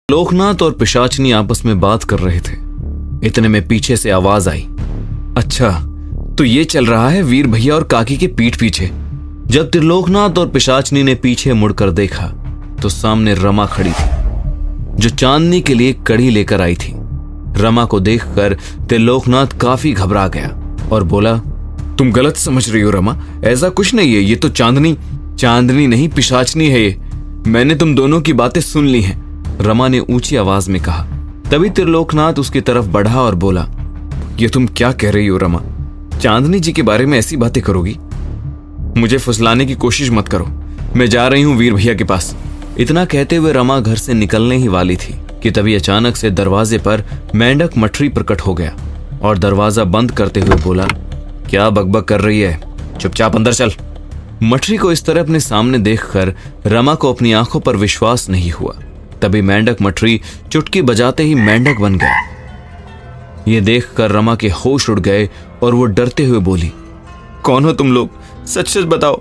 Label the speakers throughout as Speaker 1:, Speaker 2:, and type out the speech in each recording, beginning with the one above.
Speaker 1: लोकनाथ और पिशाचनी आपस में बात कर रहे थे। इतने में पीछे से आवाज आई, अच्छा तो ये चल रहा है वीर भैया और काकी के पीठ पीछे। जब त्रिलोकनाथ और पिशाचनी ने पीछे मुड़कर देखा तो सामने रमा खड़ी थी, जो चांदनी के लिए कड़ी लेकर आई थी। रमा को देखकर त्रिलोकनाथ काफी घबरा गया और बोला, तुम गलत समझ रही हो रमा, ऐसा कुछ नहीं है, ये तो चांदनी नहीं पिशाचनी है ये। मैंने तुम दोनों की बातें सुन ली हैं, रमा ने ऊंची आवाज में कहा। तभी त्रिलोकनाथ उसकी तरफ बढ़ा और बोला, ये तुम क्या कह रही हो रमा, चांदनी जी के बारे में ऐसी बातें करोगी? मुझे फुसलाने की कोशिश मत करो, मैं जा रही हूं वीर भैया के पास। इतना कहते हुए रमा घर से निकलने ही वाली थी कि तभी अचानक से दरवाजे पर मेंढक मठरी प्रकट हो गया और दरवाजा बंद करते हुए बोला, क्या बकबक कर रही है, चुपचाप अंदर चल। मठरी को इस तरह अपने सामने देखकर रमा को अपनी आंखों पर विश्वास नहीं हुआ। तभी मेंढक मठरी चुटकी बजाते ही मेंढक बन गया। ये देखकर रमा के होश उड़ गए और वो डरते हुए बोली, कौन हो तुम लोग, सच सच बताओ,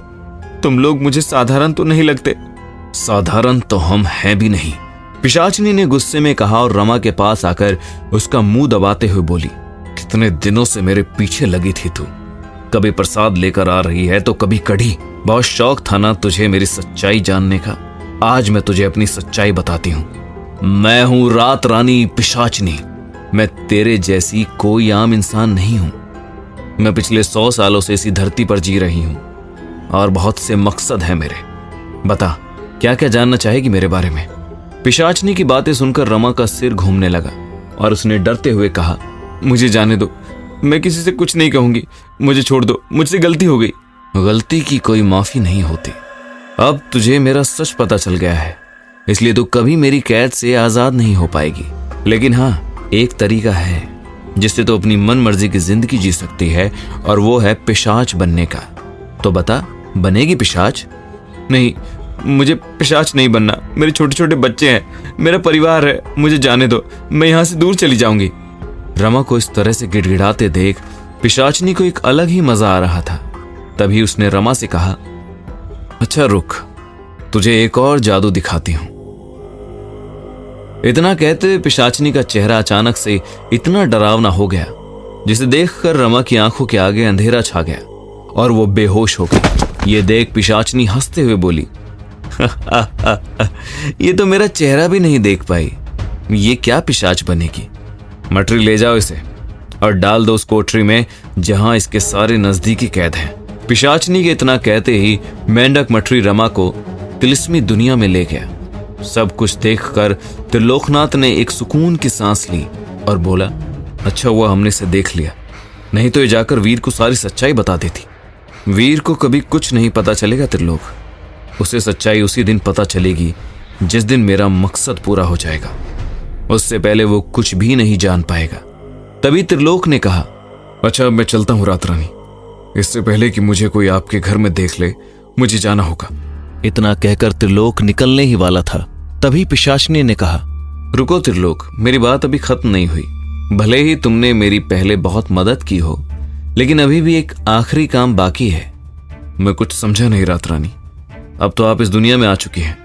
Speaker 1: तुम लोग मुझे साधारण तो नहीं लगते। साधारण तो हम हैं भी नहीं, पिशाचनी ने गुस्से में कहा और रमा के पास आकर उसका मुंह दबाते हुए बोली, कितने दिनों से मेरे पीछे लगी थी तू, कभी प्रसाद लेकर आ रही है तो कभी कढ़ी। बहुत शौक था ना तुझे मेरी सच्चाई जानने का, आज मैं तुझे अपनी सच्चाई बताती हूं। मैं हूं रात रानी पिशाचनी, मैं तेरे जैसी कोई आम इंसान नहीं हूं। मैं पिछले 100 सालों से इसी धरती पर जी रही हूं और बहुत से मकसद है मेरे। बता क्या क्या जानना चाहेगी मेरे बारे में? पिशाचनी की बातें सुनकर रमा का सिर घूमने लगा और उसने डरते हुए कहा, मुझे जाने दो, मैं किसी से कुछ नहीं कहूंगी, मुझे छोड़ दो, मुझसे गलती हो गई। गलती की कोई माफी नहीं होती। अब तुझे मेरा सच पता चल गया है, इसलिए तू कभी मेरी कैद से आजाद नहीं हो पाएगी। लेकिन हाँ, एक तरीका है जिससे तू अपनी मन मर्जी की जिंदगी जी सकती है, और वो है पिशाच बनने का। तो बता, बनेगी पिशाच? नहीं, मुझे पिशाच नहीं बनना, मेरे छोटे छोटे बच्चे हैं, मेरा परिवार है, मुझे जाने दो, मैं यहां से दूर चली जाऊंगी। रमा को इस तरह से गिड़गिड़ाते देख पिशाचनी को एक अलग ही मजा आ रहा था। तभी उसने रमा से कहा, अच्छा रुक, तुझे एक और जादू दिखाती हूं। इतना कहते हुए पिशाचनी का चेहरा अचानक से इतना डरावना हो गया जिसे देखकर रमा की आंखों के आगे अंधेरा छा गया और वो बेहोश हो गई। ये देख पिशाचनी हंसते हुए बोली, ये तो मेरा चेहरा भी नहीं देख पाई, ये क्या पिशाच बनेगी। मटरी ले जाओ इसे और डाल दो उस कोठरी में जहां इसके सारे नजदीकी कैद हैं। पिशाचनी के इतना कहते ही मेंढक मटरी रमा को तिलिस्मी दुनिया में ले गया। सब कुछ देखकर त्रिलोकनाथ ने एक सुकून की सांस ली और बोला, अच्छा हुआ हमने इसे देख लिया, नहीं तो ये जाकर वीर को सारी सच्चाई बता देती। वीर को कभी कुछ नहीं पता चलेगा त्रिलोक, उसे सच्चाई उसी दिन पता चलेगी जिस दिन मेरा मकसद पूरा हो जाएगा, उससे पहले वो कुछ भी नहीं जान पाएगा। तभी त्रिलोक ने कहा, अच्छा मैं चलता हूं रात रानी, इससे पहले कि मुझे कोई आपके घर में देख ले मुझे जाना होगा। इतना कहकर त्रिलोक निकलने ही वाला था। तभी पिशाचनी ने कहा, रुको त्रिलोक, मेरी बात अभी खत्म नहीं हुई। भले ही तुमने मेरी पहले बहुत मदद की हो, लेकिन अभी भी एक आखिरी काम बाकी है। मैं कुछ समझा नहीं रात रानी, अब तो आप इस दुनिया में आ चुकी हैं,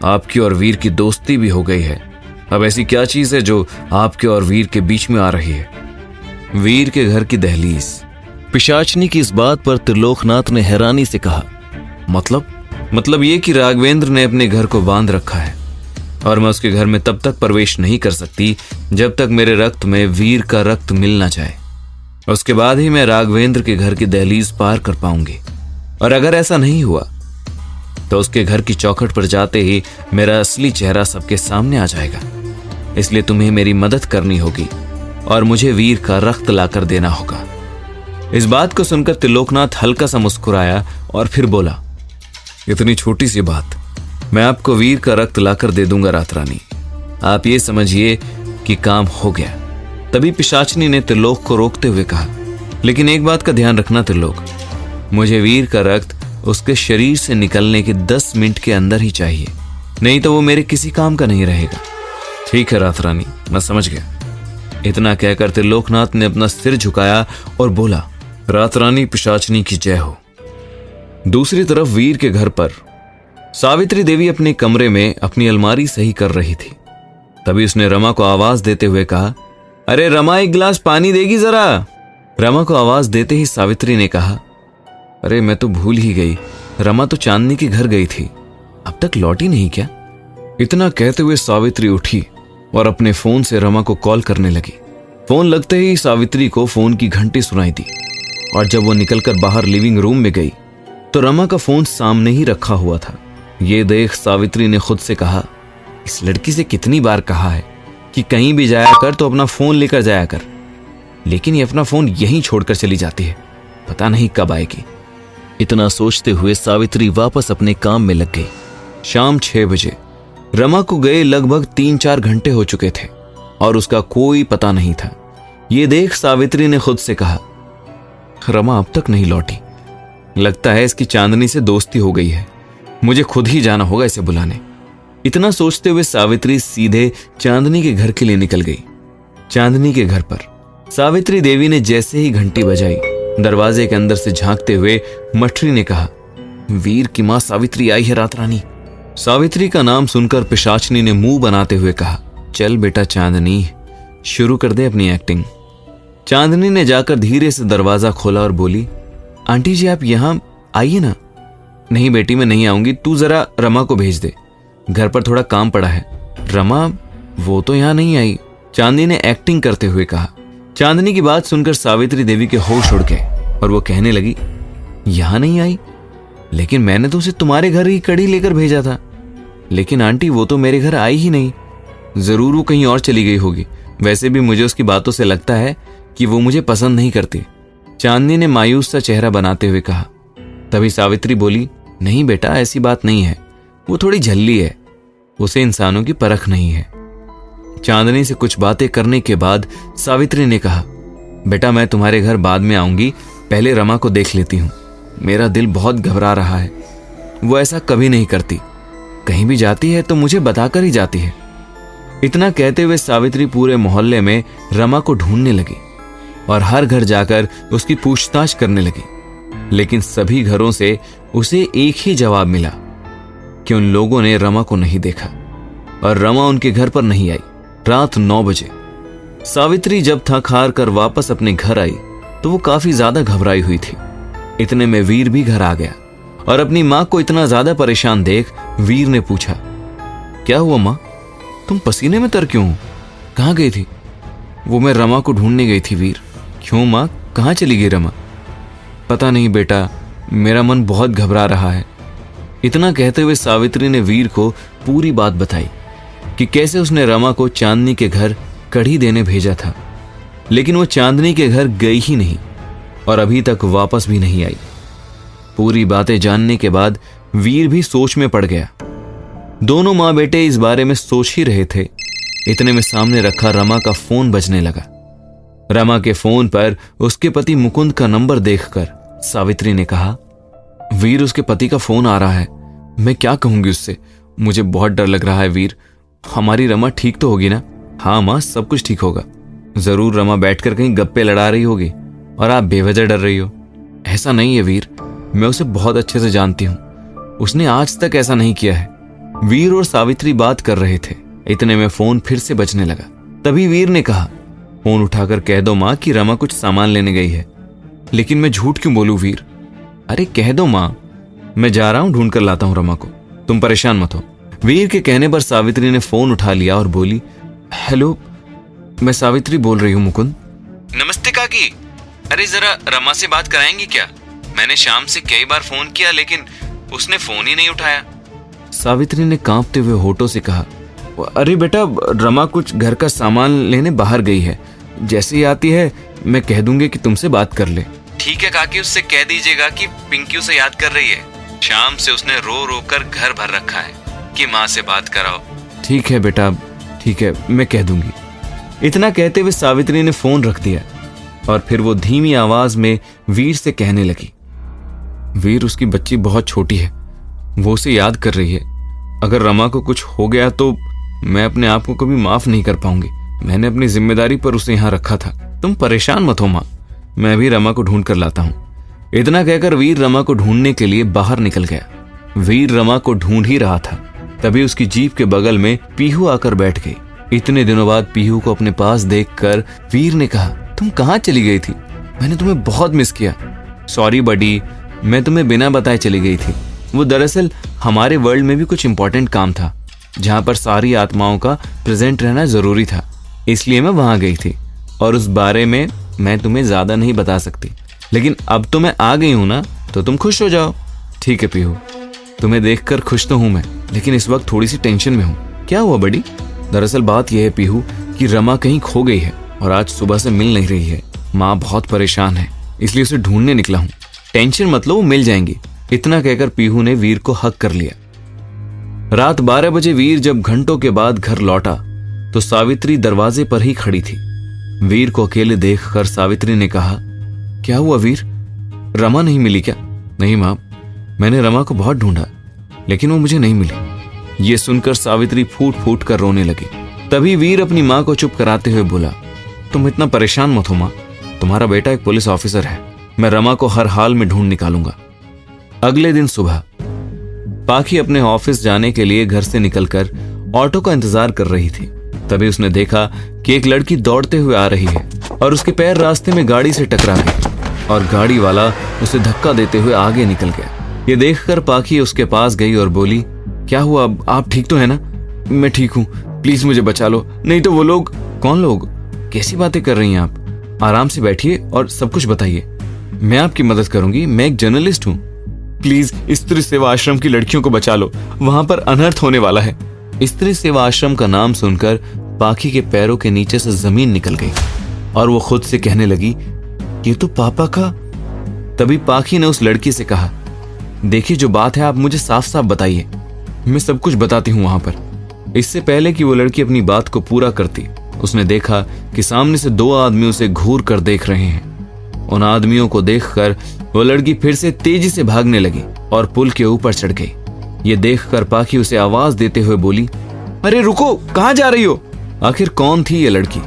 Speaker 1: आपकी और वीर की दोस्ती भी हो गई है। अब ऐसी क्या चीज है जो आपके और वीर के बीच में आ रही है? वीर के घर की दहलीज। पिशाचनी की इस बात पर त्रिलोकनाथ ने हैरानी से कहा, मतलब ये कि राघवेंद्र ने अपने घर को बांध रखा है और मैं उसके घर में तब तक प्रवेश नहीं कर सकती जब तक मेरे रक्त में वीर का रक्त मिल ना जाए। उसके बाद ही मैं राघवेंद्र के घर की दहलीज पार कर पाऊंगी, और अगर ऐसा नहीं हुआ तो उसके घर की चौखट पर जाते ही मेरा असली चेहरा सबके सामने आ जाएगा। इसलिए तुम्हें मेरी मदद करनी होगी और मुझे वीर का रक्त लाकर देना होगा। इस बात को सुनकर त्रिलोकनाथ हल्का सा मुस्कुराया और फिर बोला, इतनी छोटी सी बात, मैं आपको वीर का रक्त लाकर दे दूंगा रात रानी, आप ये समझिए कि काम हो गया। तभी पिशाचनी ने त्रिलोक को रोकते हुए कहा, लेकिन एक बात का ध्यान रखना त्रिलोक, मुझे वीर का रक्त उसके शरीर से निकलने के 10 मिनट के अंदर ही चाहिए, नहीं तो वो मेरे किसी काम का नहीं रहेगा। ठीक है रात रानी, मैं समझ गया। इतना कहकर त्रिलोकनाथ ने अपना सिर झुकाया और बोला, रात रानी पिशाचनी की जय हो। दूसरी तरफ वीर के घर पर सावित्री देवी अपने कमरे में अपनी अलमारी सही कर रही थी। तभी उसने रमा को आवाज देते हुए कहा, अरे रमा, एक गिलास पानी देगी जरा। रमा को आवाज देते ही सावित्री ने कहा, अरे मैं तो भूल ही गई, रमा तो चांदनी के घर गई थी, अब तक लौटी नहीं क्या? इतना कहते हुए सावित्री उठी और अपने फोन से रमा को कॉल करने लगी। फोन लगते ही सावित्री को फोन की घंटी सुनाई दी और जब वो निकलकर बाहर लिविंग रूम में गई तो रमा का फोन सामने ही रखा हुआ था। ये देख सावित्री ने खुद से कहा, इस लड़की से कितनी बार कहा है कि कहीं भी जाया कर तो अपना फोन लेकर जाया कर, लेकिन ये अपना फोन यहीं छोड़कर चली जाती है, पता नहीं कब आएगी। इतना सोचते हुए सावित्री वापस अपने काम में लग गई। शाम 6 बजे रमा को गए लगभग 3-4 घंटे हो चुके थे और उसका कोई पता नहीं था। ये देख सावित्री ने खुद से कहा, रमा अब तक नहीं लौटी, लगता है इसकी चांदनी से दोस्ती हो गई है, मुझे खुद ही जाना होगा इसे बुलाने। इतना सोचते हुए सावित्री सीधे चांदनी के घर के लिए निकल गई। चांदनी के घर पर सावित्री देवी ने जैसे ही घंटी बजाई, दरवाजे के अंदर से झांकते हुए मठरी ने कहा, वीर की मां सावित्री आई है रात रानी। सावित्री का नाम सुनकर पिशाचनी ने मुंह बनाते हुए कहा, चल बेटा चांदनी, शुरू कर दे अपनी एक्टिंग। चांदनी ने जाकर धीरे से दरवाजा खोला और बोली, आंटी जी आप यहां आइए ना। नहीं बेटी मैं नहीं आऊंगी, तू जरा रमा को भेज दे, घर पर थोड़ा काम पड़ा है। रमा वो तो यहां नहीं आई, चांदनी ने एक्टिंग करते हुए कहा। चांदनी की बात सुनकर सावित्री देवी के होश उड़ गए और वो कहने लगी, यहां नहीं आई, लेकिन मैंने तो उसे तुम्हारे घर ही कड़ी लेकर भेजा था। लेकिन आंटी वो तो मेरे घर आई ही नहीं, जरूर वो कहीं और चली गई होगी, वैसे भी मुझे उसकी बातों से लगता है कि वो मुझे पसंद नहीं करती। चांदनी ने मायूस सा चेहरा बनाते हुए कहा। तभी सावित्री बोली, नहीं बेटा ऐसी बात नहीं है, वो थोड़ी झल्ली है, उसे इंसानों की परख नहीं है। चांदनी से कुछ बातें करने के बाद सावित्री ने कहा, बेटा मैं तुम्हारे घर बाद में आऊंगी, पहले रमा को देख लेती हूं, मेरा दिल बहुत घबरा रहा है। वो ऐसा कभी नहीं करती, कहीं भी जाती है तो मुझे बताकर ही जाती है। इतना कहते हुए सावित्री पूरे मोहल्ले में रमा को ढूंढने लगी और हर घर जाकर उसकी पूछताछ करने लगी, लेकिन सभी घरों से उसे एक ही जवाब मिला कि उन लोगों ने रमा को नहीं देखा और रमा उनके घर पर नहीं आई। रात 9 बजे सावित्री जब थक हार कर वापस अपने घर आई तो वो काफी ज्यादा घबराई हुई थी। इतने में वीर भी घर आ गया और अपनी मां को इतना ज्यादा परेशान देख वीर ने पूछा, क्या हुआ मां, तुम पसीने में तर क्यों हो, कहां गई थी? वो मैं रमा को ढूंढने गई थी वीर। क्यों मां, कहां चली गई रमा? पता नहीं बेटा, मेरा मन बहुत घबरा रहा है। इतना कहते हुए सावित्री ने वीर को पूरी बात बताई कि कैसे उसने रमा को चांदनी के घर कढ़ी देने भेजा था, लेकिन वो चांदनी के घर गई ही नहीं और अभी तक वापस भी नहीं आई। पूरी बातें जानने के बाद वीर भी सोच में पड़ गया। दोनों माँ बेटे इस बारे में सोच ही रहे थे। इतने में सामने रखा रमा का फोन बजने लगा। रमा के फोन पर उसके पति मुकुंद का नंबर देखकर सावित्री ने कहा, वीर उसके पति का फोन आ रहा है, मैं क्या कहूंगी उससे, मुझे बहुत डर लग रहा है वीर। हमारी रमा ठीक तो होगी ना? हाँ माँ, सब कुछ ठीक होगा। जरूर रमा बैठकर कहीं गप्पे लड़ा रही होगी और आप बेवजह डर रही हो। ऐसा नहीं है वीर, मैं उसे बहुत अच्छे से जानती हूँ, उसने आज तक ऐसा नहीं किया है। वीर और सावित्री बात कर रहे थे। इतने में फोन फिर से बजने लगा। तभी वीर ने कहा, फोन उठाकर कह दो माँ कि रमा कुछ सामान लेने गई है। लेकिन मैं झूठ क्यों बोलूं वीर? अरे कह दो माँ, मैं जा रहा हूं, ढूंढ कर लाता हूं रमा को, तुम परेशान मत हो। वीर के कहने पर सावित्री ने फोन उठा लिया और बोली, हेलो, मैं सावित्री बोल रही हूँ मुकुंद। नमस्ते काकी, अरे जरा रमा से बात कराएंगी क्या? मैंने शाम से कई बार फोन किया लेकिन उसने फोन ही नहीं उठाया। सावित्री ने कांपते हुए होठों से कहा, अरे बेटा, रमा कुछ घर का सामान लेने बाहर गई है, जैसे ही आती है मैं कह दूंगी कि तुमसे बात कर ले। ठीक है काकी, उससे कह दीजिएगा कि पिंकी उसे याद कर रही है, शाम से उसने रो रो कर घर भर रखा है कि माँ से बात कराओ। ठीक है बेटा, ठीक है, मैं कह दूंगी। इतना कहते हुए सावित्री ने फोन रख दिया और फिर वो धीमी आवाज में वीर से कहने लगी, वीर उसकी बच्ची बहुत छोटी है, वो उसे याद कर रही है, अगर रमा को कुछ हो गया तो मैं अपने आप को कभी माफ नहीं कर पाऊंगी। मैंने अपनी जिम्मेदारी पर उसे यहाँ रखा था, तुम परेशान मत हो माँ, मैं भी रमा को ढूंढ कर लाता हूँ। इतना कहकर वीर रमा को ढूंढने के लिए बाहर निकल गया। वीर रमा को ढूंढ ही रहा था, तभी उसकी जीप के बगल में पीहू आकर बैठ गई इतने दिनों बाद पीहू को अपने पास देखकर वीर ने कहा, तुम कहाँ चली गई थी? मैंने तुम्हें बहुत मिस किया। सॉरी बडी, मैं तुम्हें बिना बताए चली गई थी। वो दरअसल हमारे वर्ल्ड में भी कुछ इंपॉर्टेंट काम था जहाँ पर सारी आत्माओं का प्रेजेंट रहना जरूरी था, इसलिए मैं वहां गई थी और उस बारे में मैं तुम्हें ज्यादा नहीं बता सकती। लेकिन अब तो मैं आ गई हूं ना, तो तुम खुश हो जाओ। ठीक है पीहू, तुम्हें देखकर खुश तो हूं मैं, लेकिन इस वक्त थोड़ी सी टेंशन में हूं। क्या हुआ बड़ी? दरअसल बात यह है पीहू कि रमा कहीं खो गई है और आज सुबह से मिल नहीं रही है। माँ बहुत परेशान है, इसलिए उसे ढूंढने निकला हूँ। टेंशन मत लो, वो मिल जाएंगी। इतना कहकर पीहू ने वीर को हक कर लिया। रात 12 बजे वीर जब घंटों के बाद घर लौटा तो सावित्री दरवाजे पर ही खड़ी थी। वीर को अकेले देखकर सावित्री ने कहा, क्या हुआ वीर, रमा नहीं मिली क्या? नहीं मां, मैंने रमा को बहुत ढूंढा लेकिन वो मुझे नहीं मिली। ये सुनकर सावित्री फूट फूट कर रोने लगी। तभी वीर अपनी मां को चुप कराते हुए बोला, तुम इतना परेशान मत हो मां, तुम्हारा बेटा एक पुलिस ऑफिसर है, मैं रमा को हर हाल में ढूंढ निकालूंगा। अगले दिन सुबह पाखी अपने ऑफिस जाने के लिए घर से निकलकर ऑटो का इंतजार कर रही थी। तभी उसने देखा कि एक लड़की दौड़ते हुए आ रही है और उसके पैर रास्ते में गाड़ी से टकरा गए और गाड़ी वाला उसे धक्का देते हुए आगे निकल गया। ये देखकर पाखी उसके पास गई और बोली, क्या हुआ, आप ठीक तो है ना? मैं ठीक हूँ, प्लीज मुझे बचा लो, नहीं तो वो लोग। कौन लोग? कैसी बातें कर रही हैं आप? आराम से बैठिए और सब कुछ बताइए, मैं आपकी मदद करूंगी, मैं एक जर्नलिस्ट हूँ। प्लीज स्त्री सेवा आश्रम की लड़कियों को बचा लो, वहां पर अनर्थ होने वाला है। स्त्री सेवा आश्रम का नाम सुनकर पाखी के पैरों के नीचे से जमीन निकल गई और वो खुद से कहने लगी, ये तो पापा का। तभी पाखी ने उस लड़की से कहा, देखिए जो बात है आप मुझे साफ साफ बताइए, मैं सब कुछ बताती हूँ वहां पर। इससे पहले कि वो लड़की अपनी बात को पूरा करती, उसने देखा कि सामने से 2 आदमी उसे घूर कर देख रहे हैं। उन आदमियों को देखकर वो लड़की फिर से तेजी से भागने लगी और पुल के ऊपर चढ़ गई। ये देखकर पाखी उसे आवाज देते हुए बोली, अरे रुको, कहां जा रही हो? आखिर कौन थी ये लड़की?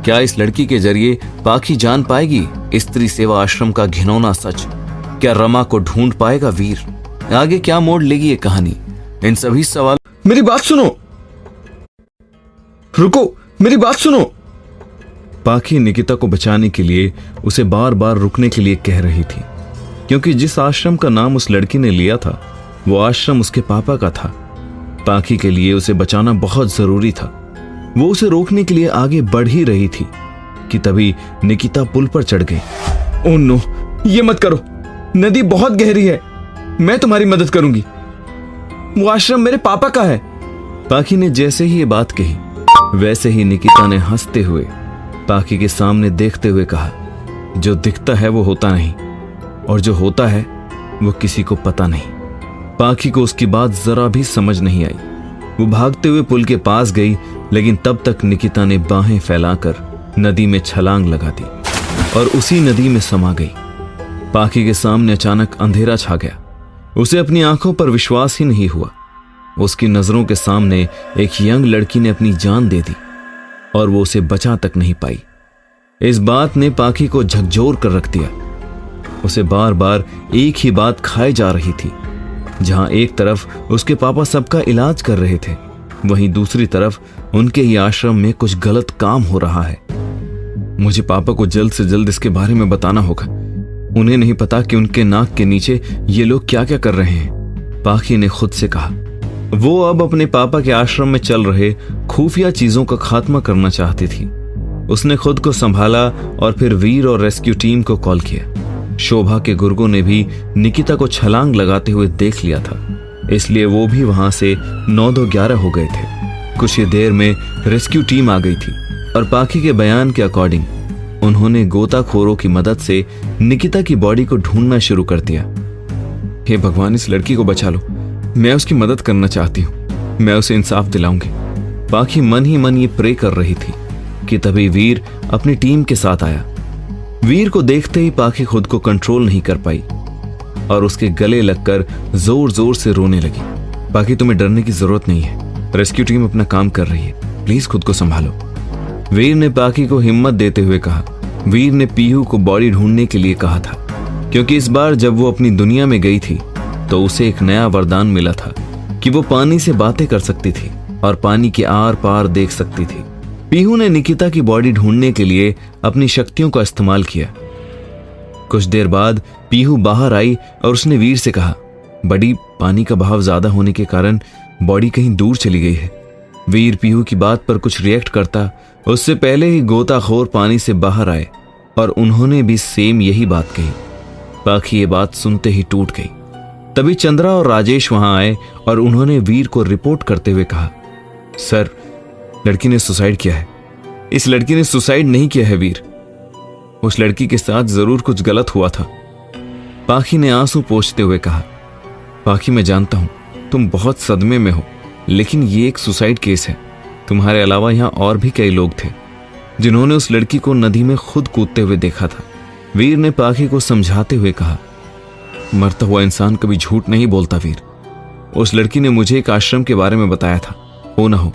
Speaker 1: क्या इस लड़की के जरिए पाखी जान पाएगी स्त्री सेवा आश्रम का घिनौना सच? क्या रमा को ढूंढ पाएगा वीर? आगे क्या मोड़ लेगी ये कहानी? इन सभी सवाल।
Speaker 2: मेरी बात सुनो, रुको, मेरी बात सुनो। पाखी निकिता को बचाने के लिए उसे बार बार रुकने के लिए कह रही थी, क्योंकि जिस आश्रम का नाम उस लड़की ने लिया था वो आश्रम उसके पापा का था। पाखी के लिए उसे बचाना बहुत जरूरी था। वो उसे रोकने के लिए आगे बढ़ ही रही थी कि तभी निकिता पुल पर चढ़ गई। ओह नो, ये मत करो, नदी बहुत गहरी है, मैं तुम्हारी मदद करूंगी, वो आश्रम मेरे पापा का है। पाखी ने जैसे ही ये बात कही वैसे ही निकिता ने हंसते हुए पाखी के सामने देखते हुए कहा, जो दिखता है वो होता नहीं और जो होता है वो किसी को पता नहीं। पाखी को उसकी बात जरा भी समझ नहीं आई। वो भागते हुए पुल के पास गई, लेकिन तब तक निकिता ने बाहें फैलाकर नदी में छलांग लगा दी और उसी नदी में समा गई। पाखी के सामने अचानक अंधेरा छा गया। उसे अपनी आंखों पर विश्वास ही नहीं हुआ। उसकी नजरों के सामने एक यंग लड़की ने अपनी जान दे दी और वो उसे बचा तक नहीं पाई। इस बात ने पाखी को झकझोर कर रख दिया। उसे बार बार एक ही बात खाई जा रही थी। जहां एक तरफ उसके पापा सबका इलाज कर रहे थे, वहीं दूसरी तरफ उनके ही आश्रम में कुछ गलत काम हो रहा है। मुझे पापा को जल्द से जल्द इसके बारे में बताना होगा। उन्हें नहीं पता कि उनके नाक के नीचे ये लोग क्या क्या कर रहे हैं, पाखी ने खुद से कहा। वो अब अपने पापा के आश्रम में चल रहे खुफिया चीजों का खात्मा करना चाहती थी। उसने खुद को संभाला और फिर वीर और रेस्क्यू टीम को कॉल किया। शोभा के गुर्गों ने भी निकिता को छलांग लगाते हुए देख लिया था, इसलिए वो भी वहां से 9-11 हो गए थे। कुछ ही देर में रेस्क्यू टीम आ गई थी और पाखी के बयान के अकॉर्डिंग उन्होंने गोताखोरों की मदद से निकिता की बॉडी को ढूंढना शुरू कर दिया। हे भगवान, इस लड़की को बचा लो, मैं उसकी मदद करना चाहती हूँ, मैं उसे इंसाफ दिलाऊंगी। पाखी मन ही मन ये प्रे कर रही थी कि तभी वीर अपनी टीम के साथ आया। वीर को देखते ही पाखी खुद को कंट्रोल नहीं कर पाई और उसके गले लगकर जोर जोर से रोने लगी। पाखी, तुम्हें डरने की जरूरत नहीं है, रेस्क्यू टीम अपना काम कर रही है, प्लीज खुद को संभालो, वीर ने पाखी को हिम्मत देते हुए कहा। वीर ने पीहू को बॉडी ढूंढने के लिए कहा था, क्योंकि इस बार जब वो अपनी दुनिया में गई थी तो उसे एक नया वरदान मिला था कि वो पानी से बातें कर सकती थी। और पानी के आर पार देख सकती थी। पीहू ने निकिता की बॉडी ढूंढने के लिए अपनी शक्तियों का इस्तेमाल किया। कुछ देर बाद पीहू बाहर आई और उसने वीर से कहा, बड़ी, पानी का बहाव ज्यादा होने के कारण बॉडी कहीं दूर चली गई है। वीर पीहू की बात पर कुछ रिएक्ट करता उससे पहले ही गोताखोर पानी से बाहर आए और उन्होंने भी सेम यही बात कही। पाखी ये बात सुनते ही टूट गई। तभी चंद्रा और राजेश वहां आए और उन्होंने वीर को रिपोर्ट करते हुए कहा, सर, लड़की ने सुसाइड किया है। इस लड़की ने सुसाइड नहीं किया है वीर, उस लड़की के साथ जरूर कुछ गलत हुआ था। पाखी ने आंसू पोंछते हुए कहा, पाखी, मैं जानता हूं तुम बहुत सदमे में हो, लेकिन ये एक सुसाइड केस है। तुम्हारे अलावा यहां और भी कई लोग थे जिन्होंने उस लड़की को नदी में खुद कूदते हुए देखा था। वीर ने पाखी को समझाते हुए कहा, मरता हुआ इंसान कभी झूठ नहीं बोलता वीर। उस लड़की ने मुझे एक आश्रम के बारे में बताया था। हो ना हो,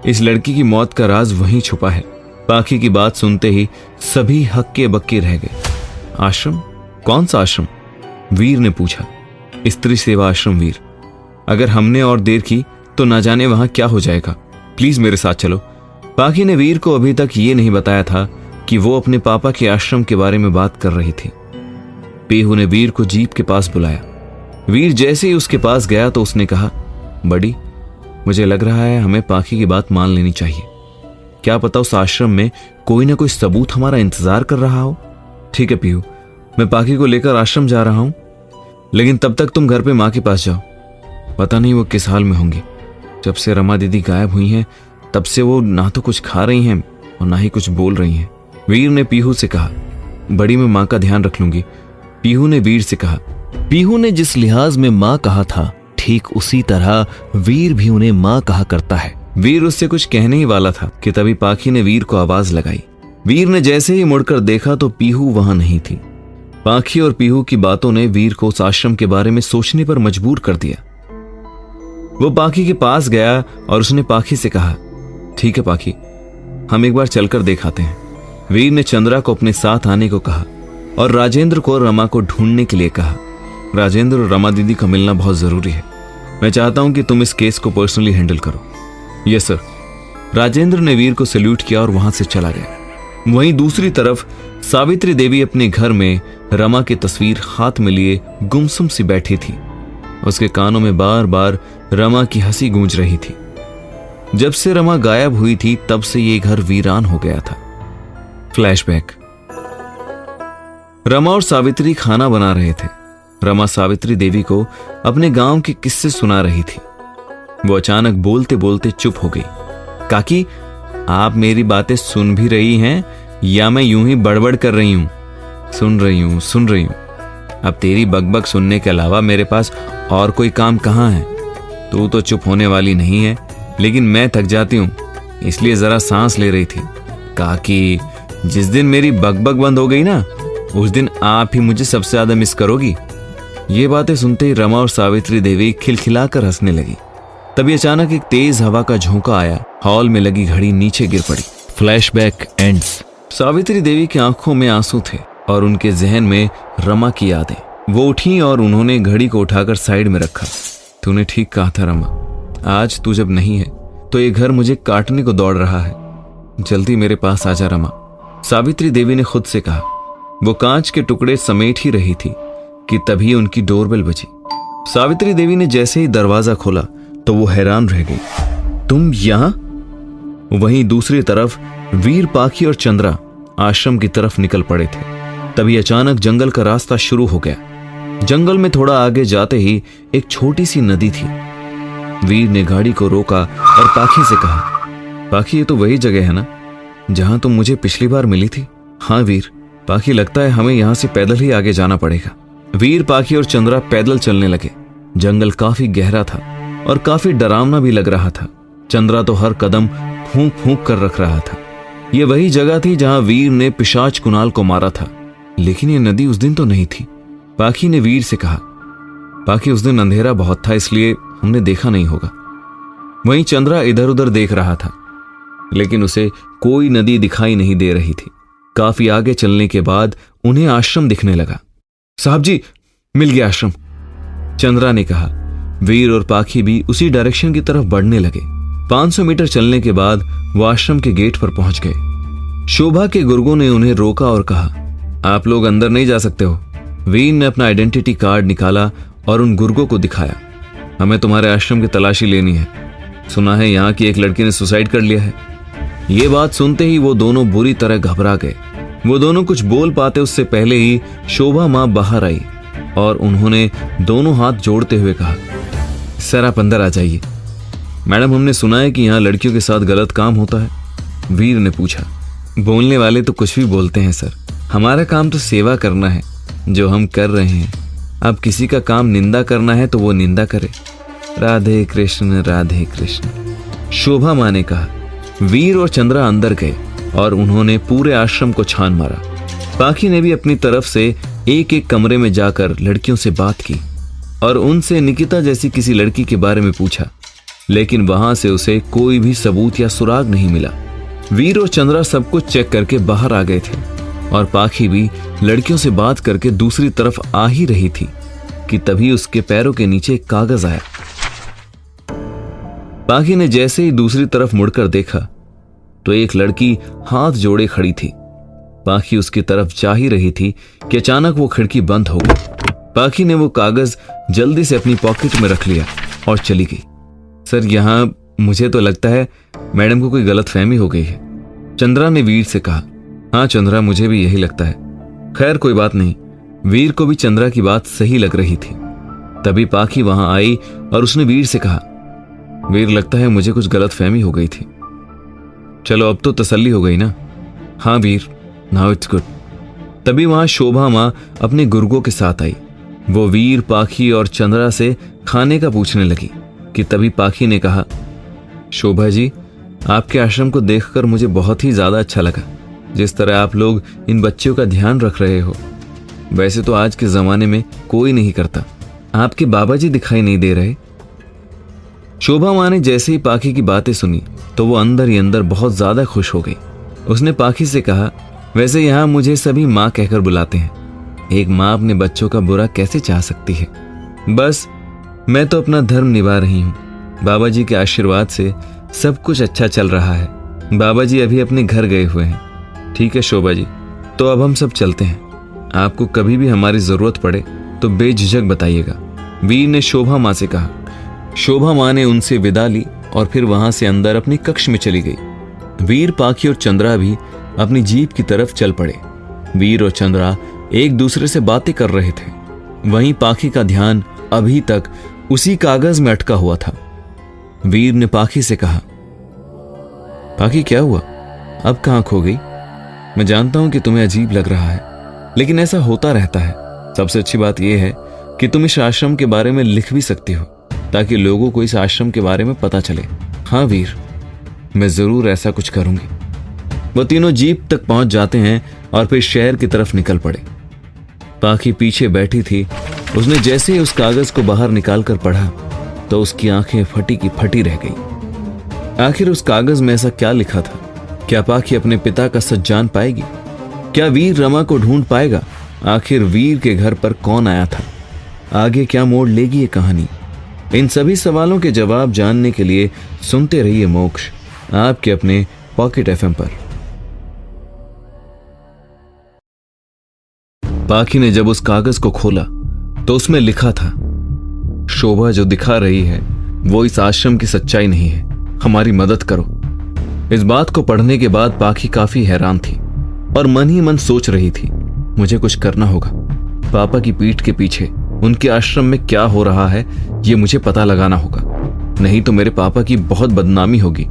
Speaker 2: इस लड़की की मौत का राज वहीं छुपा है। पाखी की बात सुनते ही सभी हक्के बक्के रह गए। आश्रम? कौन सा आश्रम? वीर ने पूछा। स्त्री सेवा आश्रम वीर। अगर हमने और देर की तो ना जाने वहां क्या हो जाएगा। प्लीज मेरे साथ चलो। पाखी ने वीर को अभी तक ये नहीं बताया था कि वो अपने पापा के आश्रम के बारे में बात कर रही थी। पीहू ने वीर को जीप के पास बुलाया। वीर जैसे ही उसके पास गया तो उसने कहा, बड़ी, मुझे लग रहा है हमें पाखी की बात मान लेनी चाहिए। क्या पता उस आश्रम में कोई ना कोई सबूत हमारा इंतजार कर रहा हो। ठीक है पीहू, मैं पाखी को लेकर आश्रम जा रहा हूं, लेकिन तब तक तुम घर पे माँ के पास जाओ। पता नहीं वो किस हाल में होंगी। जब से रमा दीदी गायब हुई हैं तब से वो ना तो कुछ खा रही हैं और ना ही कुछ बोल रही हैं। वीर ने पीहू से कहा, बड़ी, मैं माँ का ध्यान रख लूंगी। पीहू ने वीर से कहा। पीहू ने जिस लिहाज में माँ कहा था, ठीक उसी तरह वीर भी उन्हें माँ कहा करता है। वीर उससे कुछ कहने ही वाला था कि तभी पाखी ने वीर को आवाज लगाई। वीर ने जैसे ही मुड़कर देखा तो पीहू वहां नहीं थी। पाखी और पीहू की बातों ने वीर को उस आश्रम के बारे में सोचने पर मजबूर कर दिया। वो पाखी के पास गया और उसने पाखी से कहा, ठीक है पाखी, हम एक बार चलकर देख आते हैं। वीर ने चंद्रा को अपने साथ आने को कहा और राजेंद्र को रमा को ढूंढने के लिए कहा। राजेंद्र और रमा दीदी का मिलना बहुत जरूरी है। मैं चाहता हूं कि तुम इस केस को पर्सनली हैंडल करो। Yes sir. राजेंद्र ने वीर को सैल्यूट किया और वहां से चला गया। वहीं दूसरी तरफ सावित्री देवी अपने घर में रमा की तस्वीर हाथ में लिए गुमसुम सी बैठी थी। उसके कानों में बार बार रमा की हंसी गूंज रही थी। जब से रमा गायब हुई थी तब से ये घर वीरान हो गया था। फ्लैशबैक। रमा और सावित्री खाना बना रहे थे। रमा सावित्री देवी को अपने गांव के किस्से सुना रही थी। वो अचानक बोलते बोलते चुप हो गई। काकी, आप मेरी बातें सुन भी रही हैं या मैं यूं ही बड़बड़ कर रही हूं? सुन रही हूं। अब तेरी बकबक सुनने के अलावा मेरे पास और कोई काम कहां है? तू तो चुप होने वाली नहीं है, लेकिन मैं थक जाती हूं, इसलिए जरा सांस ले रही थी। काकी, जिस दिन मेरी बकबक बंद हो गई ना, उस दिन आप ही मुझे सबसे ज्यादा मिस करोगी। ये बातें सुनते ही रमा और सावित्री देवी खिलखिलाकर हंसने लगी। तभी अचानक एक तेज हवा का झोंका आया। हॉल में लगी घड़ी नीचे गिर पड़ी। Flashback ends. सावित्री देवी की आंखों में आंसू थे और उनके जहन में रमा की यादें। वो उठी और उन्होंने घड़ी को उठाकर साइड में रखा। तूने ठीक कहा था रमा, आज तू जब नहीं है तो ये घर मुझे काटने को दौड़ रहा है। जल्दी मेरे पास आजा रमा, सावित्री देवी ने खुद से कहा। वो कांच के टुकड़े समेट ही रही थी कि तभी उनकी डोरबेल बजी। सावित्री देवी ने जैसे ही दरवाजा खोला तो वो हैरान रह गई। तुम यहां? वहीं दूसरी तरफ वीर, पाखी और चंद्रा आश्रम की तरफ निकल पड़े थे। तभी अचानक जंगल का रास्ता शुरू हो गया। जंगल में थोड़ा आगे जाते ही एक छोटी सी नदी थी। वीर ने गाड़ी को रोका और पाखी से कहा, पाखी, ये तो वही जगह है ना जहां तुम मुझे पिछली बार मिली थी? हाँ वीर। पाखी, लगता है हमें यहां से पैदल ही आगे जाना पड़ेगा। वीर, पाखी और चंद्रा पैदल चलने लगे। जंगल काफी गहरा था और काफी डरावना भी लग रहा था। चंद्रा तो हर कदम फूंक फूंक कर रख रहा था। यह वही जगह थी जहां वीर ने पिशाच कुणाल को मारा था, लेकिन ये नदी उस दिन तो नहीं थी। पाखी ने वीर से कहा, पाखी, उस दिन अंधेरा बहुत था इसलिए हमने देखा नहीं होगा। वहीं चंद्रा इधर उधर देख रहा था, लेकिन उसे कोई नदी दिखाई नहीं दे रही थी। काफी आगे चलने के बाद उन्हें आश्रम दिखने लगा। साहब जी, मिल गया आश्रम, चंद्रा ने कहा। वीर और पाखी भी उसी डायरेक्शन की तरफ बढ़ने लगे। 500 मीटर चलने के बाद वो आश्रम के गेट पर पहुंच गए। शोभा के गुर्गों ने उन्हें रोका और कहा, आप लोग अंदर नहीं जा सकते हो। वीर ने अपना आइडेंटिटी कार्ड निकाला और उन गुर्गों को दिखाया। हमें तुम्हारे आश्रम की तलाशी लेनी है। सुना है यहाँ की एक लड़की ने सुसाइड कर लिया है। ये बात सुनते ही वो दोनों बुरी तरह घबरा गए। वो दोनों कुछ बोल पाते उससे पहले ही शोभा माँ बाहर आई और उन्होंने दोनों हाथ जोड़ते हुए कहा, सर आप अंदर आ जाइए। मैडम, हमने सुना है कि यहाँ लड़कियों के साथ गलत काम होता है। वीर ने पूछा। बोलने वाले तो कुछ भी बोलते हैं सर, हमारा काम तो सेवा करना है जो हम कर रहे हैं। अब किसी का काम निंदा करना है तो वो निंदा करे। राधे कृष्ण राधे कृष्ण। शोभा माँ ने कहा। वीर और चंद्रा अंदर गए और उन्होंने पूरे आश्रम को छान मारा। पाखी ने भी अपनी तरफ से एक एक कमरे में जाकर लड़कियों से बात की और उनसे निकिता जैसी किसी लड़की के बारे में पूछा, लेकिन वहां से उसे कोई भी सबूत या सुराग नहीं मिला। वीर और चंद्रा सब कुछ चेक करके बाहर आ गए थे और पाखी भी लड़कियों से बात करके दूसरी तरफ आ ही रही थी कि तभी उसके पैरों के नीचे एक कागज आया। पाखी ने जैसे ही दूसरी तरफ मुड़कर देखा तो एक लड़की हाथ जोड़े खड़ी थी। पाखी उसकी तरफ जा ही रही थी कि अचानक वो खिड़की बंद हो गई। पाखी ने वो कागज जल्दी से अपनी पॉकेट में रख लिया और चली गई। सर, यहाँ मुझे तो लगता है मैडम को कोई गलतफहमी हो गई है, चंद्रा ने वीर से कहा। हाँ चंद्रा, मुझे भी यही लगता है। खैर कोई बात नहीं। वीर को भी चंद्रा की बात सही लग रही थी। तभी पाखी वहां आई और उसने वीर से कहा, वीर लगता है मुझे कुछ गलतफहमी हो गई थी। चलो अब तो तसल्ली हो गई ना। हाँ वीर, नाउ इट्स गुड। तभी वहां शोभा माँ अपने गुर्गों के साथ आई। वो वीर, पाखी और चंद्रा से खाने का पूछने लगी कि तभी पाखी ने कहा, शोभा जी, आपके आश्रम को देखकर मुझे बहुत ही ज्यादा अच्छा लगा। जिस तरह आप लोग इन बच्चों का ध्यान रख रहे हो, वैसे तो आज के जमाने में कोई नहीं करता। आपके बाबा जी दिखाई नहीं दे रहे। शोभा माँ ने जैसे ही पाखी की बातें सुनी तो वो अंदर ही अंदर बहुत ज्यादा खुश हो गई। उसने पाखी से कहा, वैसे यहाँ मुझे सभी माँ कहकर बुलाते हैं। एक माँ अपने बच्चों का बुरा कैसे चाह सकती है। बस मैं तो अपना धर्म निभा रही हूँ। बाबा जी के आशीर्वाद से सब कुछ अच्छा चल रहा है। बाबा जी अभी अपने घर गए हुए हैं। ठीक है शोभा जी, तो अब हम सब चलते हैं। आपको कभी भी हमारी जरूरत पड़े तो बेझिझक बताइएगा, वीर ने शोभा माँ से कहा। शोभा माँ ने उनसे विदा ली और फिर वहां से अंदर अपने कक्ष में चली गई। वीर, पाखी और चंद्रा भी अपनी जीप की तरफ चल पड़े। वीर और चंद्रा एक दूसरे से बातें कर रहे थे। वहीं पाखी का ध्यान अभी तक उसी कागज में अटका हुआ था। वीर ने पाखी से कहा, पाखी क्या हुआ, अब कहां खो गई? मैं जानता हूं कि तुम्हें अजीब लग रहा है, लेकिन ऐसा होता रहता है। सबसे अच्छी बात यह है कि तुम इस आश्रम के बारे में लिख भी सकती हो ताकि लोगों को इस आश्रम के बारे में पता चले। हाँ वीर, मैं जरूर ऐसा कुछ करूंगी। वो तीनों जीप तक पहुंच जाते हैं और फिर शहर की तरफ निकल पड़े। पाखी पीछे बैठी थी। उसने जैसे ही उस कागज को बाहर निकालकर पढ़ा तो उसकी आंखें फटी की फटी रह गई। आखिर उस कागज में ऐसा क्या लिखा था? क्या पाखी अपने पिता का सच जान पाएगी? क्या वीर रमा को ढूंढ पाएगा? आखिर वीर के घर पर कौन आया था? आगे क्या मोड़ लेगी ये कहानी? इन सभी सवालों के जवाब जानने के लिए सुनते रहिए मोक्ष, आपके अपने पॉकेट एफएम पर। पाखी ने जब उस कागज को खोला तो उसमें लिखा था, शोभा जो दिखा रही है वो इस आश्रम की सच्चाई नहीं है, हमारी मदद करो। इस बात को पढ़ने के बाद पाखी काफी हैरान थी और मन ही मन सोच रही थी, मुझे कुछ करना होगा। पापा की पीठ के पीछे उनके आश्रम में क्या हो रहा है ये मुझे पता लगाना होगा, नहीं तो मेरे पापा की बहुत बदनामी होगी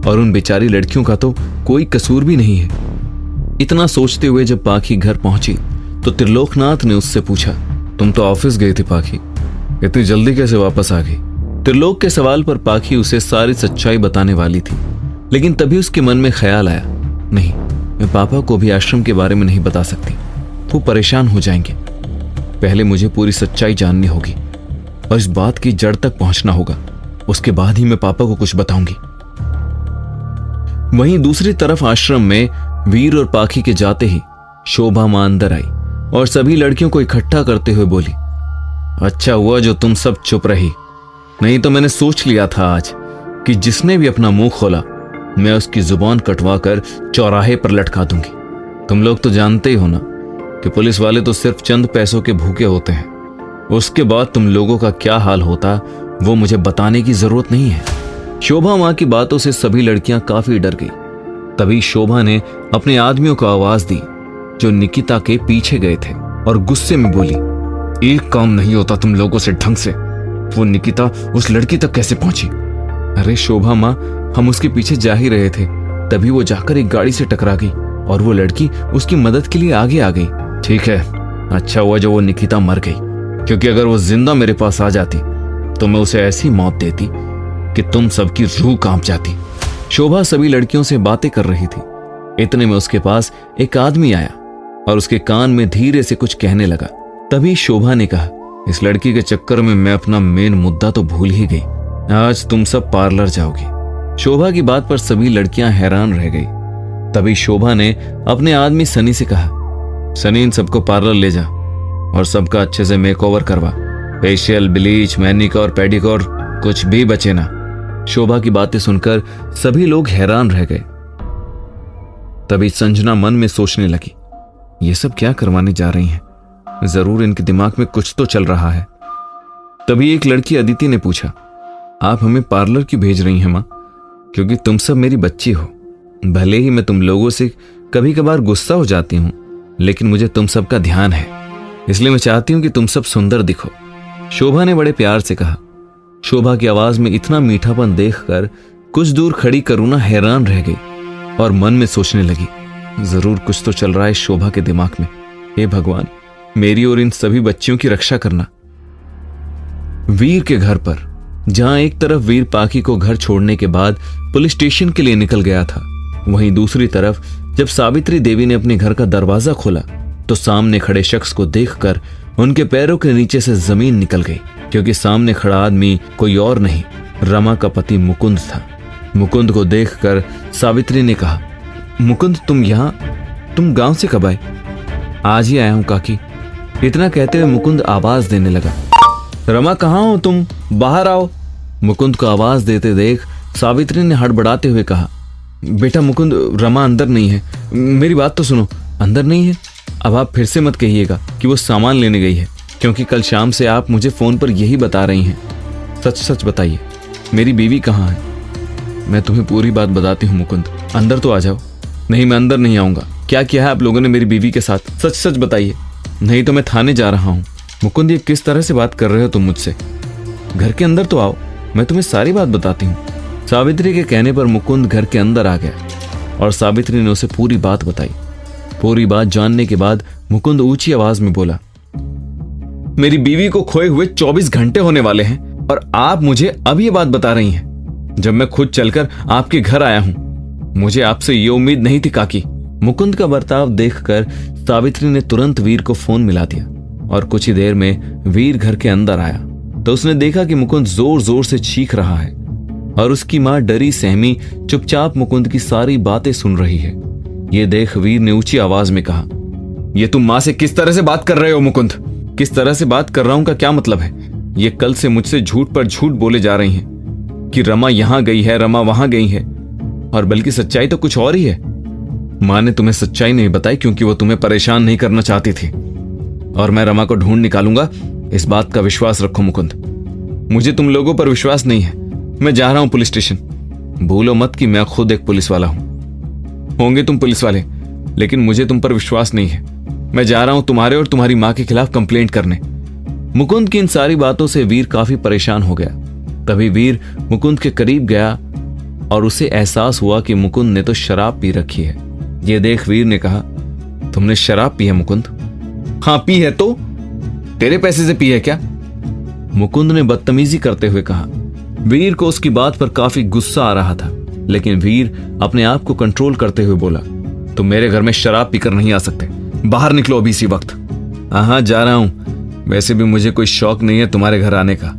Speaker 2: और उन बेचारी लड़कियों का तो कोई कसूर भी नहीं है। इतना सोचते हुए जब पाखी घर पहुंची तो त्रिलोकनाथ ने उससे पूछा, तुम तो ऑफिस गई थी पाखी, इतनी जल्दी कैसे वापस आ गई? त्रिलोक के सवाल पर पाखी उसे सारी सच्चाई बताने वाली थी, लेकिन तभी उसके मन में ख्याल आया, नहीं, मैं पापा को भी आश्रम के बारे में नहीं बता सकती, वो परेशान हो जाएंगे। पहले मुझे पूरी सच्चाई जाननी होगी और इस बात की जड़ तक पहुंचना होगा, उसके बाद ही मैं पापा को कुछ बताऊंगी। वहीं दूसरी तरफ आश्रम में वीर और पाखी के जाते ही शोभा मां अंदर आई और सभी लड़कियों को इकट्ठा करते हुए बोली, अच्छा हुआ जो तुम सब चुप रही, नहीं तो मैंने सोच लिया था आज कि जिसने भी अपना मुंह खोला मैं उसकी जुबान कटवाकर चौराहे पर लटका दूंगी। तुम लोग तो जानते ही हो ना कि पुलिस वाले तो सिर्फ चंद पैसों के भूखे होते हैं। उसके बाद तुम लोगों का क्या हाल होता वो मुझे बताने की जरूरत नहीं है। शोभा माँ की बातों से सभी लड़कियां काफी डर गई। तभी शोभा ने अपने आदमियों को आवाज दी जो निकिता के पीछे गए थे और गुस्से में बोली, एक काम नहीं होता तुम लोगों से ढंग से। वो निकिता उस लड़की तक कैसे पहुंची? अरे शोभा माँ, हम उसके पीछे जा ही रहे थे, तभी वो जाकर एक गाड़ी से टकरा गई और वो लड़की उसकी मदद के लिए आगे आ गई। ठीक है, अच्छा हुआ जो वो निकिता मर गई, क्योंकि अगर वो जिंदा मेरे पास आ जाती तो मैं उसे ऐसी मौत देती कि तुम सबकी रूह कांप जाती। शोभा सभी लड़कियों से बातें कर रही थी। इतने में उसके पास एक आदमी आया और उसके कान में धीरे से कुछ कहने लगा। तभी शोभा ने कहा, इस लड़की के चक्कर में मैं अपना मेन मुद्दा तो भूल ही गई। आज तुम सब पार्लर जाओगी। शोभा की बात पर सभी लड़कियां हैरान रह गई। तभी शोभा ने अपने आदमी सनी से कहा, सनी इन सबको पार्लर ले जा और सबका अच्छे से मेकओवर करवा। फेशियल, ब्लीच, मैनिक्योर, पेडिक्योर, कुछ भी बचे ना। शोभा की बातें सुनकर सभी लोग हैरान रह गए। तभी संजना मन में सोचने लगी, ये सब क्या करवाने जा रही हैं? जरूर इनके दिमाग में कुछ तो चल रहा है। तभी एक लड़की अदिति ने पूछा, आप हमें पार्लर क्यों भेज रही हैं माँ? क्योंकि तुम सब मेरी बच्ची हो। भले ही मैं तुम लोगों से कभी कभार गुस्सा हो जाती हूँ, लेकिन मुझे तुम सबका ध्यान है, इसलिए मैं चाहती हूँ कि तुम सब सुंदर दिखो। शोभा ने बड़े प्यार से कहा। शोभा की आवाज में इतना मीठापन देखकर कुछ दूर खड़ी करुणा हैरान रह गई और मन में सोचने लगी, जरूर कुछ तो चल रहा है शोभा के दिमाग में। हे भगवान, मेरी और इन सभी बच्चियों की रक्षा करना। वीर के घर पर, जहां एक तरफ वीर पाखी को घर छोड़ने के बाद पुलिस स्टेशन के लिए निकल गया था, वहीं दूसरी तरफ जब सावित्री देवी ने अपने घर का दरवाजा खोला तो सामने खड़े शख्स को देखकर उनके पैरों के नीचे से जमीन निकल गई, क्योंकि सामने खड़ा आदमी कोई और नहीं, रमा का पति मुकुंद था। मुकुंद को देखकर सावित्री ने कहा, मुकुंद तुम गांव से कब आए? आज ही आया हूं काकी। इतना कहते हुए मुकुंद आवाज देने लगा, रमा कहाँ हो तुम? बाहर आओ। मुकुंद को आवाज देते देख सावित्री ने हड़बड़ाते हुए कहा, बेटा मुकुंद, रमा अंदर नहीं है। मेरी बात तो सुनो, अंदर नहीं है? अब आप फिर से मत कहिएगा कि वो सामान लेने गई है, क्योंकि कल शाम से आप मुझे फोन पर यही बता रही हैं। सच सच बताइए, मेरी बीवी कहाँ है? मैं तुम्हें पूरी बात बताती हूँ मुकुंद, अंदर तो आ जाओ। नहीं, मैं अंदर नहीं आऊंगा। क्या किया है आप लोगों ने मेरी बीवी के साथ? सच सच बताइए, नहीं तो मैं थाने जा रहा हूँ। मुकुंद, ये किस तरह से बात कर रहे हो तुम मुझसे? घर के अंदर तो आओ, मैं तुम्हें सारी बात बताती हूँ। सावित्री के कहने पर मुकुंद घर के अंदर आ गया और सावित्री ने उसे पूरी बात बताई। पूरी बात जानने के बाद मुकुंद ऊंची आवाज में बोला, मेरी बीवी को खोए हुए 24 घंटे होने वाले हैं और आप मुझे अब ये बात बता रही हैं, जब मैं खुद चलकर आपके घर आया हूं। मुझे आपसे ये उम्मीद नहीं थी काकी। मुकुंद का बर्ताव देखकर सावित्री ने तुरंत वीर को फोन मिला दिया और कुछ ही देर में वीर घर के अंदर आया तो उसने देखा कि मुकुंद जोर जोर से चीख रहा है और उसकी मां डरी सहमी चुपचाप मुकुंद की सारी बातें सुन रही है। ये देख वीर ने ऊंची आवाज में कहा, ये तुम मां से किस तरह से बात कर रहे हो मुकुंद? किस तरह से बात कर रहा हूं का क्या मतलब है? ये कल से मुझसे झूठ पर झूठ बोले जा रही हैं कि रमा यहां गई है, रमा वहां गई है, और बल्कि सच्चाई तो कुछ और ही है। मां ने तुम्हें सच्चाई नहीं बताई क्योंकि वो तुम्हें परेशान नहीं करना चाहती थी, और मैं रमा को ढूंढ निकालूंगा, इस बात का विश्वास रखो मुकुंद। मुझे तुम लोगों पर विश्वास नहीं है। मैं जा रहा हूं पुलिस स्टेशन। भूलो मत कि मैं खुद एक पुलिस वाला हूं। होंगे तुम पुलिस वाले, लेकिन मुझे तुम पर विश्वास नहीं है। मैं जा रहा हूं तुम्हारे और तुम्हारी मां के खिलाफ कंप्लेंट करने। मुकुंद की इन सारी बातों से वीर काफी परेशान हो गया। तभी वीर मुकुंद के करीब गया और उसे एहसास हुआ कि मुकुंद ने तो शराब पी रखी है। ये देख वीर ने कहा, तुमने शराब पी है मुकुंद? हाँ पी है। तो तेरे पैसे से पी है क्या? मुकुंद ने बदतमीजी करते हुए कहा। वीर को उसकी बात पर काफी गुस्सा आ रहा था, लेकिन वीर अपने आप को कंट्रोल करते हुए बोला, तुम मेरे घर में शराब पीकर नहीं आ सकते। बाहर निकलो अभी इसी वक्त। हाँ जा रहा हूं। वैसे भी मुझे कोई शौक नहीं है तुम्हारे घर आने का,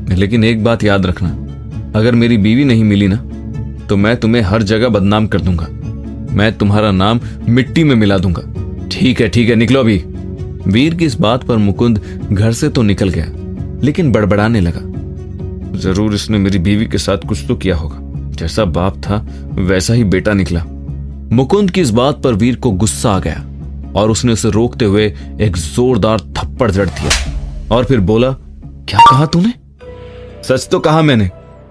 Speaker 2: लेकिन एक बात याद रखना, अगर मेरी बीवी नहीं मिली ना तो मैं तुम्हें हर जगह बदनाम कर दूंगा। मैं तुम्हारा नाम मिट्टी में मिला दूंगा। ठीक है, निकलो अभी। वीर की इस बात पर मुकुंद घर से तो निकल गया, लेकिन बड़बड़ाने लगा, जरूर इसने मेरी बीवी के साथ कुछ तो किया होगा। जैसा बाप था वैसा ही बेटा निकला।
Speaker 1: मुकुंद की इस बात पर वीर को गुस्सा आ गया और उसने उसे रोकते हुए एक जोरदार थप्पड़ जड़ दिया और फिर बोला, क्या कहा तूने?
Speaker 2: सच तो कहा मैंने।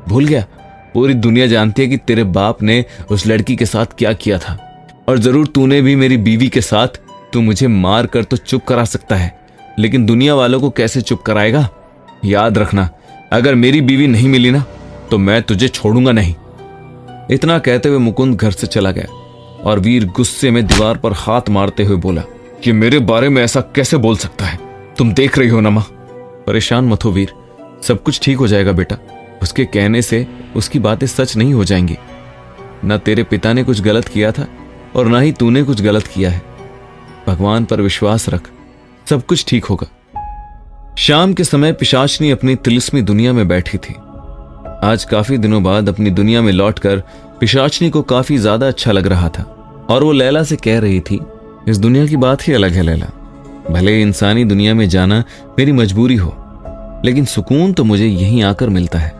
Speaker 1: भूल गया? पूरी दुनिया जानती है कि तेरे बाप ने उस लड़की के साथ क्या किया था, और जरूर तूने भी मेरी बीवी के साथ। तू मुझे मार कर तो चुप करा सकता है, लेकिन दुनिया वालों को कैसे चुप कराएगा? याद रखना, अगर मेरी बीवी नहीं मिली ना तो मैं तुझे छोड़ूंगा नहीं। इतना कहते हुए मुकुंद घर से चला गया और वीर गुस्से में दीवार पर हाथ मारते हुए बोला
Speaker 2: कि मेरे बारे में ऐसा कैसे बोल सकता है? तुम देख रही हो ना मां।
Speaker 1: परेशान मत हो वीर, सब कुछ ठीक हो जाएगा बेटा। उसके कहने से उसकी बातें सच नहीं हो जाएंगी। ना तेरे पिता ने कुछ गलत किया था और ना ही तूने कुछ गलत किया है। भगवान पर विश्वास रख, सब कुछ ठीक होगा। शाम के समय पिशाचनी अपनी तिलिस्मी दुनिया में बैठी थी। आज काफी दिनों बाद अपनी दुनिया में लौटकर पिशाचनी को काफी ज्यादा अच्छा लग रहा था और वो लैला से कह रही थी, इस दुनिया की बात ही अलग है लैला। भले इंसानी दुनिया में जाना मेरी मजबूरी हो, लेकिन सुकून तो मुझे यहीं आकर मिलता है।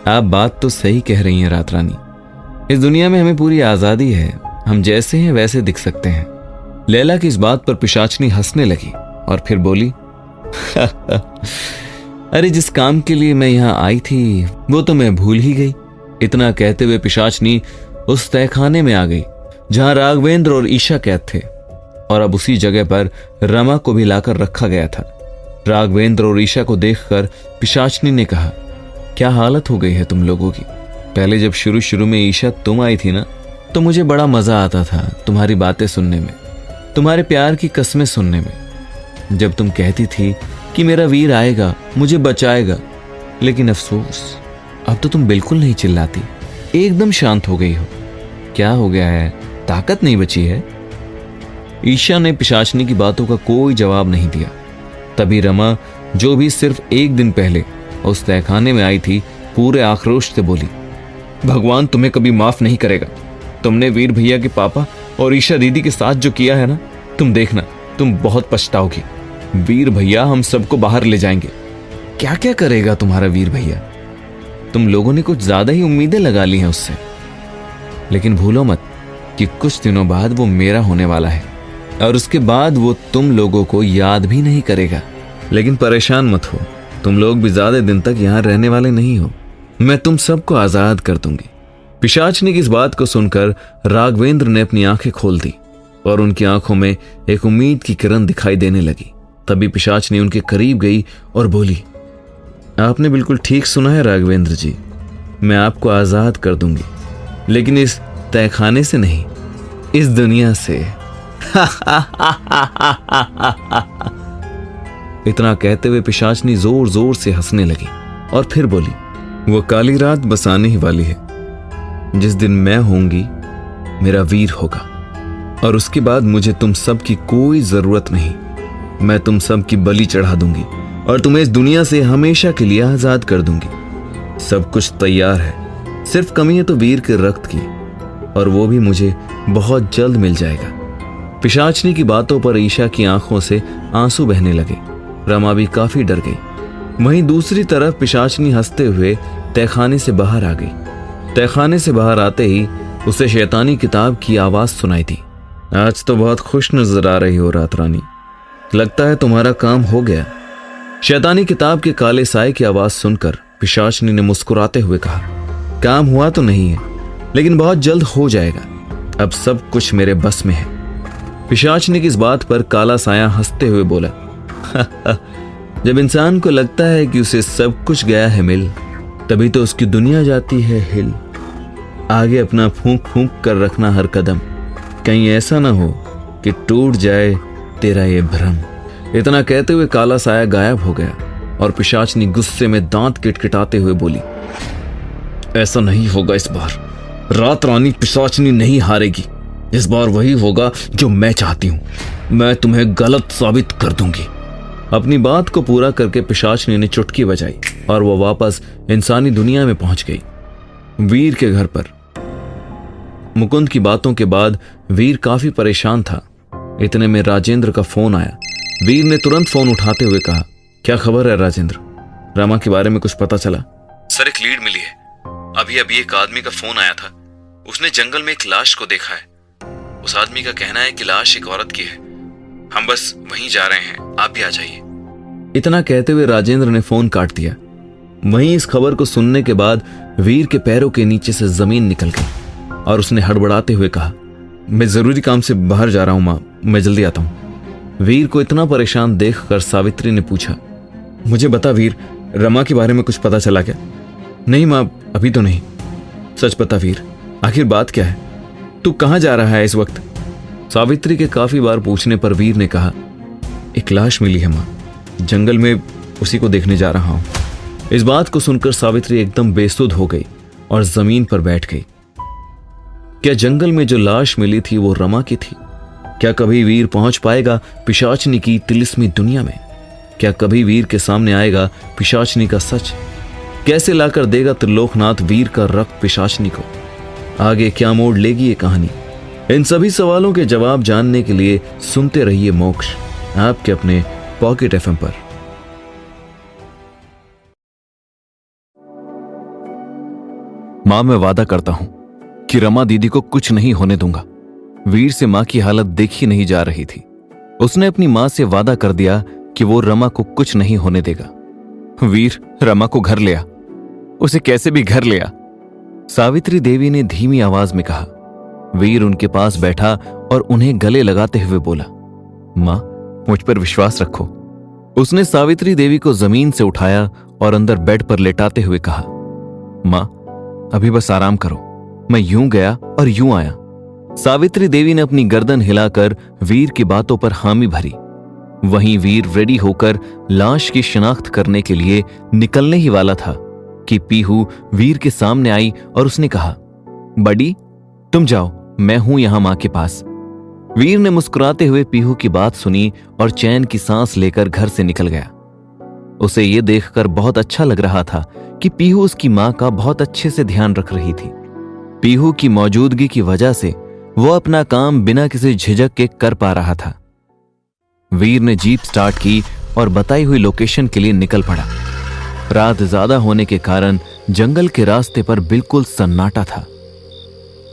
Speaker 1: आप बात तो सही कह रही हैं रात रानी। इस दुनिया में हमें पूरी आजादी है, हम जैसे हैं वैसे दिख सकते हैं। लैला की इस बात पर पिशाचनी हंसने लगी और फिर बोली, अरे जिस काम के लिए मैं यहां आई थी वो तो मैं भूल ही गई। इतना कहते हुए पिशाचनी उस तहखाने में आ गई जहां राघवेंद्र और ईशा कैद थे, और अब उसी जगह पर रमा को भी लाकर रखा गया था। राघवेंद्र और ईशा को देखकर पिशाचनी ने कहा, क्या हालत हो गई है तुम लोगों की? पहले जब शुरू में ईशा तुम आई थी ना, तो मुझे बड़ा मजा आता था तुम्हारी बातें सुनने में, तुम्हारे प्यार की कस्में सुनने में। जब तुम कहती थी कि मेरा वीर आएगा, मुझे बचाएगा, लेकिन अफसोस अब तो तुम बिल्कुल नहीं चिल्लाती, एकदम शांत हो गई हो। क्या हो गया है? ताकत नहीं बची है? ईशा ने पिशाचनी की बातों का कोई जवाब नहीं दिया। तभी रमा, जो भी सिर्फ एक दिन पहले उस तहखाने में आई थी, पूरे आक्रोश से बोली, भगवान तुम्हें कभी माफ नहीं करेगा। तुमने वीर भैया के पापा और ईशा दीदी के साथ जो किया है ना, तुम देखना, तुम बहुत पछताओगी। वीर भैया हम सबको बाहर ले जाएंगे। क्या क्या करेगा तुम्हारा वीर भैया? तुम लोगों ने कुछ ज्यादा ही उम्मीदें लगा ली हैं उससे। लेकिन भूलो मत कि कुछ दिनों बाद वो मेरा होने वाला है, और उसके बाद वो तुम लोगों को याद भी नहीं करेगा। लेकिन परेशान मत हो, तुम लोग भी ज्यादा दिन तक यहां रहने वाले नहीं हो। मैं तुम सबको आजाद कर दूंगी। पिशाचनी की इस बात को सुनकर राघवेंद्र ने अपनी आंखें खोल दी और उनकी आंखों में एक उम्मीद की किरण दिखाई देने लगी। तभी पिशाचनी उनके करीब गई और बोली, आपने बिल्कुल ठीक सुना है राघवेंद्र जी, मैं आपको आजाद कर दूंगी, लेकिन इस तहखाने से नहीं, इस दुनिया से। इतना कहते हुए पिशाचनी जोर जोर से हंसने लगी और फिर बोली, वो काली रात बस आने ही वाली है। जिस दिन मैं होंगी, मेरा वीर होगा, और उसके बाद मुझे तुम सब की कोई जरूरत नहीं। मैं तुम सब की बलि चढ़ा दूंगी और तुम्हें इस दुनिया से हमेशा के लिए आजाद कर दूंगी। सब कुछ तैयार है, सिर्फ कमी है तो वीर के रक्त की, और वो भी मुझे बहुत जल्द मिल जाएगा। पिशाचनी की बातों पर ईशा की आंखों से आंसू बहने लगे। रमा भी काफी डर गई। वहीं दूसरी तरफ पिशाचनी हंसते हुए तहखाने से बाहर आ गई। तहखाने से बाहर आते ही उसे शैतानी किताब की आवाज सुनाई दी। आज तो बहुत खुश नजर आ रही हो रात रानी, लगता है तुम्हारा काम हो गया। शैतानी किताब के काले साए की आवाज सुनकर पिशाचनी ने मुस्कुराते हुए कहा, काम हुआ तो नहीं है, लेकिन बहुत जल्द हो जाएगा। अब सब कुछ मेरे बस में है। पिशाचनी की इस बात पर काला साया हंसते हुए बोला, जब इंसान को लगता है कि उसे सब कुछ गया है मिल, तभी तो उसकी दुनिया जाती है हिल। आगे अपना फूंक फूंक कर रखना हर कदम, कहीं ऐसा ना हो कि टूट जाए तेरा ये भ्रम। इतना कहते हुए काला साया गायब हो गया और पिशाचनी गुस्से में दांत किटकिटाते हुए बोली, ऐसा नहीं होगा इस बार। रात रानी पिशाचनी नहीं हारेगी। इस बार वही होगा जो मैं चाहती हूं। मैं तुम्हें गलत साबित कर दूंगी। अपनी बात को पूरा करके पिशाचनी ने चुटकी बजाई और वो वापस इंसानी दुनिया में पहुंच गई, वीर के घर पर। मुकुंद की बातों के बाद वीर काफी परेशान था। इतने में राजेंद्र का फोन आया। वीर ने तुरंत फोन उठाते हुए कहा, क्या खबर है राजेंद्र? रमा के बारे में कुछ पता चला?
Speaker 2: सर, एक लीड मिली है। अभी अभी एक आदमी का फोन आया था। उसने जंगल में एक लाश को देखा है। उस आदमी का कहना है कि लाश एक औरत की है। हम बस वहीं जा रहे हैं, आप भी आ जाइए।
Speaker 1: इतना कहते हुए राजेंद्र ने फोन काट दिया। वहीं इस खबर को सुनने के बाद वीर के पैरों के नीचे से जमीन निकल गई और उसने हड़बड़ाते हुए कहा, मैं जरूरी काम से बाहर जा रहा हूं मां, मैं जल्दी आता हूं। वीर को इतना परेशान देखकर सावित्री ने पूछा, मुझे बता वीर, रमा के बारे में कुछ पता चला क्या? नहीं मां, अभी तो नहीं। सच बता वीर, आखिर बात क्या है? तू कहां जा रहा है इस वक्त? सावित्री के काफी बार पूछने पर वीर ने कहा, एक लाश मिली है मां, जंगल में उसी को देखने जा रहा हूं। इस बात को सुनकर सावित्री एकदम बेसुध हो गई और जमीन पर बैठ गई। क्या जंगल में जो लाश मिली थी वो रमा की थी? क्या कभी वीर पहुंच पाएगा पिशाचनी की तिलिस्मी दुनिया में? क्या कभी वीर के सामने आएगा पिशाचनी का सच? कैसे लाकर देगा त्रिलोकनाथ वीर का रक्त पिशाचनी को? आगे क्या मोड़ लेगी ये कहानी? इन सभी सवालों के जवाब जानने के लिए सुनते रहिए मोक्ष, आपके अपने पॉकेट एफएम पर।
Speaker 3: मां, मैं वादा करता हूं कि रमा दीदी को कुछ नहीं होने दूंगा। वीर से मां की हालत देखी नहीं जा रही थी। उसने अपनी मां से वादा कर दिया कि वो रमा को कुछ नहीं होने देगा। वीर रमा को घर ले आ, उसे कैसे भी घर ले आ, सावित्री देवी ने धीमी आवाज में कहा। वीर उनके पास बैठा और उन्हें गले लगाते हुए बोला, मां, मुझ पर विश्वास रखो। उसने सावित्री देवी को जमीन से उठाया और अंदर बेड पर लेटाते हुए कहा, मां, अभी बस आराम करो, मैं यूं गया और यूं आया। सावित्री देवी ने अपनी गर्दन हिलाकर वीर की बातों पर हामी भरी। वहीं वीर रेडी होकर लाश की शिनाख्त करने के लिए निकलने ही वाला था कि पीहू वीर के सामने आई और उसने कहा, बड़ी, तुम जाओ, मैं हूं यहां मां के पास। वीर ने मुस्कुराते हुए पीहू की बात सुनी और चैन की सांस लेकर घर से निकल गया। उसे यह देखकर बहुत अच्छा लग रहा था कि पीहू उसकी मां का बहुत अच्छे से ध्यान रख रही थी। पीहू की मौजूदगी की वजह से वो अपना काम बिना किसी झिझक के कर पा रहा था। वीर ने जीप स्टार्ट की और बताई हुई लोकेशन के लिए निकल पड़ा। रात ज्यादा होने के कारण जंगल के रास्ते पर बिल्कुल सन्नाटा था।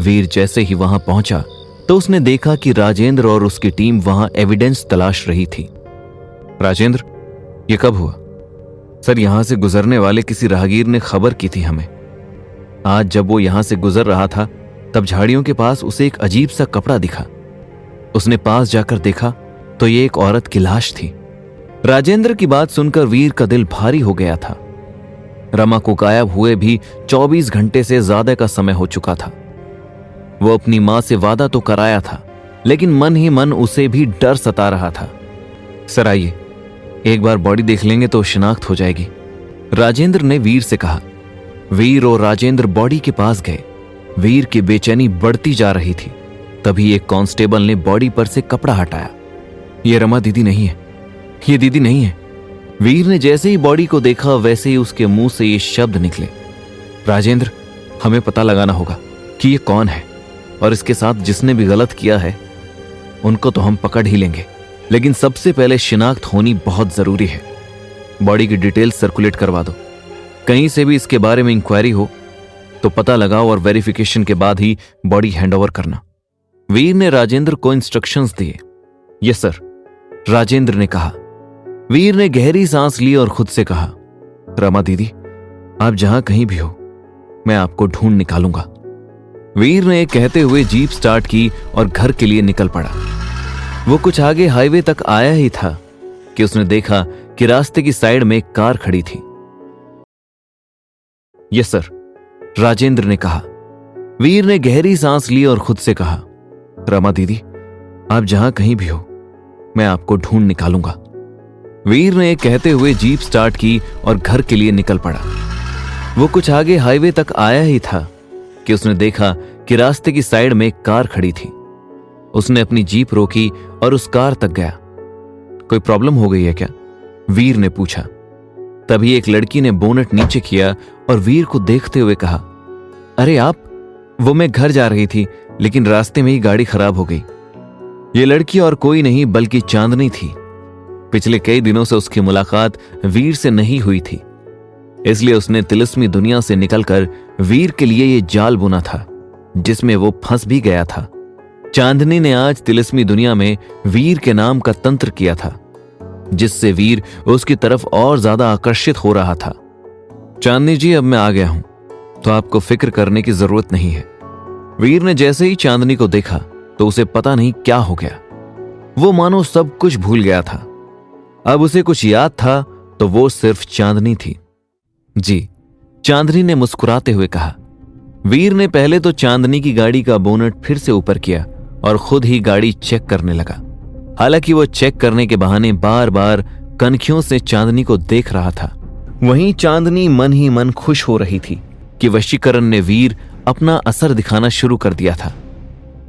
Speaker 3: वीर जैसे ही वहां पहुंचा तो उसने देखा कि राजेंद्र और उसकी टीम वहां एविडेंस तलाश रही थी। राजेंद्र, ये कब हुआ? सर, यहां से गुजरने वाले किसी राहगीर ने खबर की थी हमें। आज जब वो यहां से गुजर रहा था तब झाड़ियों के पास उसे एक अजीब सा कपड़ा दिखा। उसने पास जाकर देखा तो ये एक औरत की लाश थी। राजेंद्र की बात सुनकर वीर का दिल भारी हो गया था। रमा को गायब हुए भी 24 घंटे से ज्यादा का समय हो चुका था। वो अपनी मां से वादा तो कराया था, लेकिन मन ही मन उसे भी डर सता रहा था। सर आइए, एक बार बॉडी देख लेंगे तो शिनाख्त हो जाएगी, राजेंद्र ने वीर से कहा। वीर और राजेंद्र बॉडी के पास गए। वीर की बेचैनी बढ़ती जा रही थी। तभी एक कांस्टेबल ने बॉडी पर से कपड़ा हटाया। ये रमा दीदी नहीं है, ये दीदी नहीं है। वीर ने जैसे ही बॉडी को देखा वैसे ही उसके मुंह से ये शब्द निकले, राजेंद्र, हमें पता लगाना होगा कि ये कौन है और इसके साथ जिसने भी गलत किया है उनको तो हम पकड़ ही लेंगे, लेकिन सबसे पहले शिनाख्त होनी बहुत जरूरी है। बॉडी की डिटेल सर्कुलेट करवा दो। कहीं से भी इसके बारे में इंक्वायरी हो तो पता लगाओ और वेरिफिकेशन के बाद ही बॉडी हैंडओवर करना। वीर ने राजेंद्र को इंस्ट्रक्शंस दिए। यस सर, राजेंद्र ने कहा। वीर ने गहरी सांस ली और खुद से कहा, रमा दीदी, आप जहां कहीं भी हो, मैं आपको ढूंढ निकालूंगा। वीर ने कहते हुए जीप स्टार्ट की और घर के लिए निकल पड़ा। वो कुछ आगे हाईवे तक आया ही था कि उसने देखा कि रास्ते की साइड में एक कार खड़ी थी। यस सर, राजेंद्र ने कहा। वीर ने गहरी सांस ली और खुद से कहा, रमा दीदी, आप जहां कहीं भी हो, मैं आपको ढूंढ निकालूंगा। वीर ने कहते हुए जीप स्टार्ट की और घर के लिए निकल पड़ा। वो कुछ आगे हाईवे तक आया ही था कि उसने देखा कि रास्ते की साइड में एक कार खड़ी थी। उसने अपनी जीप रोकी और उस कार तक गया। कोई प्रॉब्लम हो गई है क्या? वीर ने पूछा। तभी एक लड़की ने बोनट नीचे किया और वीर को देखते हुए कहा, अरे आप, वो मैं घर जा रही थी लेकिन रास्ते में ही गाड़ी खराब हो गई। ये लड़की और कोई नहीं बल्कि चांदनी थी। पिछले कई दिनों से उसकी मुलाकात वीर से नहीं हुई थी। इसलिए उसने तिलिस्मी दुनिया से निकलकर वीर के लिए ये जाल बुना था, जिसमें वो फंस भी गया था। चांदनी ने आज तिलिस्मी दुनिया में वीर के नाम का तंत्र किया था, जिससे वीर उसकी तरफ और ज्यादा आकर्षित हो रहा था। चांदनी जी, अब मैं आ गया हूं, तो आपको फिक्र करने की जरूरत नहीं है। वीर ने जैसे ही चांदनी को देखा तो उसे पता नहीं क्या हो गया। वो मानो सब कुछ भूल गया था। अब उसे कुछ याद था तो वो सिर्फ चांदनी थी। जी, चांदनी ने मुस्कुराते हुए कहा। वीर ने पहले तो चांदनी की गाड़ी का बोनट फिर से ऊपर किया और खुद ही गाड़ी चेक करने लगा। हालांकि वो चेक करने के बहाने बार बार कनखियों से चांदनी को देख रहा था। वहीं चांदनी मन ही मन खुश हो रही थी कि वशीकरण ने वीर अपना असर दिखाना शुरू कर दिया था।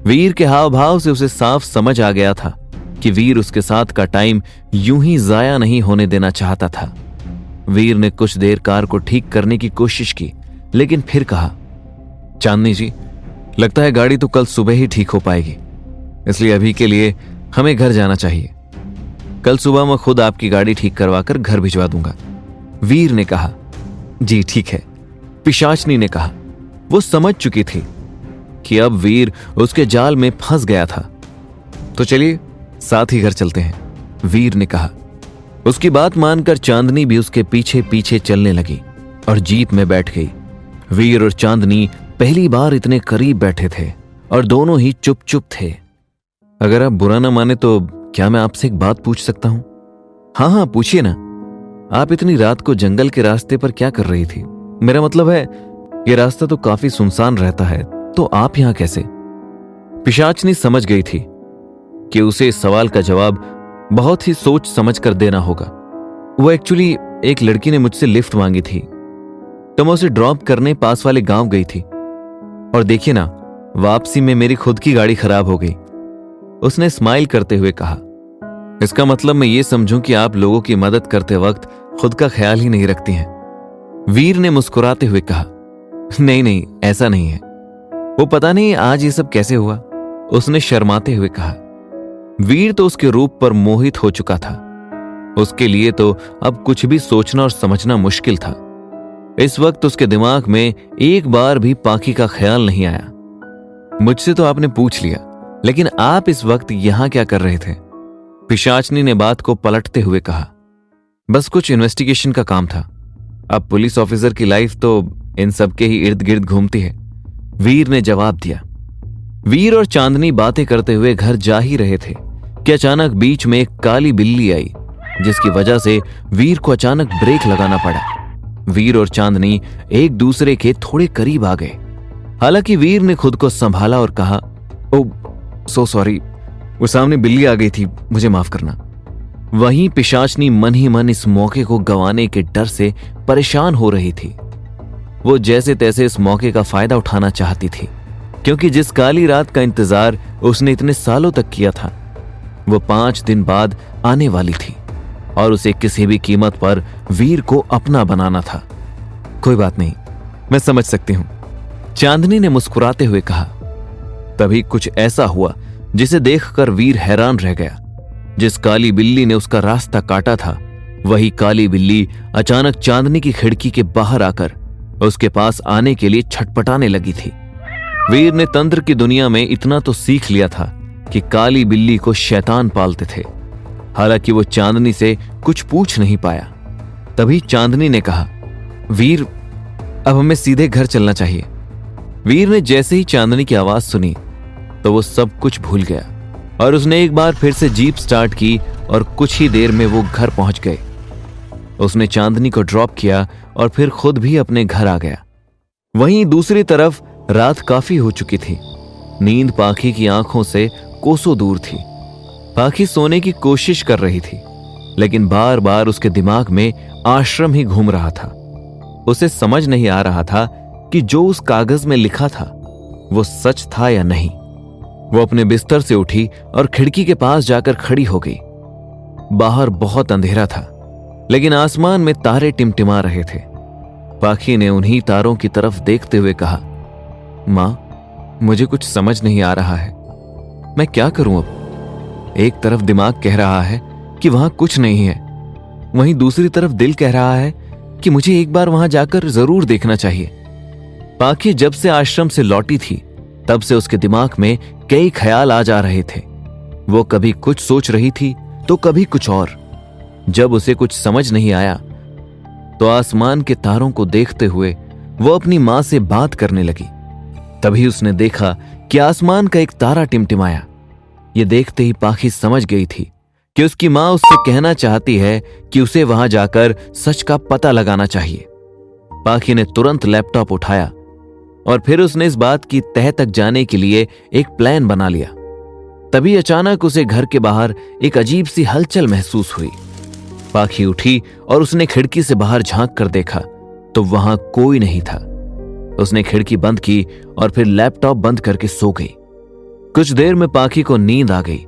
Speaker 3: वीर के हाव भाव से उसे साफ समझ आ गया था कि वीर उसके साथ का टाइम यूं ही जाया नहीं होने देना चाहता था। वीर ने कुछ देर कार को ठीक करने की कोशिश की, लेकिन फिर कहा, चांदनी जी, लगता है गाड़ी तो कल सुबह ही ठीक हो पाएगी, इसलिए अभी के लिए हमें घर जाना चाहिए। कल सुबह मैं खुद आपकी गाड़ी ठीक करवाकर घर भिजवा दूंगा। वीर ने कहा। जी ठीक है, पिशाचनी ने कहा। वो समझ चुकी थी कि अब वीर उसके जाल में फंस गया था। तो चलिए साथ ही घर चलते हैं, वीर ने कहा। उसकी बात मानकर चांदनी भी उसके पीछे पीछे चलने लगी और जीप में बैठ गई। वीर और चांदनी पहली बार इतने करीब बैठे थे और दोनों ही चुप चुप थे। अगर आप बुरा ना माने तो क्या मैं आपसे एक बात पूछ सकता हूं? हाँ हाँ, पूछिए ना। आप इतनी रात को जंगल के रास्ते पर क्या कर रही थी? मेरा मतलब है, यह रास्ता तो काफी सुनसान रहता है, तो आप यहां कैसे? पिशाचनी समझ गई थी कि उसे इस सवाल का जवाब बहुत ही सोच समझ कर देना होगा। वो एक्चुअली एक लड़की ने मुझसे लिफ्ट मांगी थी, तो मैं उसे ड्रॉप करने पास वाले गांव गई थी, और देखिए ना, वापसी में मेरी खुद की गाड़ी खराब हो गई। उसने स्माइल करते हुए कहा। इसका मतलब मैं ये समझूं कि आप लोगों की मदद करते वक्त खुद का ख्याल ही नहीं रखती हैं? वीर ने मुस्कुराते हुए कहा। नहीं नहीं, ऐसा नहीं है। वो पता नहीं आज ये सब कैसे हुआ, उसने शर्माते हुए कहा। वीर तो उसके रूप पर मोहित हो चुका था। उसके लिए तो अब कुछ भी सोचना और समझना मुश्किल था। इस वक्त उसके दिमाग में एक बार भी पाखी का ख्याल नहीं आया। मुझसे तो आपने पूछ लिया, लेकिन आप इस वक्त यहां क्या कर रहे थे? पिशाचनी ने बात को पलटते हुए कहा। बस कुछ इन्वेस्टिगेशन का काम था। अब पुलिस ऑफिसर की लाइफ तो इन सब के ही इर्द गिर्द घूमती है, वीर ने जवाब दिया। वीर और चांदनी बातें करते हुए घर जा ही रहे थे कि अचानक बीच में एक काली बिल्ली आई, जिसकी वजह से वीर को अचानक ब्रेक लगाना पड़ा। वीर और चांदनी एक दूसरे के थोड़े करीब आ गए। हालांकि वीर ने खुद को संभाला और कहा, ओ सो सॉरी, वो सामने बिल्ली आ गई थी, मुझे माफ करना। वहीं पिशाचनी मन ही मन इस मौके को गंवाने के डर से परेशान हो रही थी। वो जैसे तैसे इस मौके का फायदा उठाना चाहती थी, क्योंकि जिस काली रात का इंतजार उसने इतने सालों तक किया था, वो 5 दिन बाद आने वाली थी और उसे किसी भी कीमत पर वीर को अपना बनाना था। कोई बात नहीं, मैं समझ सकती हूं, चांदनी ने मुस्कुराते हुए कहा। तभी कुछ ऐसा हुआ जिसे देखकर वीर हैरान रह गया। जिस काली बिल्ली ने उसका रास्ता काटा था, वही काली बिल्ली अचानक चांदनी की खिड़की के बाहर आकर उसके पास आने के लिए छटपटाने लगी थी। वीर ने तंत्र की दुनिया में इतना तो सीख लिया था कि काली बिल्ली को शैतान पालते थे। हालांकि वो चांदनी से कुछ पूछ नहीं पाया। तभी चांदनी ने कहा, वीर, अब हमें सीधे घर चलना चाहिए। वीर ने जैसे ही चांदनी की आवाज सुनी तो वो सब कुछ भूल गया और उसने एक बार फिर से जीप स्टार्ट की और कुछ ही देर में वो घर पहुंच गए। उसने चांदनी को ड्रॉप किया और फिर खुद भी अपने घर आ गया। वहीं दूसरी तरफ रात काफी हो चुकी थी। नींद पाखी की आंखों से कोसों दूर थी। पाखी सोने की कोशिश कर रही थी, लेकिन बार बार उसके दिमाग में आश्रम ही घूम रहा था। उसे समझ नहीं आ रहा था कि जो उस कागज में लिखा था वो सच था या नहीं। वो अपने बिस्तर से उठी और खिड़की के पास जाकर खड़ी हो गई। बाहर बहुत अंधेरा था, लेकिन आसमान में तारे टिमटिमा रहे थे। पाखी ने उन्हीं तारों की तरफ देखते हुए कहा, मां, मुझे कुछ समझ नहीं आ रहा है, मैं क्या करूं अब? एक तरफ दिमाग कह रहा है कि वहां कुछ नहीं है, वहीं दूसरी तरफ दिल कह रहा है कि मुझे एक बार वहां जाकर जरूर देखना चाहिए। पाखी जब से आश्रम से लौटी थी तब से उसके दिमाग में कई ख्याल आ जा रहे थे। वो कभी कुछ सोच रही थी तो कभी कुछ और। जब उसे कुछ समझ नहीं आया तो आसमान के तारों को देखते हुए वो अपनी मां से बात करने लगी। तभी उसने देखा कि आसमान का एक तारा टिमटिमाया। ये देखते ही पाखी समझ गई थी कि उसकी मां उससे कहना चाहती है कि उसे वहां जाकर सच का पता लगाना चाहिए। पाखी ने तुरंत लैपटॉप उठाया और फिर उसने इस बात की तह तक जाने के लिए एक प्लान बना लिया। तभी अचानक उसे घर के बाहर एक अजीब सी हलचल महसूस हुई। पाखी उठी और उसने खिड़की से बाहर झांक कर देखा तो वहां कोई नहीं था। उसने खिड़की बंद की और फिर लैपटॉप बंद करके सो गई। कुछ देर में पाखी को नींद आ गई,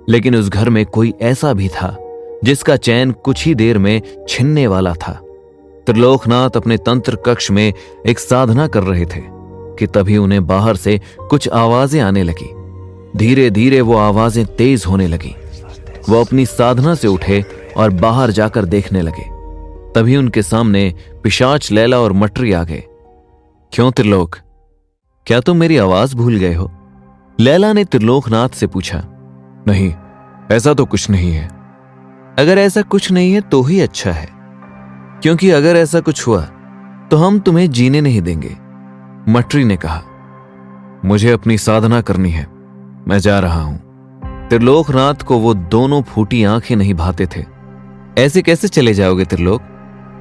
Speaker 3: लेकिन उस घर में कोई ऐसा भी था जिसका चैन कुछ ही देर में छिनने वाला था। त्रिलोकनाथ अपने तंत्र कक्ष में एक साधना कर रहे थे कि तभी उन्हें बाहर से कुछ आवाजें आने लगी। धीरे धीरे वो आवाजें तेज होने लगी। वो अपनी साधना से उठे और बाहर जाकर देखने लगे। तभी उनके सामने पिशाच लैला और मटरी आ गए। क्यों त्रिलोक, क्या तुम मेरी आवाज भूल गए हो? लैला ने त्रिलोकनाथ से पूछा।
Speaker 2: नहीं, ऐसा तो कुछ नहीं है।
Speaker 3: अगर ऐसा कुछ नहीं है तो ही अच्छा है, क्योंकि अगर ऐसा कुछ हुआ तो हम तुम्हें जीने नहीं देंगे, मटरी ने कहा।
Speaker 2: मुझे अपनी साधना करनी है, मैं जा रहा हूं।
Speaker 3: त्रिलोकनाथ को वो दोनों फूटी आंखें नहीं भाते थे। ऐसे कैसे चले जाओगे त्रिलोक?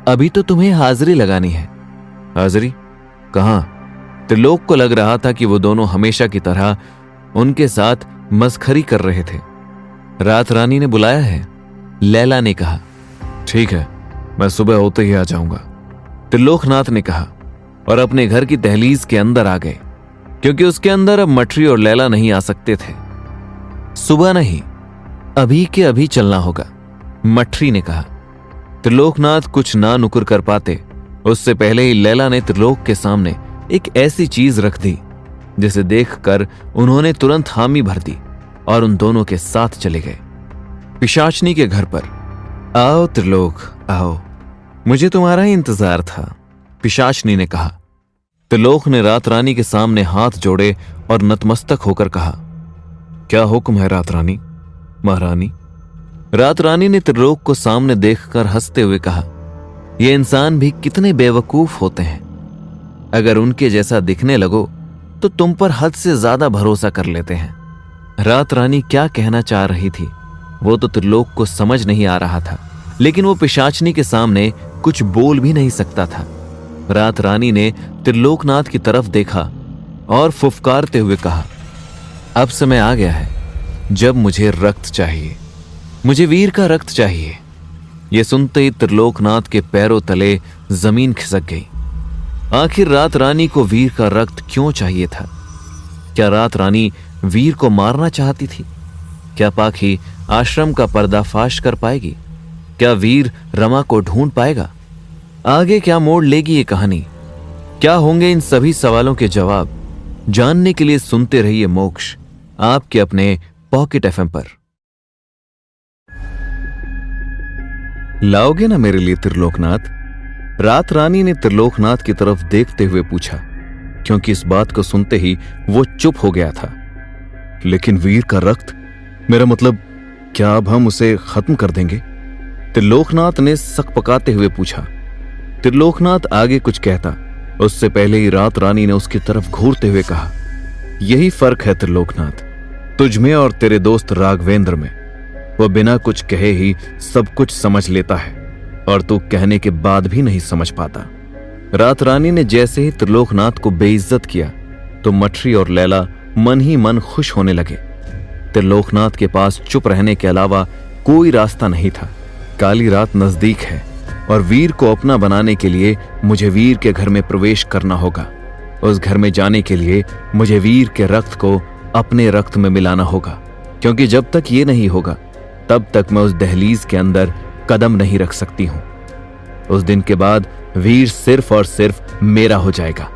Speaker 3: अभी तो तुम्हें हाजिरी लगानी है।
Speaker 2: हाजिरी? कहां?
Speaker 3: त्रिलोक को लग रहा था कि वो दोनों हमेशा की तरह उनके साथ मस्खरी कर रहे थे। रात रानी ने बुलाया है, लैला ने कहा।
Speaker 2: ठीक है, मैं सुबह होते ही आ जाऊंगा,
Speaker 3: त्रिलोकनाथ ने कहा और अपने घर की दहलीज के अंदर आ गए, क्योंकि उसके अंदर अब मटरी और लैला नहीं आ सकते थे। सुबह नहीं, अभी के अभी चलना होगा, मटरी ने कहा। त्रिलोकनाथ कुछ ना नुकुर कर पाते उससे पहले ही लैला ने त्रिलोक के सामने एक ऐसी चीज रख दी जिसे देखकर उन्होंने तुरंत हामी भर दी और उन दोनों के साथ चले गए पिशाचनी के घर पर। आओ त्रिलोक, आओ, मुझे तुम्हारा ही इंतजार था, पिशाचनी ने कहा। त्रिलोक ने रात रानी के सामने हाथ जोड़े और नतमस्तक होकर कहा,
Speaker 2: क्या हुक्म है रात रानी?
Speaker 3: महारानी। रात रानी ने त्रिलोक को सामने देखकर हंसते हुए कहा, ये इंसान भी कितने बेवकूफ होते हैं। अगर उनके जैसा दिखने लगो तो तुम पर हद से ज्यादा भरोसा कर लेते हैं। रात रानी क्या कहना चाह रही थी वो तो त्रिलोक को समझ नहीं आ रहा था, लेकिन वो पिशाचनी के सामने कुछ बोल भी नहीं सकता था। रात रानी ने त्रिलोकनाथ की तरफ देखा और फुफकारते हुए कहा, अब समय आ गया है जब मुझे रक्त चाहिए, मुझे वीर का रक्त चाहिए। यह सुनते ही त्रिलोकनाथ के पैरों तले जमीन खिसक गई। आखिर रात रानी को वीर का रक्त क्यों चाहिए था? क्या रात रानी वीर को मारना चाहती थी? क्या पाखी आश्रम का पर्दाफाश कर पाएगी? क्या वीर रमा को ढूंढ पाएगा? आगे क्या मोड़ लेगी ये कहानी? क्या होंगे इन सभी सवालों के जवाब? जानने के लिए सुनते रहिए मोक्ष, आपके अपने पॉकेट एफएम पर।
Speaker 2: लाओगे ना मेरे लिए त्रिलोकनाथ? रात रानी ने त्रिलोकनाथ की तरफ देखते हुए पूछा, क्योंकि इस बात को सुनते ही वो चुप हो गया था। लेकिन वीर का रक्त, मेरा मतलब क्या अब हम उसे खत्म कर देंगे? त्रिलोकनाथ ने सकपकाते हुए पूछा। त्रिलोकनाथ आगे कुछ कहता उससे पहले ही रात रानी ने उसकी तरफ घूरते हुए कहा, यही फर्क है त्रिलोकनाथ, तुझ में और तेरे दोस्त राघवेंद्र में। वह बिना कुछ कहे ही सब कुछ समझ लेता है और तू कहने के बाद भी नहीं समझ पाता। रात रानी ने जैसे ही त्रिलोकनाथ को बेइज्जत किया तो मटरी और लैला मन ही मन खुश होने लगे। त्रिलोकनाथ के पास चुप रहने के अलावा कोई रास्ता नहीं था। काली रात नजदीक है और वीर को अपना बनाने के लिए मुझे वीर के घर में प्रवेश करना होगा। उस घर में जाने के लिए मुझे वीर के रक्त को अपने रक्त में मिलाना होगा, क्योंकि जब तक ये नहीं होगा तब तक मैं उस दहलीज के अंदर कदम नहीं रख सकती हूं। उस दिन के बाद वीर सिर्फ और सिर्फ मेरा हो जाएगा,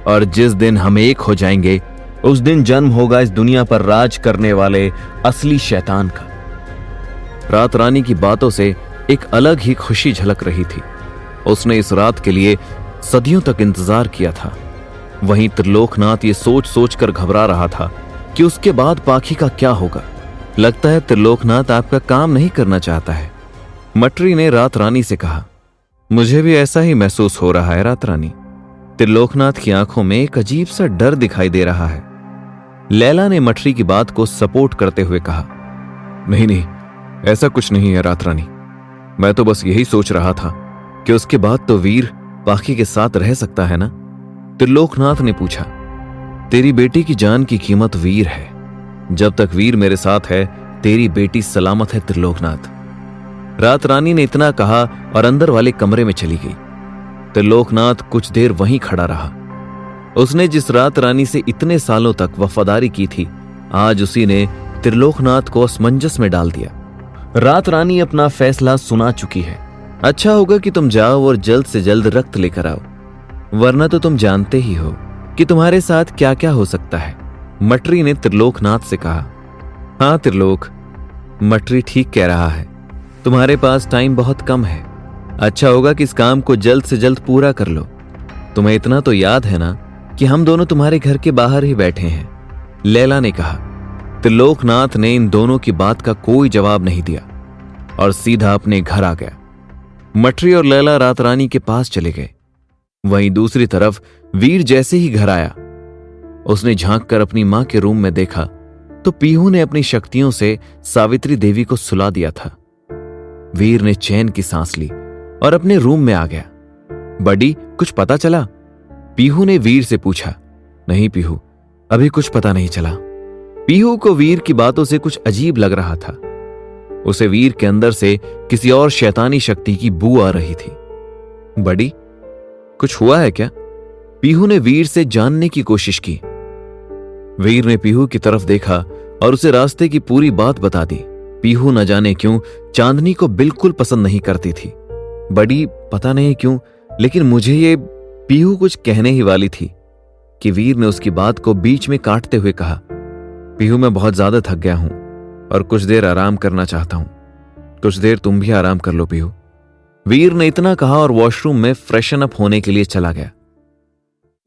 Speaker 2: और जिस दिन हम एक हो जाएंगे उस दिन जन्म होगा इस दुनिया पर राज करने वाले असली शैतान का। रात रानी की बातों से एक अलग ही खुशी झलक रही थी।
Speaker 3: उसने इस रात के लिए सदियों तक इंतजार किया था। वहीं त्रिलोकनाथ ये सोच सोच कर घबरा रहा था कि उसके बाद पाखी का क्या होगा। लगता है त्रिलोकनाथ आपका काम नहीं करना चाहता है। मटरी ने रात रानी से कहा। मुझे भी ऐसा ही महसूस हो रहा है रात रानी। त्रिलोकनाथ की आंखों में एक अजीब सा डर दिखाई दे रहा है। लैला ने मटरी की बात को सपोर्ट करते हुए कहा, नहीं नहीं, ऐसा कुछ नहीं है रात रानी। मैं तो बस यही सोच रहा था कि उसके बाद तो वीर पाखी के साथ रह सकता है ना। त्रिलोकनाथ ने पूछा, तेरी बेटी की जान की कीमत वीर है। जब तक वीर मेरे साथ है तेरी बेटी सलामत है त्रिलोकनाथ। रात रानी ने इतना कहा और अंदर वाले कमरे में चली गई। त्रिलोकनाथ कुछ देर वहीं खड़ा रहा। उसने जिस रात रानी से इतने सालों तक वफादारी की थी, आज उसी ने त्रिलोकनाथ को असमंजस में डाल दिया। रात रानी अपना फैसला सुना चुकी है। अच्छा होगा कि तुम जाओ और जल्द से जल्द रक्त लेकर आओ, वरना तो तुम जानते ही हो कि तुम्हारे साथ क्या क्या हो सकता है। मटरी ने त्रिलोकनाथ से कहा। हाँ त्रिलोक, मटरी ठीक कह रहा है। तुम्हारे पास टाइम बहुत कम है। अच्छा होगा कि इस काम को जल्द से जल्द पूरा कर लो। तुम्हें इतना तो याद है ना कि हम दोनों तुम्हारे घर के बाहर ही बैठे हैं, लैला ने कहा। त्रिलोकनाथ ने इन दोनों की बात का कोई जवाब नहीं दिया और सीधा अपने घर आ गया। मटरी और लैला रात रानी के पास चले गए। वहीं दूसरी तरफ वीर जैसे ही घर आया, उसने झांक कर अपनी मां के रूम में देखा तो पीहू ने अपनी शक्तियों से सावित्री देवी को सुला दिया था। वीर ने चैन की सांस ली और अपने रूम में आ गया। बड़ी, कुछ पता चला? पीहू ने वीर से पूछा। नहीं पीहू, अभी कुछ पता नहीं चला। पीहू को वीर की बातों से कुछ अजीब लग रहा था। उसे वीर के अंदर से किसी और शैतानी शक्ति की बू आ रही थी। बड़ी, कुछ हुआ है क्या? पीहू ने वीर से जानने की कोशिश की। वीर ने पीहू की तरफ देखा और उसे रास्ते की पूरी बात बता दी। पीहू न जाने क्यों चांदनी को बिल्कुल पसंद नहीं करती थी। बड़ी, पता नहीं क्यों, लेकिन मुझे ये पीहू कुछ कहने ही वाली थी कि वीर ने उसकी बात को बीच में काटते हुए कहा, पीहू मैं बहुत ज्यादा थक गया हूं और कुछ देर आराम करना चाहता हूं। कुछ देर तुम भी आराम कर लो पीहू। वीर ने इतना कहा और वॉशरूम में फ्रेशन अप होने के लिए चला गया।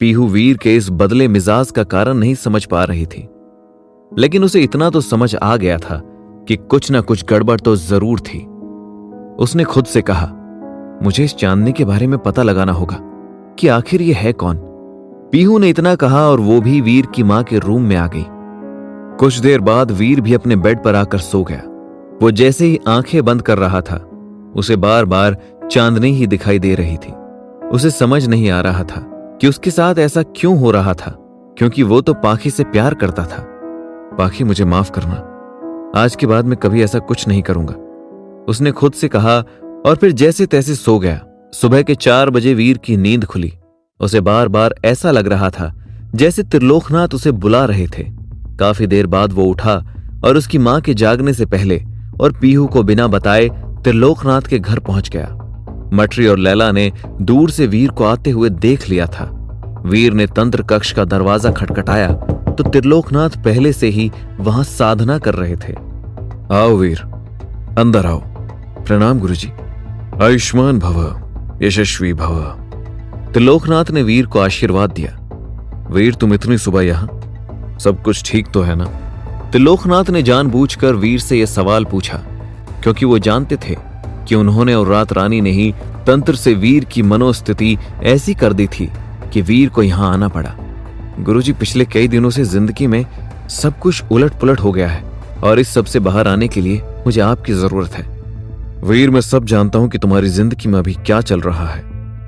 Speaker 3: पीहू वीर के इस बदले मिजाज का कारण नहीं समझ पा रही थी, लेकिन उसे इतना तो समझ आ गया था कि कुछ ना कुछ गड़बड़ तो जरूर थी। उसने खुद से कहा, मुझे इस चांदनी के बारे में पता लगाना होगा कि आखिर ये है कौन। पीहू ने इतना कहा और वो भी वीर की मां के रूम में आ गई। कुछ देर बाद वीर भी अपने बेड पर आकर सो गया। वो जैसे ही आंखें बंद कर रहा था, उसे बार बार चांदनी ही दिखाई दे रही थी। उसे समझ नहीं आ रहा था कि उसके साथ ऐसा क्यों हो रहा था, क्योंकि वो तो पाखी से प्यार करता था। पाखी, मुझे माफ करना, आज के बाद मैं कभी ऐसा कुछ नहीं करूंगा, उसने खुद से कहा और फिर जैसे तैसे सो गया। सुबह के 4 बजे वीर की नींद खुली। उसे बार बार ऐसा लग रहा था जैसे त्रिलोकनाथ उसे बुला रहे थे। काफी देर बाद वो उठा और उसकी मां के जागने से पहले और पीहू को बिना बताए त्रिलोकनाथ के घर पहुंच गया। मटरी और लैला ने दूर से वीर को आते हुए देख लिया था। वीर ने तंत्र कक्ष का दरवाजा खटखटाया तो त्रिलोकनाथ पहले से ही वहां साधना कर रहे थे। आओ वीर, अंदर आओ। प्रणाम गुरुजी। आयुष्मान भव, यशस्वी भव। त्रिलोकनाथ ने वीर को आशीर्वाद दिया। वीर, तुम इतनी सुबह यहां, सब कुछ ठीक तो है ना? त्रिलोकनाथ ने जानबूझकर वीर से यह सवाल पूछा क्योंकि वो जानते थे कि उन्होंने और रात रानी ने ही तंत्र से वीर की मनोस्थिति ऐसी कर दी थी कि वीर को यहां आना पड़ा। गुरुजी, पिछले कई दिनों से जिंदगी में सब कुछ उलट पुलट हो गया है और इस सब से बाहर आने के लिए मुझे आपकी जरूरत है। वीर, मैं सब जानता हूं कि तुम्हारी जिंदगी में अभी क्या चल रहा है।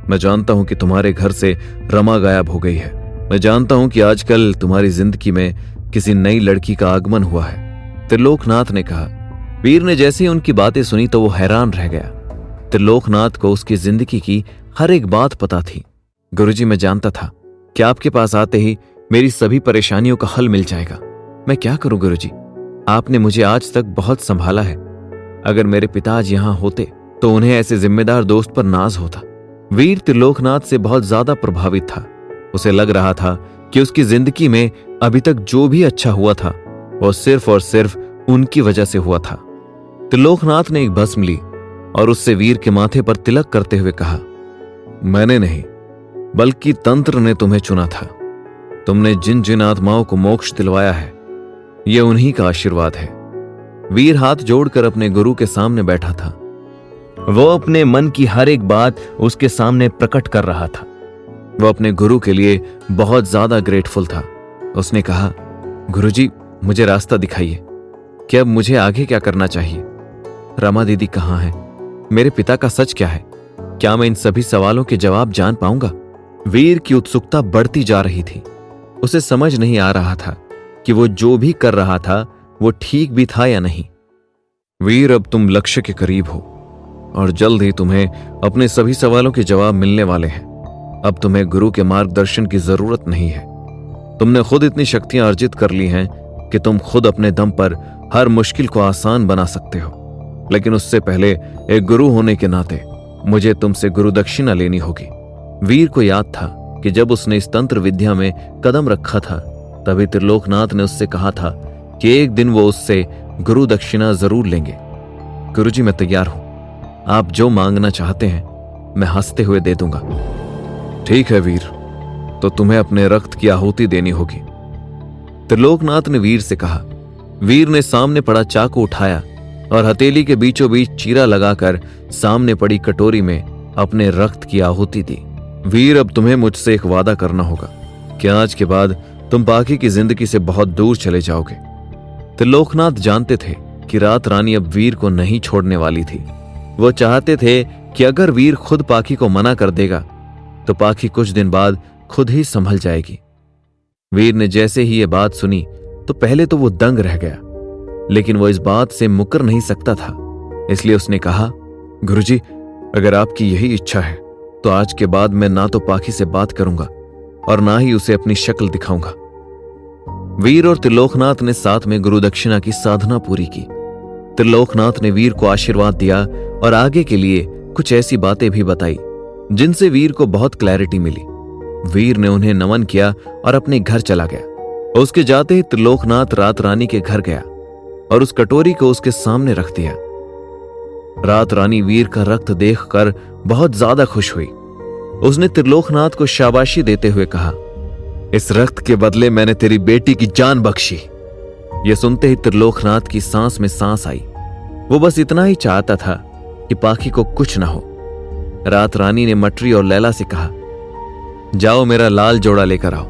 Speaker 3: मैं जानता हूं कि तुम्हारे घर से रमा गायब हो गई है। मैं जानता हूं कि आजकल तुम्हारी जिंदगी में किसी नई लड़की का आगमन हुआ है, त्रिलोकनाथ ने कहा। वीर ने जैसे ही उनकी बातें सुनी तो वो हैरान रह गया। त्रिलोकनाथ को उसकी जिंदगी की हर एक बात पता थी। गुरुजी, मैं जानता था कि आपके पास आते ही मेरी सभी परेशानियों का हल मिल जाएगा। मैं क्या करूं गुरुजी, आपने मुझे आज तक बहुत संभाला है। अगर मेरे पिता आज यहां होते तो उन्हें ऐसे जिम्मेदार दोस्त पर नाज होता। वीर त्रिलोकनाथ से बहुत ज्यादा प्रभावित था। उसे लग रहा था कि उसकी जिंदगी में अभी तक जो भी अच्छा हुआ था वो सिर्फ और सिर्फ उनकी वजह से हुआ था। त्रिलोकनाथ ने एक भस्म ली और उससे वीर के माथे पर तिलक करते हुए कहा, मैंने नहीं, बल्कि तंत्र ने तुम्हें चुना था। तुमने जिन जिन आत्माओं को मोक्ष दिलवाया है, यह उन्हीं का आशीर्वाद है। वीर हाथ जोड़कर अपने गुरु के सामने बैठा था। वो अपने मन की हर एक बात उसके सामने प्रकट कर रहा था। वो अपने गुरु के लिए बहुत ज्यादा ग्रेटफुल था। उसने कहा, गुरुजी, मुझे रास्ता दिखाइए कि अब मुझे आगे क्या करना चाहिए। रमा दीदी कहाँ है? मेरे पिता का सच क्या है? क्या मैं इन सभी सवालों के जवाब जान पाऊंगा? वीर की उत्सुकता बढ़ती जा रही थी। उसे समझ नहीं आ रहा था कि वो जो भी कर रहा था वो ठीक भी था या नहीं। वीर, अब तुम लक्ष्य के करीब हो और जल्द ही तुम्हें अपने सभी सवालों के जवाब मिलने वाले हैं। अब तुम्हें गुरु के मार्गदर्शन की जरूरत नहीं है। तुमने खुद इतनी शक्तियां अर्जित कर ली हैं कि तुम खुद अपने दम पर हर मुश्किल को आसान बना सकते हो। लेकिन उससे पहले एक गुरु होने के नाते मुझे तुमसे गुरु दक्षिणा लेनी होगी। वीर को याद था कि जब उसने इस तंत्र विद्या में कदम रखा था, तभी त्रिलोकनाथ ने उससे कहा था कि एक दिन वो उससे गुरु दक्षिणा जरूर लेंगे। गुरुजी, मैं तैयार हूं। आप जो मांगना चाहते हैं मैं हंसते हुए दे दूंगा। ठीक है वीर, तो तुम्हें अपने रक्त की आहुति देनी होगी, त्रिलोकनाथ ने वीर से कहा। वीर ने सामने पड़ा चाकू उठाया और हथेली के बीचों बीच चीरा लगाकर सामने पड़ी कटोरी में अपने रक्त की आहुति दी। वीर, अब तुम्हें मुझसे एक वादा करना होगा कि आज के बाद तुम बाकी की जिंदगी से बहुत दूर चले जाओगे। त्रिलोकनाथ जानते थे कि रात रानी अब वीर को नहीं छोड़ने वाली थी। वो चाहते थे कि अगर वीर खुद पाखी को मना कर देगा तो पाखी कुछ दिन बाद खुद ही संभल जाएगी। वीर ने जैसे ही ये बात सुनी तो पहले तो वो दंग रह गया, लेकिन वो इस बात से मुकर नहीं सकता था। इसलिए उसने कहा, गुरुजी, अगर आपकी यही इच्छा है तो आज के बाद मैं ना तो पाखी से बात करूंगा और ना ही उसे अपनी शक्ल दिखाऊंगा। वीर और त्रिलोकनाथ ने साथ में गुरु दक्षिणा की साधना पूरी की। त्रिलोकनाथ ने वीर को आशीर्वाद दिया और आगे के लिए कुछ ऐसी बातें भी बताई जिनसे वीर को बहुत क्लैरिटी मिली। वीर ने उन्हें नमन किया और अपने घर चला गया। उसके जाते ही त्रिलोकनाथ रात रानी के घर गया और उस कटोरी को उसके सामने रख दिया। रात रानी वीर का रक्त देखकर बहुत ज्यादा खुश हुई। उसने त्रिलोकनाथ को शाबाशी देते हुए कहा, इस रक्त के बदले मैंने तेरी बेटी की जान बख्शी। यह सुनते ही त्रिलोकनाथ की सांस में सांस आई। वो बस इतना ही चाहता था कि पाखी को कुछ ना हो। रात रानी ने मटरी और लैला से कहा, जाओ मेरा लाल जोड़ा लेकर आओ।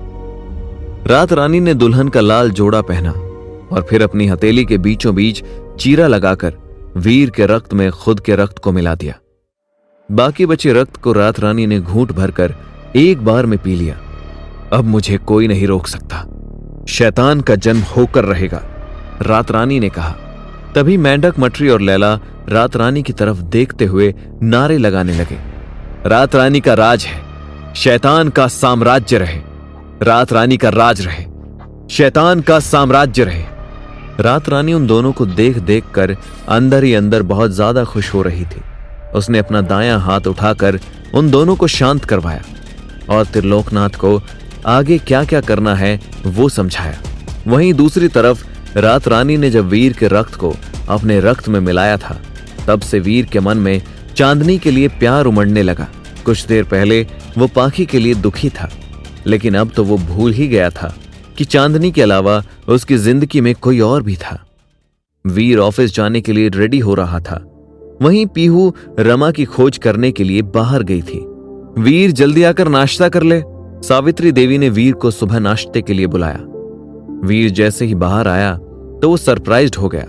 Speaker 3: रात रानी ने दुल्हन का लाल जोड़ा पहना और फिर अपनी हथेली के बीचों बीच चीरा लगाकर वीर के रक्त में खुद के रक्त को मिला दिया। बाकी बचे रक्त को रात रानी ने घूंट भरकर एक बार में पी लिया। अब मुझे कोई नहीं रोक सकता, शैतान का जन्म होकर रहेगा, रात रानी ने कहा। तभी मेंढक, मटरी और लैला रात रानी की तरफ देखते हुए नारे लगाने लगे, रात रानी का राज है, शैतान का साम्राज्य रहे। रात रानी का राज रहे, शैतान का साम्राज्य रहे। रात रानी उन दोनों को देख देख कर अंदर ही अंदर बहुत ज्यादा खुश हो रही थी। उसने अपना दायां हाथ उठाकर उन दोनों को शांत करवाया और त्रिलोकनाथ को आगे क्या क्या करना है वो समझाया। वहीं दूसरी तरफ रात रानी ने जब वीर के रक्त को अपने रक्त में मिलाया था, तब से वीर के मन में चांदनी के लिए प्यार उमड़ने लगा। कुछ देर पहले वो पाखी के लिए दुखी था, लेकिन अब तो वो भूल ही गया था कि चांदनी के अलावा उसकी जिंदगी में कोई और भी था। वीर ऑफिस जाने के लिए रेडी हो रहा था। वहीं पीहू रमा की खोज करने के लिए बाहर गई थी। वीर, जल्दी आकर नाश्ता कर ले। सावित्री देवी ने वीर को सुबह नाश्ते के लिए बुलाया। वीर जैसे ही बाहर आया तो वो सरप्राइज्ड हो गया,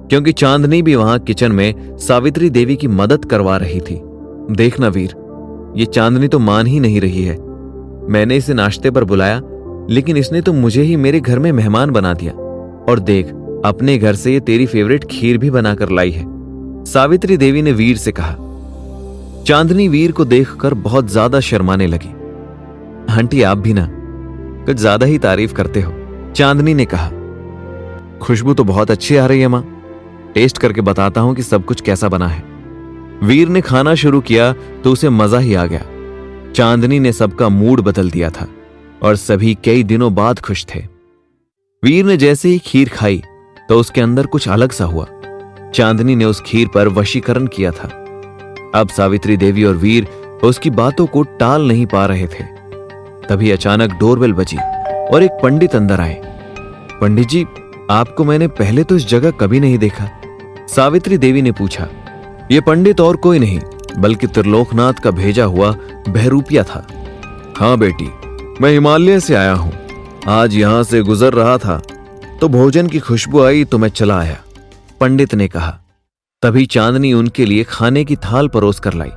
Speaker 3: क्योंकि चांदनी भी वहां किचन में सावित्री देवी की मदद करवा रही थी। देखना वीर, ये चांदनी तो मान ही नहीं रही है। मैंने इसे नाश्ते पर बुलाया, लेकिन इसने तो मुझे ही मेरे घर में मेहमान बना दिया। और देख, अपने घर से ये तेरी फेवरेट खीर भी बनाकर लाई है, सावित्री देवी ने वीर से कहा। चांदनी वीर को देखकर बहुत ज्यादा शर्माने लगी। आंटी, आप भी ना कुछ ज्यादा ही तारीफ करते हो, चांदनी ने कहा। खुशबू तो बहुत अच्छी आ रही है मां, टेस्ट करके बताता हूं कि सब कुछ कैसा बना है। वीर ने खाना शुरू किया तो उसे मजा ही आ गया। चांदनी ने सबका मूड बदल दिया था और सभी कई दिनों बाद खुश थे। वीर ने जैसे ही खीर खाई तो उसके अंदर कुछ अलग सा हुआ। चांदनी ने उस खीर पर वशीकरण किया था। अब सावित्री देवी और वीर उसकी बातों को टाल नहीं पा रहे थे। तभी अचानक डोरबेल बजी और एक पंडित अंदर आए। पंडित जी, आपको मैंने पहले तो इस जगह कभी नहीं देखा। सावित्री देवी ने पूछा। यह पंडित और कोई नहीं बल्कि त्रिलोकनाथ का भेजा हुआ बहरूपिया था। हाँ बेटी, मैं हिमालय से आया हूं। आज यहां से गुजर रहा था तो भोजन की खुशबू आई तो मैं चला आया, पंडित ने कहा। तभी चांदनी उनके लिए खाने की थाल परोस कर लाई।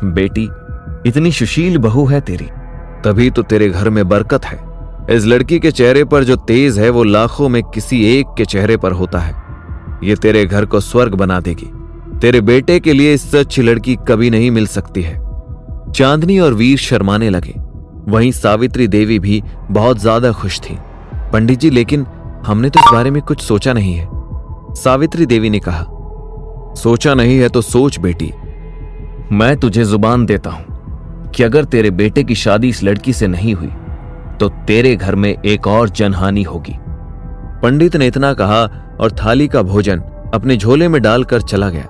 Speaker 3: बेटी, इतनी सुशील बहू है तेरी, तभी तो तेरे घर में बरकत है। इस लड़की के चेहरे पर जो तेज है वो लाखों में किसी एक के चेहरे पर होता है। ये तेरे घर को स्वर्ग बना देगी। तेरे बेटे के लिए इससे अच्छी लड़की कभी नहीं मिल सकती है। चांदनी और वीर शर्माने लगे। वहीं सावित्री देवी भी बहुत ज्यादा खुश थी। पंडित जी, लेकिन हमने तो इस बारे में कुछ सोचा नहीं है, सावित्री देवी ने कहा। सोचा नहीं है तो सोच बेटी। मैं तुझे जुबान देता हूं कि अगर तेरे बेटे की शादी इस लड़की से नहीं हुई तो तेरे घर में एक और जनहानि होगी। पंडित ने इतना कहा और थाली का भोजन अपने झोले में डालकर चला गया।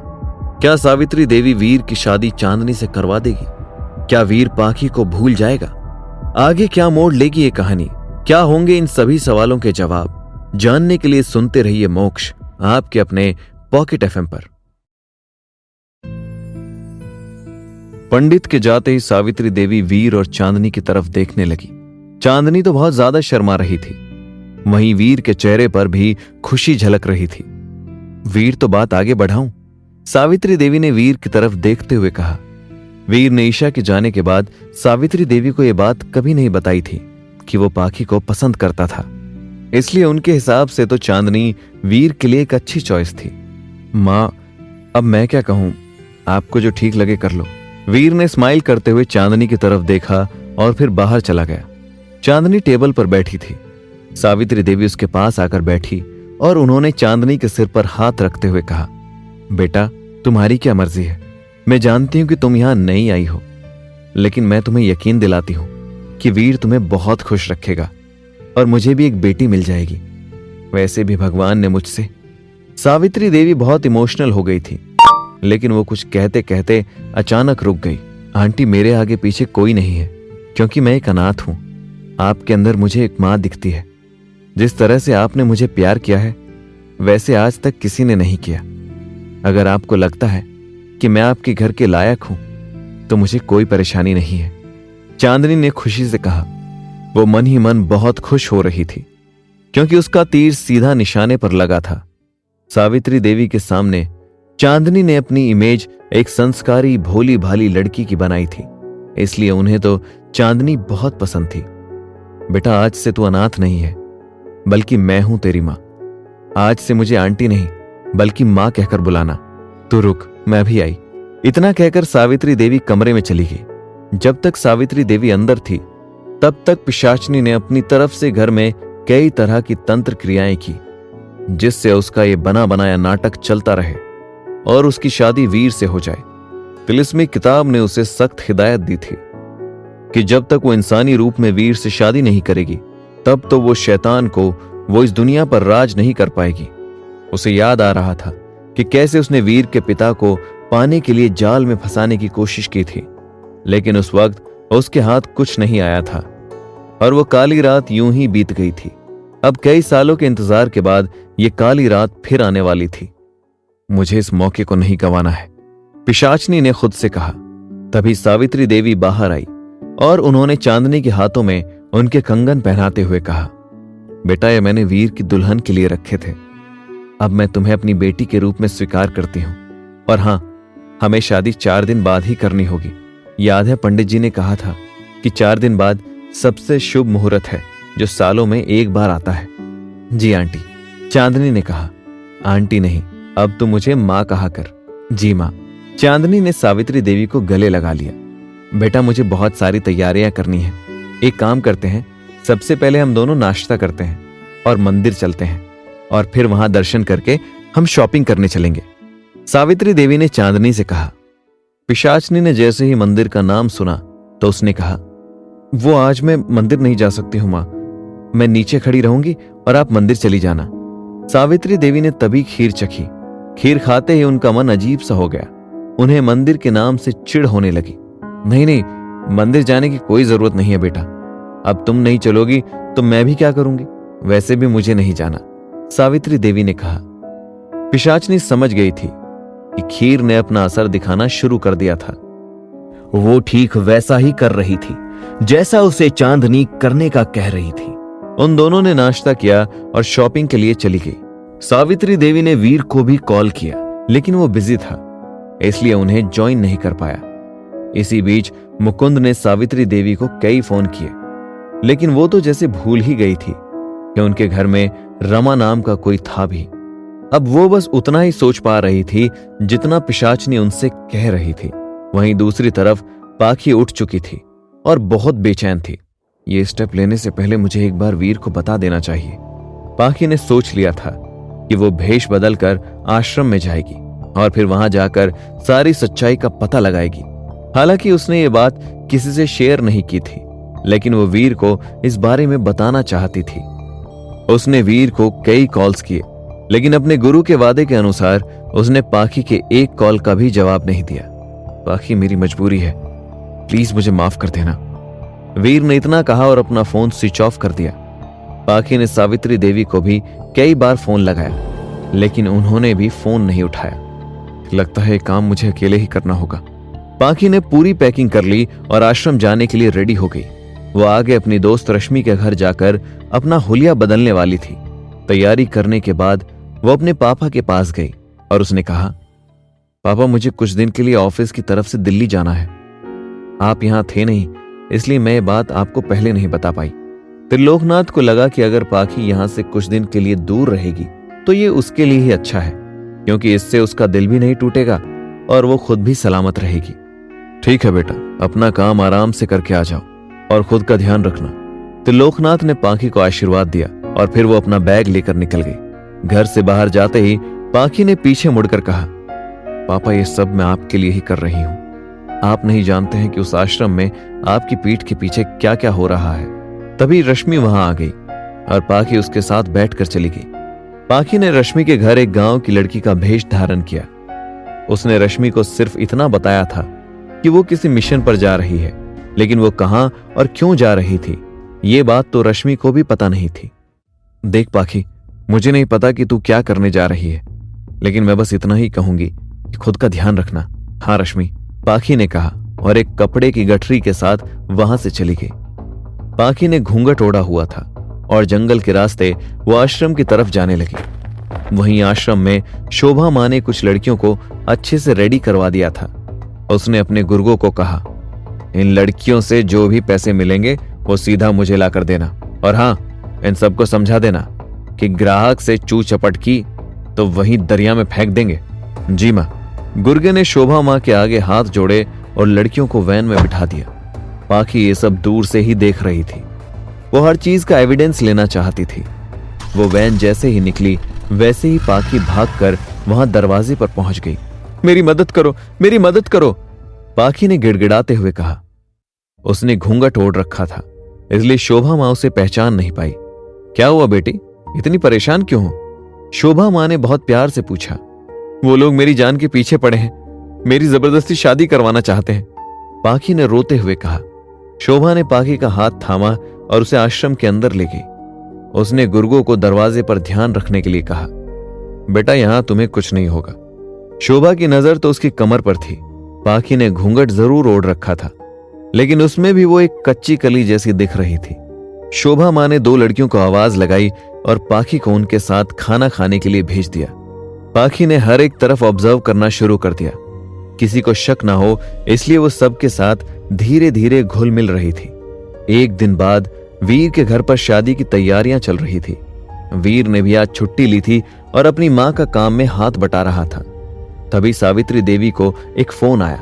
Speaker 3: क्या सावित्री देवी वीर की शादी चांदनी से करवा देगी? क्या वीर पाखी को भूल जाएगा? आगे क्या मोड़ लेगी ये कहानी? क्या होंगे इन सभी सवालों के जवाब? जानने के लिए सुनते रहिए मोक्ष, आपके अपने पॉकेट एफएम पर। पंडित के जाते ही सावित्री देवी वीर और चांदनी की तरफ देखने लगी। चांदनी तो बहुत ज्यादा शर्मा रही थी। वहीं वीर के चेहरे पर भी खुशी झलक रही थी। वीर, तो बात आगे बढ़ाऊं? सावित्री देवी ने वीर की तरफ देखते हुए कहा। वीर ने ईशा के जाने के बाद सावित्री देवी को यह बात कभी नहीं बताई थी कि वो पाखी को पसंद करता था। इसलिए उनके हिसाब से तो चांदनी वीर के लिए एक अच्छी चॉइस थी। मां, अब मैं क्या कहूं, आपको जो ठीक लगे कर लो। वीर ने स्माइल करते हुए चांदनी की तरफ देखा और फिर बाहर चला गया। चांदनी टेबल पर बैठी थी। सावित्री देवी उसके पास आकर बैठी और उन्होंने चांदनी के सिर पर हाथ रखते हुए कहा, बेटा, तुम्हारी क्या मर्जी है। मैं जानती हूं कि तुम यहां नहीं आई हो, लेकिन मैं तुम्हें यकीन दिलाती हूं कि वीर तुम्हें बहुत खुश रखेगा और मुझे भी एक बेटी मिल जाएगी। वैसे भी भगवान ने मुझसे। सावित्री देवी बहुत इमोशनल हो गई थी, लेकिन वो कुछ कहते कहते अचानक रुक गई। आंटी, मेरे आगे पीछे कोई नहीं है क्योंकि मैं एक अनाथ हूं। आपके अंदर मुझे एक मां दिखती है। जिस तरह से आपने मुझे प्यार किया है वैसे आज तक किसी ने नहीं किया। अगर आपको लगता है कि मैं आपके घर के लायक हूं तो मुझे कोई परेशानी नहीं है, चांदनी ने खुशी से कहा। वो मन ही मन बहुत खुश हो रही थी क्योंकि उसका तीर सीधा निशाने पर लगा था। सावित्री देवी के सामने चांदनी ने अपनी इमेज एक संस्कारी भोली भाली लड़की की बनाई थी, इसलिए उन्हें तो चांदनी बहुत पसंद थी। बेटा, आज से तू अनाथ नहीं है बल्कि मैं हूं तेरी मां। आज से मुझे आंटी नहीं बल्कि मां कहकर बुलाना। तू रुक, मैं भी आई। इतना कहकर सावित्री देवी कमरे में चली गई। जब तक सावित्री देवी अंदर थी तब तक पिशाचनी ने अपनी तरफ से घर में कई तरह की तंत्र क्रियाएं की जिससे उसका ये बना बनाया नाटक चलता रहे और उसकी शादी वीर से हो जाए। तिलिस्मी किताब ने उसे सख्त हिदायत दी थी कि जब तक वो इंसानी रूप में वीर से शादी नहीं करेगी तब तो वो शैतान को वो इस दुनिया पर राज नहीं कर पाएगी। उसे याद आ रहा था कि कैसे उसने वीर के पिता को पाने के लिए जाल में फंसाने की कोशिश की थी, लेकिन उस वक्त उसके हाथ कुछ नहीं आया था और वो काली रात यूं ही बीत गई थी। अब कई सालों के इंतजार के बाद ये काली रात फिर आने वाली थी। मुझे इस मौके को नहीं गंवाना है, पिशाचनी ने खुद से कहा। तभी सावित्री देवी बाहर आई और उन्होंने चांदनी के हाथों में उनके कंगन पहनाते हुए कहा, बेटा, ये मैंने वीर की दुल्हन के लिए रखे थे। अब मैं तुम्हें अपनी बेटी के रूप में स्वीकार करती हूं। और हां, हमें शादी 4 दिन बाद ही करनी होगी। याद है पंडित जी ने कहा था कि 4 दिन बाद सबसे शुभ मुहूर्त है जो सालों में एक बार आता है। जी आंटी, चांदनी ने कहा। आंटी नहीं, अब तो मुझे मां कहा कर। जी मां। चांदनी ने सावित्री देवी को गले लगा लिया। बेटा, मुझे बहुत सारी तैयारियां करनी है। एक काम करते हैं, सबसे पहले हम दोनों नाश्ता करते हैं और मंदिर चलते हैं और फिर वहां दर्शन करके हम शॉपिंग करने चलेंगे, सावित्री देवी ने चांदनी से कहा। पिशाचनी ने जैसे ही मंदिर का नाम सुना तो उसने कहा, वो आज मैं मंदिर नहीं जा सकती हूं मां, मैं नीचे खड़ी रहूंगी और आप मंदिर चली जाना। सावित्री देवी ने तभी खीर चखी। खीर खाते ही उनका मन अजीब सा हो गया। उन्हें मंदिर के नाम से चिढ़ होने लगी। नहीं नहीं, मंदिर जाने की कोई जरूरत नहीं है बेटा। अब तुम नहीं चलोगी तो मैं भी क्या करूंगी? वैसे भी मुझे नहीं जाना, सावित्री देवी ने कहा। पिशाचनी समझ गई थी कि खीर ने अपना असर दिखाना शुरू कर दिया था। वो ठीक वैसा ही कर रही थी जैसा उसे चांदनी करने का कह रही थी। उन दोनों ने नाश्ता किया और शॉपिंग के लिए चली गई। सावित्री देवी ने वीर को भी कॉल किया, लेकिन वो बिजी था, इसलिए उन्हें ज्वाइन नहीं कर पाया। इसी बीच मुकुंद ने सावित्री देवी को कई फोन किए, लेकिन वो तो जैसे भूल ही गई थी कि उनके घर में रमा नाम का कोई था भी। अब वो बस उतना ही सोच पा रही थी जितना पिशाचनी उनसे कह रही थी। वहीं दूसरी तरफ पाखी उठ चुकी थी और बहुत बेचैन थी। ये स्टेप लेने से पहले मुझे एक बार वीर को बता देना चाहिए। पाखी ने सोच लिया था कि वो भेष बदलकर आश्रम में जाएगी और फिर वहां जाकर सारी सच्चाई का पता लगाएगी। हालांकि उसने ये बात किसी से शेयर नहीं की थी, लेकिन वो वीर को इस बारे में बताना चाहती थी। उसने वीर को कई कॉल्स किए, लेकिन अपने गुरु के वादे के अनुसार उसने पाखी के एक कॉल का भी जवाब नहीं दिया। पाखी, मेरी मजबूरी है, प्लीज मुझे माफ कर देना, वीर ने इतना कहा और अपना फोन स्विच ऑफ कर दिया। पाखी ने सावित्री देवी को भी कई बार फोन लगाया, लेकिन उन्होंने भी फोन नहीं उठाया। लगता है काम मुझे अकेले ही करना होगा। पाखी ने पूरी पैकिंग कर ली और आश्रम जाने के लिए रेडी हो गई। वो आगे अपनी दोस्त रश्मि के घर जाकर अपना हुलिया बदलने वाली थी। तैयारी करने के बाद वो अपने पापा के पास गई और उसने कहा, पापा, मुझे कुछ दिन के लिए ऑफिस की तरफ से दिल्ली जाना है। आप यहां थे नहीं, इसलिए मैं ये बात आपको पहले नहीं बता पाई। त्रिलोकनाथ को लगा कि अगर पाखी यहां से कुछ दिन के लिए दूर रहेगी तो ये उसके लिए ही अच्छा है, क्योंकि इससे उसका दिल भी नहीं टूटेगा और वो खुद भी सलामत रहेगी। ठीक है बेटा, अपना काम आराम से करके आ जाओ और खुद का ध्यान रखना। त्रिलोकनाथ ने पाखी को आशीर्वाद दिया और फिर वो अपना बैग लेकर निकल गई। घर से बाहर जाते ही पाखी ने पीछे मुड़कर कहा, पापा, ये सब मैं आपके लिए ही कर रही हूं। आप नहीं जानते हैं कि उस आश्रम में आपकी पीठ के पीछे क्या क्या हो रहा है। तभी रश्मि वहां आ गई और पाखी उसके साथ बैठकर चली गई। पाखी ने रश्मि के घर एक गांव की लड़की का भेष धारण किया। उसने रश्मि को सिर्फ इतना बताया था कि वो किसी मिशन पर जा रही है, लेकिन वो कहां और क्यों जा रही थी ये बात तो रश्मि को भी पता नहीं थी। देख पाखी, मुझे नहीं पता कि तू क्या करने जा रही है, लेकिन मैं बस इतना ही कहूंगी कि खुद का ध्यान रखना। हाँ रश्मि, पाखी ने कहा और एक कपड़े की गठरी के साथ वहां से चली गई। पाखी ने घूंघट ओढ़ा हुआ था और जंगल के रास्ते वो आश्रम की तरफ जाने लगी। वहीं आश्रम में शोभा मां ने कुछ लड़कियों को अच्छे से रेडी करवा दिया था। उसने अपने गुर्गों को कहा, इन लड़कियों से जो भी पैसे मिलेंगे वो सीधा मुझे ला कर देना, और हाँ, इन सबको समझा देना कि ग्राहक से चू चपट की तो वहीं दरिया में फेंक देंगे। जी मां। गुर्गे ने शोभा मां के आगे हाथ जोड़े और लड़कियों को वैन में बिठा दिया। पाखी ये सब दूर से ही देख रही थी। वो हर चीज का एविडेंस लेना चाहती थी। वो वैन जैसे ही निकली वैसे ही पाखी भागकर वहां दरवाजे पर पहुंच गई। मेरी मदद करो, मेरी मदद करो, पाखी ने गिड़गिड़ाते हुए कहा। उसने घूंघट ओढ़ रखा था, इसलिए शोभा मां उसे पहचान नहीं पाई। क्या हुआ बेटी, इतनी परेशान क्यों हो? शोभा मां ने बहुत प्यार से पूछा। वो लोग मेरी जान के पीछे पड़े हैं, मेरी जबरदस्ती शादी करवाना चाहते हैं, पाखी ने रोते हुए कहा। शोभा ने पाखी का हाथ थामा और उसे आश्रम के अंदर ले गई। उसने गुर्गों को दरवाजे पर ध्यान रखने के लिए कहा, बेटा यहां तुम्हें कुछ नहीं होगा। शोभा की नजर तो उसकी कमर पर थी। पाखी ने घूंघट जरूर ओढ़ रखा था, लेकिन उसमें भी वो एक कच्ची कली जैसी दिख रही थी। शोभा मां ने दो लड़कियों को आवाज लगाई और पाखी को उनके साथ खाना खाने के लिए भेज दिया। पाखी ने हर एक तरफ ऑब्जर्व करना शुरू कर दिया, किसी को शक ना हो इसलिए वो सबके साथ धीरे धीरे घुल मिल रही थी। एक दिन बाद वीर के घर पर शादी की तैयारियां चल रही थी। वीर ने भी आज छुट्टी ली थी और अपनी मां का काम में हाथ बटा रहा था। तभी सावित्री देवी को एक फोन आया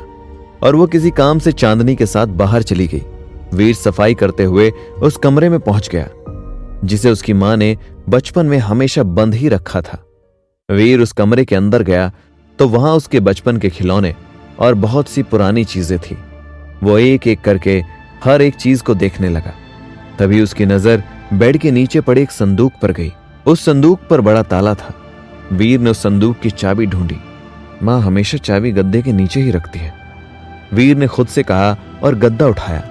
Speaker 3: और वो किसी काम से चांदनी के साथ बाहर चली गई। वीर सफाई करते हुए उस कमरे में पहुंच गया जिसे उसकी मां ने बचपन में हमेशा बंद ही रखा था। वीर उस कमरे के अंदर गया तो वहां उसके बचपन के खिलौने और बहुत सी पुरानी चीजें थी। वो एक एक करके हर एक चीज को देखने लगा। तभी उसकी नजर बेड के नीचे पड़े एक संदूक पर गई। उस संदूक पर बड़ा ताला था। वीर ने उस संदूक की चाबी ढूंढी। मां हमेशा चाबी गद्दे के नीचे ही रखती है। वीर ने खुद से कहा और गद्दा उठाया।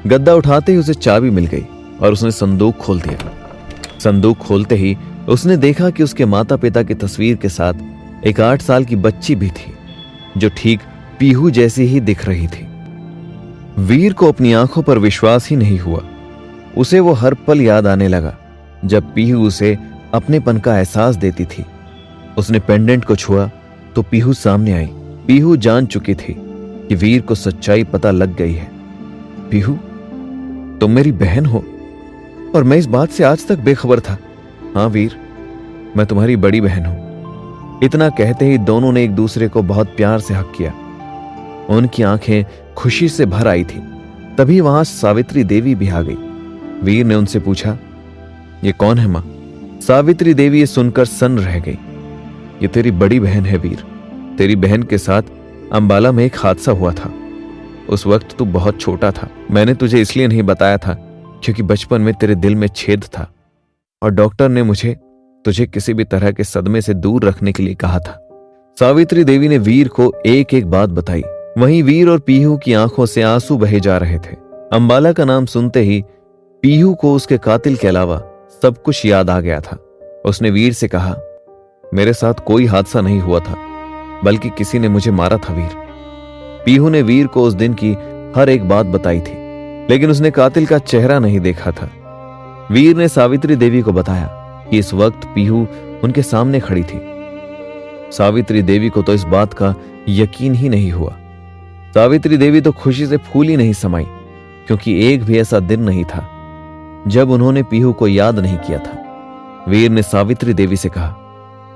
Speaker 3: गद्दा उठाते ही उसे चाबी मिल गई और उसने संदूक खोल दिया। संदूक खोलते ही उसने देखा कि उसके माता पिता की तस्वीर के साथ एक 8 साल की बच्ची भी थी, जो ठीक पीहू जैसी ही दिख रही थी। वीर को अपनी आंखों पर विश्वास ही नहीं हुआ। उसे वो हर पल याद आने लगा जब पीहू उसे अपनेपन का एहसास देती थी। उसने पेंडेंट को छुआ तो पीहू सामने आई। पीहू जान चुकी थी कि वीर को सच्चाई पता लग गई है। पीहू, तुम मेरी बहन हो और मैं इस बात से आज तक बेखबर था। हाँ वीर, मैं तुम्हारी बड़ी बहन हूं। इतना कहते ही दोनों ने एक दूसरे को बहुत प्यार से हक किया। उनकी आंखें खुशी से भर आई थी। तभी वहां सावित्री देवी भी आ गई। वीर ने उनसे पूछा, ये कौन है मां? सावित्री देवी ये सुनकर सन्न रह गई। ये तेरी बड़ी बहन है वीर। तेरी बहन के साथ अंबाला में एक हादसा हुआ था। उस वक्त तू बहुत छोटा था। मैंने तुझे इसलिए नहीं बताया था क्योंकि बचपन में तेरे दिल में छेद था और डॉक्टर ने मुझे तुझे किसी भी तरह के सदमे से दूर रखने के लिए कहा था। सावित्री देवी ने वीर को एक एक बात बताई। वहीं वीर और पीहू की आंखों से आंसू बहे जा रहे थे। अंबाला का नाम सुनते ही पीहू को उसके कातिल के अलावा सब कुछ याद आ गया था। उसने वीर से कहा, मेरे साथ कोई हादसा नहीं हुआ था, बल्कि किसी ने मुझे मारा था वीर। पीहू ने वीर को उस दिन की हर एक बात बताई थी, लेकिन उसने कातिल का चेहरा नहीं देखा था। वीर ने सावित्री देवी को बताया कि इस वक्त पीहू उनके सामने खड़ी थी। सावित्री देवी को तो इस बात का यकीन ही नहीं हुआ। सावित्री देवी तो खुशी से फूल ही नहीं समाई, क्योंकि एक भी ऐसा दिन नहीं था जब उन्होंने पीहू को याद नहीं किया था। वीर ने सावित्री देवी से कहा,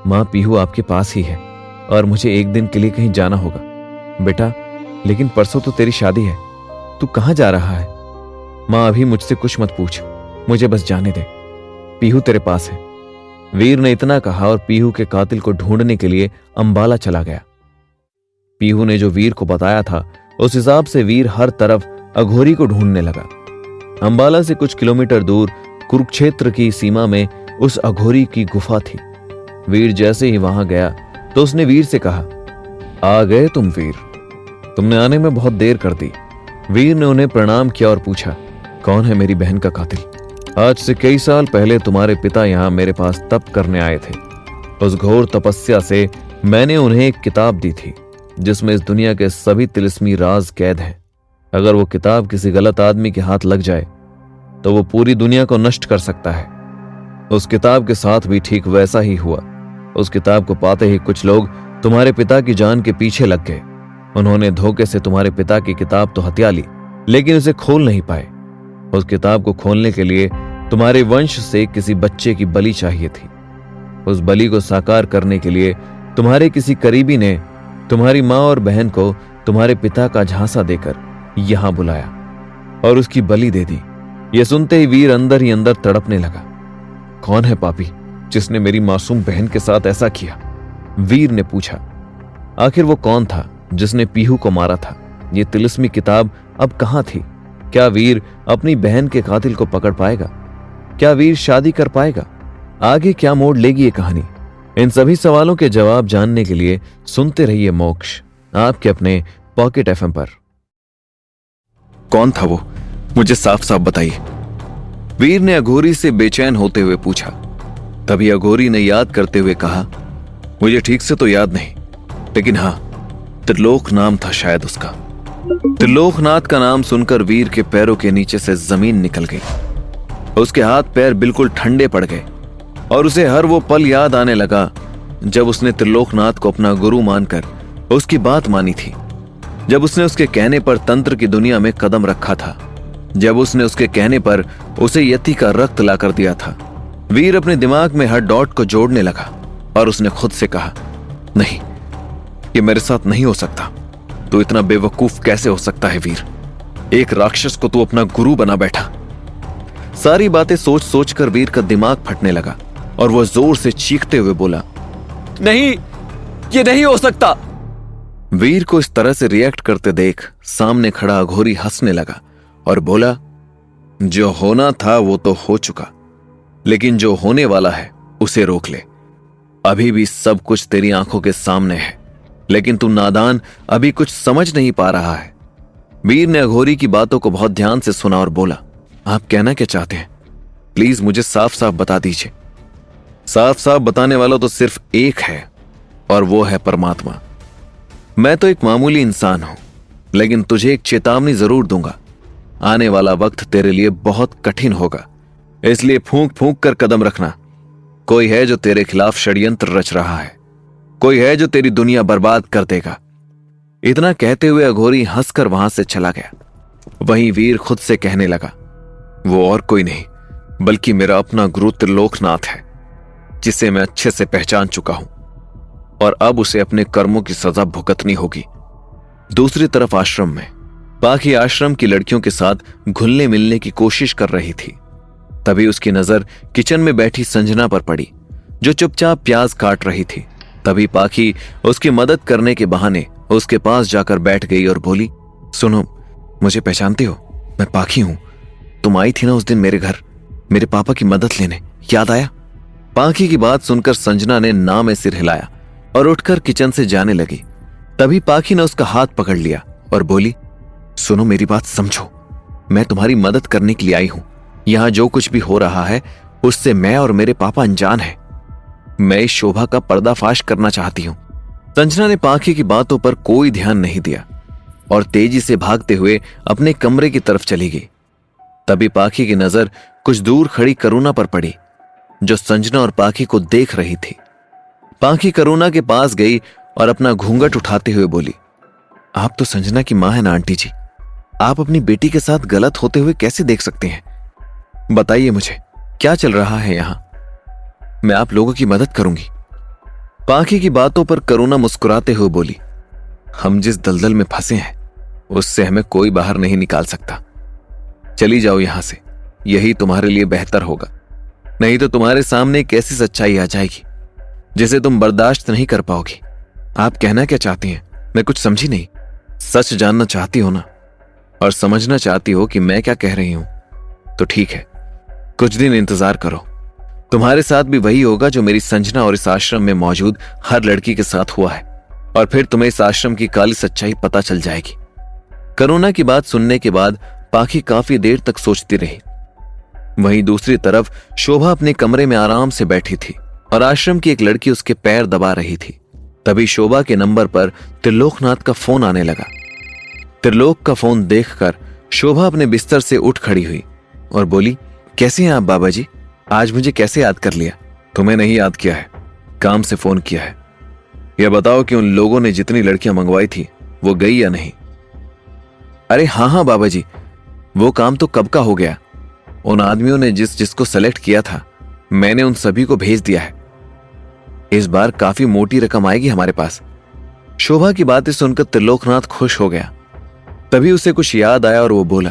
Speaker 3: मां, पीहू आपके पास ही है और मुझे एक दिन के लिए कहीं जाना होगा। बेटा, लेकिन परसों तो तेरी शादी है, तू कहां जा रहा है? मां, अभी मुझसे कुछ मत पूछ, मुझे बस जाने दे। पीहू तेरे पास है। वीर ने इतना कहा और पीहू के कातिल को ढूंढने के लिए अंबाला चला गया। पीहू ने जो वीर को बताया था, उस हिसाब से वीर हर तरफ अघोरी को ढूंढने लगा। अंबाला से कुछ किलोमीटर दूर कुरुक्षेत्र की सीमा में उस अघोरी की गुफा थी। वीर जैसे ही वहां गया तो उसने वीर से कहा, आ गए तुम वीर, तुमने आने में बहुत देर कर दी। वीर ने उन्हें प्रणाम किया और पूछा, कौन है मेरी बहन का कातिल? आज से कई साल पहले तुम्हारे पिता यहां मेरे पास तप करने आए थे। उस घोर तपस्या से मैंने उन्हें एक किताब दी थी जिसमें इस दुनिया के सभी तिलिस्मी राज कैद हैं। अगर वो किताब किसी गलत आदमी के हाथ लग जाए तो वो पूरी दुनिया को नष्ट कर सकता है। उस किताब के साथ भी ठीक वैसा ही हुआ। उस किताब को पाते ही कुछ लोग तुम्हारे पिता की जान के पीछे लग गए। उन्होंने धोखे से तुम्हारे पिता की किताब तो हथिया ली, लेकिन उसे खोल नहीं पाए। उस किताब को खोलने के लिए तुम्हारे वंश से किसी बच्चे की बलि चाहिए थी। उस बलि को साकार करने के लिए तुम्हारे किसी करीबी ने तुम्हारी मां और बहन को तुम्हारे पिता का झांसा देकर यहां बुलाया और उसकी बलि दे दी। यह सुनते ही वीर अंदर ही अंदर तड़पने लगा। कौन है पापी जिसने मेरी मासूम बहन के साथ ऐसा किया? वीर ने पूछा। आखिर वो कौन था जिसने पीहू को मारा था? ये तिलिस्मी किताब अब कहां थी? क्या वीर अपनी बहन के कातिल को पकड़ पाएगा? क्या वीर शादी कर पाएगा? आगे क्या मोड़ लेगी ये कहानी? इन सभी सवालों के जवाब जानने के लिए सुनते रहिए मोक्ष, आपके अपने पॉकेट एफएम पर।
Speaker 2: कौन था वो? मुझे साफ साफ बताइए, वीर ने अघोरी से बेचैन होते हुए पूछा। तभी अघोरी ने याद करते हुए कहा, मुझे ठीक से तो याद नहीं, लेकिन हाँ, त्रिलोक नाम था शायद उसका। त्रिलोकनाथ का नाम सुनकर वीर के पैरों के नीचे से जमीन निकल गई। उसके हाथ पैर बिल्कुल ठंडे पड़ गए और उसे हर वो पल याद आने लगा जब उसने त्रिलोकनाथ को अपना गुरु मानकर उसकी बात मानी थी, जब उसने उसके कहने पर तंत्र की दुनिया में कदम रखा था, जब उसने उसके कहने पर उसे यति का रक्त ला कर दिया था। वीर अपने दिमाग में हर डॉट को जोड़ने लगा और उसने खुद से कहा, नहीं, ये मेरे साथ नहीं हो सकता। तू इतना बेवकूफ कैसे हो सकता है वीर? एक राक्षस को तू अपना गुरु बना बैठा। सारी बातें सोच सोच कर वीर का दिमाग फटने लगा और वह जोर से चीखते हुए बोला, नहीं, ये नहीं हो सकता। वीर को इस तरह से रिएक्ट करते देख सामने खड़ा अघोरी हंसने लगा और बोला, जो होना था वो तो हो चुका, लेकिन जो होने वाला है उसे रोक ले। अभी भी सब कुछ तेरी आंखों के सामने है।
Speaker 3: लेकिन तू नादान अभी कुछ समझ नहीं पा रहा है। वीर ने अघोरी की बातों को बहुत ध्यान से सुना और बोला, आप कहना क्या चाहते हैं? प्लीज मुझे साफ साफ बता दीजिए। साफ साफ बताने वाला तो सिर्फ एक है, और वो है परमात्मा। मैं तो एक मामूली इंसान हूं, लेकिन तुझे एक चेतावनी जरूर दूंगा। आने वाला वक्त तेरे लिए बहुत कठिन होगा, इसलिए फूंक फूंक कर कदम रखना। कोई है जो तेरे खिलाफ षड्यंत्र रच रहा है, कोई है जो तेरी दुनिया बर्बाद कर देगा। इतना कहते हुए अघोरी हंसकर वहां से चला गया। वहीं वीर खुद से कहने लगा, वो और कोई नहीं बल्कि मेरा अपना गुरु त्रिलोकनाथ है, जिसे मैं अच्छे से पहचान चुका हूं, और अब उसे अपने कर्मों की सजा भुगतनी होगी। दूसरी तरफ आश्रम में पाखी आश्रम की लड़कियों के साथ घुलने मिलने की कोशिश कर रही थी। तभी उसकी नजर किचन में बैठी संजना पर पड़ी, जो चुपचाप प्याज काट रही थी। तभी पाखी उसकी मदद करने के बहाने उसके पास जाकर बैठ गई और बोली, सुनो, मुझे पहचानते हो? मैं पाखी हूं। तुम आई थी ना उस दिन मेरे घर मेरे पापा की मदद लेने, याद आया? पाखी की बात सुनकर संजना ने ना में सिर हिलाया और उठकर किचन से जाने लगी। तभी पाखी ने उसका हाथ पकड़ लिया और बोली, सुनो, मेरी बात समझो। मैं तुम्हारी मदद करने के लिए आई हूं। यहां जो कुछ भी हो रहा है उससे मैं और मेरे पापा अनजान हैं। मैं इस शोभा का पर्दाफाश करना चाहती हूं। संजना ने पाखी की बातों पर कोई ध्यान नहीं दिया और तेजी से भागते हुए अपने कमरे की तरफ चली गई। तभी पाखी की नजर कुछ दूर खड़ी करुणा पर पड़ी, जो संजना और पाखी को देख रही थी। पाखी करुणा के पास गई और अपना घूंघट उठाते हुए बोली, आप तो संजना की मां है ना आंटी जी, आप अपनी बेटी के साथ गलत होते हुए कैसे देख सकते हैं? बताइए मुझे, क्या चल रहा है यहां? मैं आप लोगों की मदद करूंगी। पाखी की बातों पर करुणा मुस्कुराते हुए बोली, हम जिस दलदल में फंसे हैं उससे हमें कोई बाहर नहीं निकाल सकता। चली जाओ यहां से, यही तुम्हारे लिए बेहतर होगा। नहीं तो तुम्हारे सामने एक ऐसी सच्चाई आ जाएगी जिसे तुम बर्दाश्त नहीं कर पाओगी। आप कहना क्या चाहती हैं? मैं कुछ समझी नहीं। सच जानना चाहती हो ना, और समझना चाहती हो कि मैं क्या कह रही हूं? तो ठीक है, कुछ दिन इंतजार करो। तुम्हारे साथ भी वही होगा जो मेरी संजना और इस आश्रम में मौजूद हर लड़की के साथ हुआ है, और फिर तुम्हें इस आश्रम की काली सच्चाई पता चल जाएगी। करुणा की बात सुनने के बाद पाखी काफी देर तक सोचती रही। वहीं दूसरी तरफ शोभा अपने कमरे में आराम से बैठी थी और आश्रम की एक लड़की उसके पैर दबा रही थी। तभी शोभा के नंबर पर त्रिलोकनाथ का फोन आने लगा। त्रिलोक का फोन देखकर शोभा अपने बिस्तर से उठ खड़ी हुई और बोली, कैसे हैं आप बाबा जी? आज मुझे कैसे याद कर लिया? तुम्हें नहीं याद किया है, काम से फोन किया है। यह बताओ कि उन लोगों ने जितनी लड़कियां मंगवाई थी वो गई या नहीं? अरे हाँ बाबा जी, वो काम तो कब का हो गया। उन आदमियों ने जिसको सेलेक्ट किया था मैंने उन सभी को भेज दिया है। इस बार काफी मोटी रकम आएगी हमारे पास। शोभा की बातें सुनकर त्रिलोकनाथ खुश हो गया। तभी उसे कुछ याद आया और वो बोला,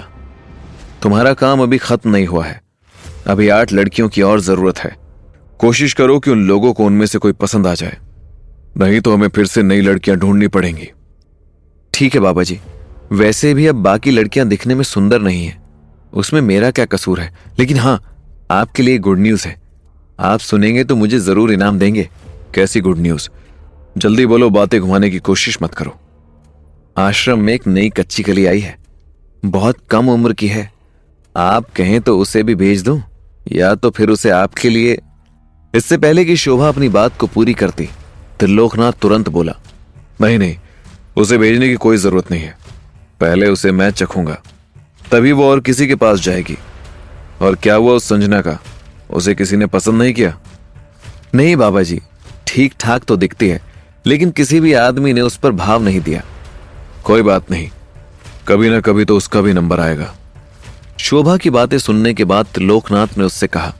Speaker 3: तुम्हारा काम अभी खत्म नहीं हुआ है, अभी 8 लड़कियों की और जरूरत है। कोशिश करो कि उन लोगों को उनमें से कोई पसंद आ जाए, नहीं तो हमें फिर से नई लड़कियां ढूंढनी पड़ेंगी। ठीक है बाबा जी, वैसे भी अब बाकी लड़कियां दिखने में सुंदर नहीं है, उसमें मेरा क्या कसूर है। लेकिन हाँ, आपके लिए गुड न्यूज है, आप सुनेंगे तो मुझे जरूर इनाम देंगे। कैसी गुड न्यूज? जल्दी बोलो, बातें घुमाने की कोशिश मत करो। आश्रम में एक नई कच्ची कली आई है, बहुत कम उम्र की है। आप कहें तो उसे भी भेज दूं, या तो फिर उसे आपके लिए। इससे पहले कि शोभा अपनी बात को पूरी करती, त्रिलोकनाथ तुरंत बोला, नहीं, उसे भेजने की कोई जरूरत नहीं है। पहले उसे मैं चखूंगा, तभी वो और किसी के पास जाएगी। और क्या हुआ उस संजना का? उसे किसी ने पसंद नहीं किया? नहीं बाबा जी, ठीक ठाक तो दिखती है, लेकिन किसी भी आदमी ने उस पर भाव नहीं दिया। कोई बात नहीं, कभी ना कभी तो उसका भी नंबर आएगा। शोभा की बातें सुनने के बाद त्रिलोकनाथ ने उससे कहा,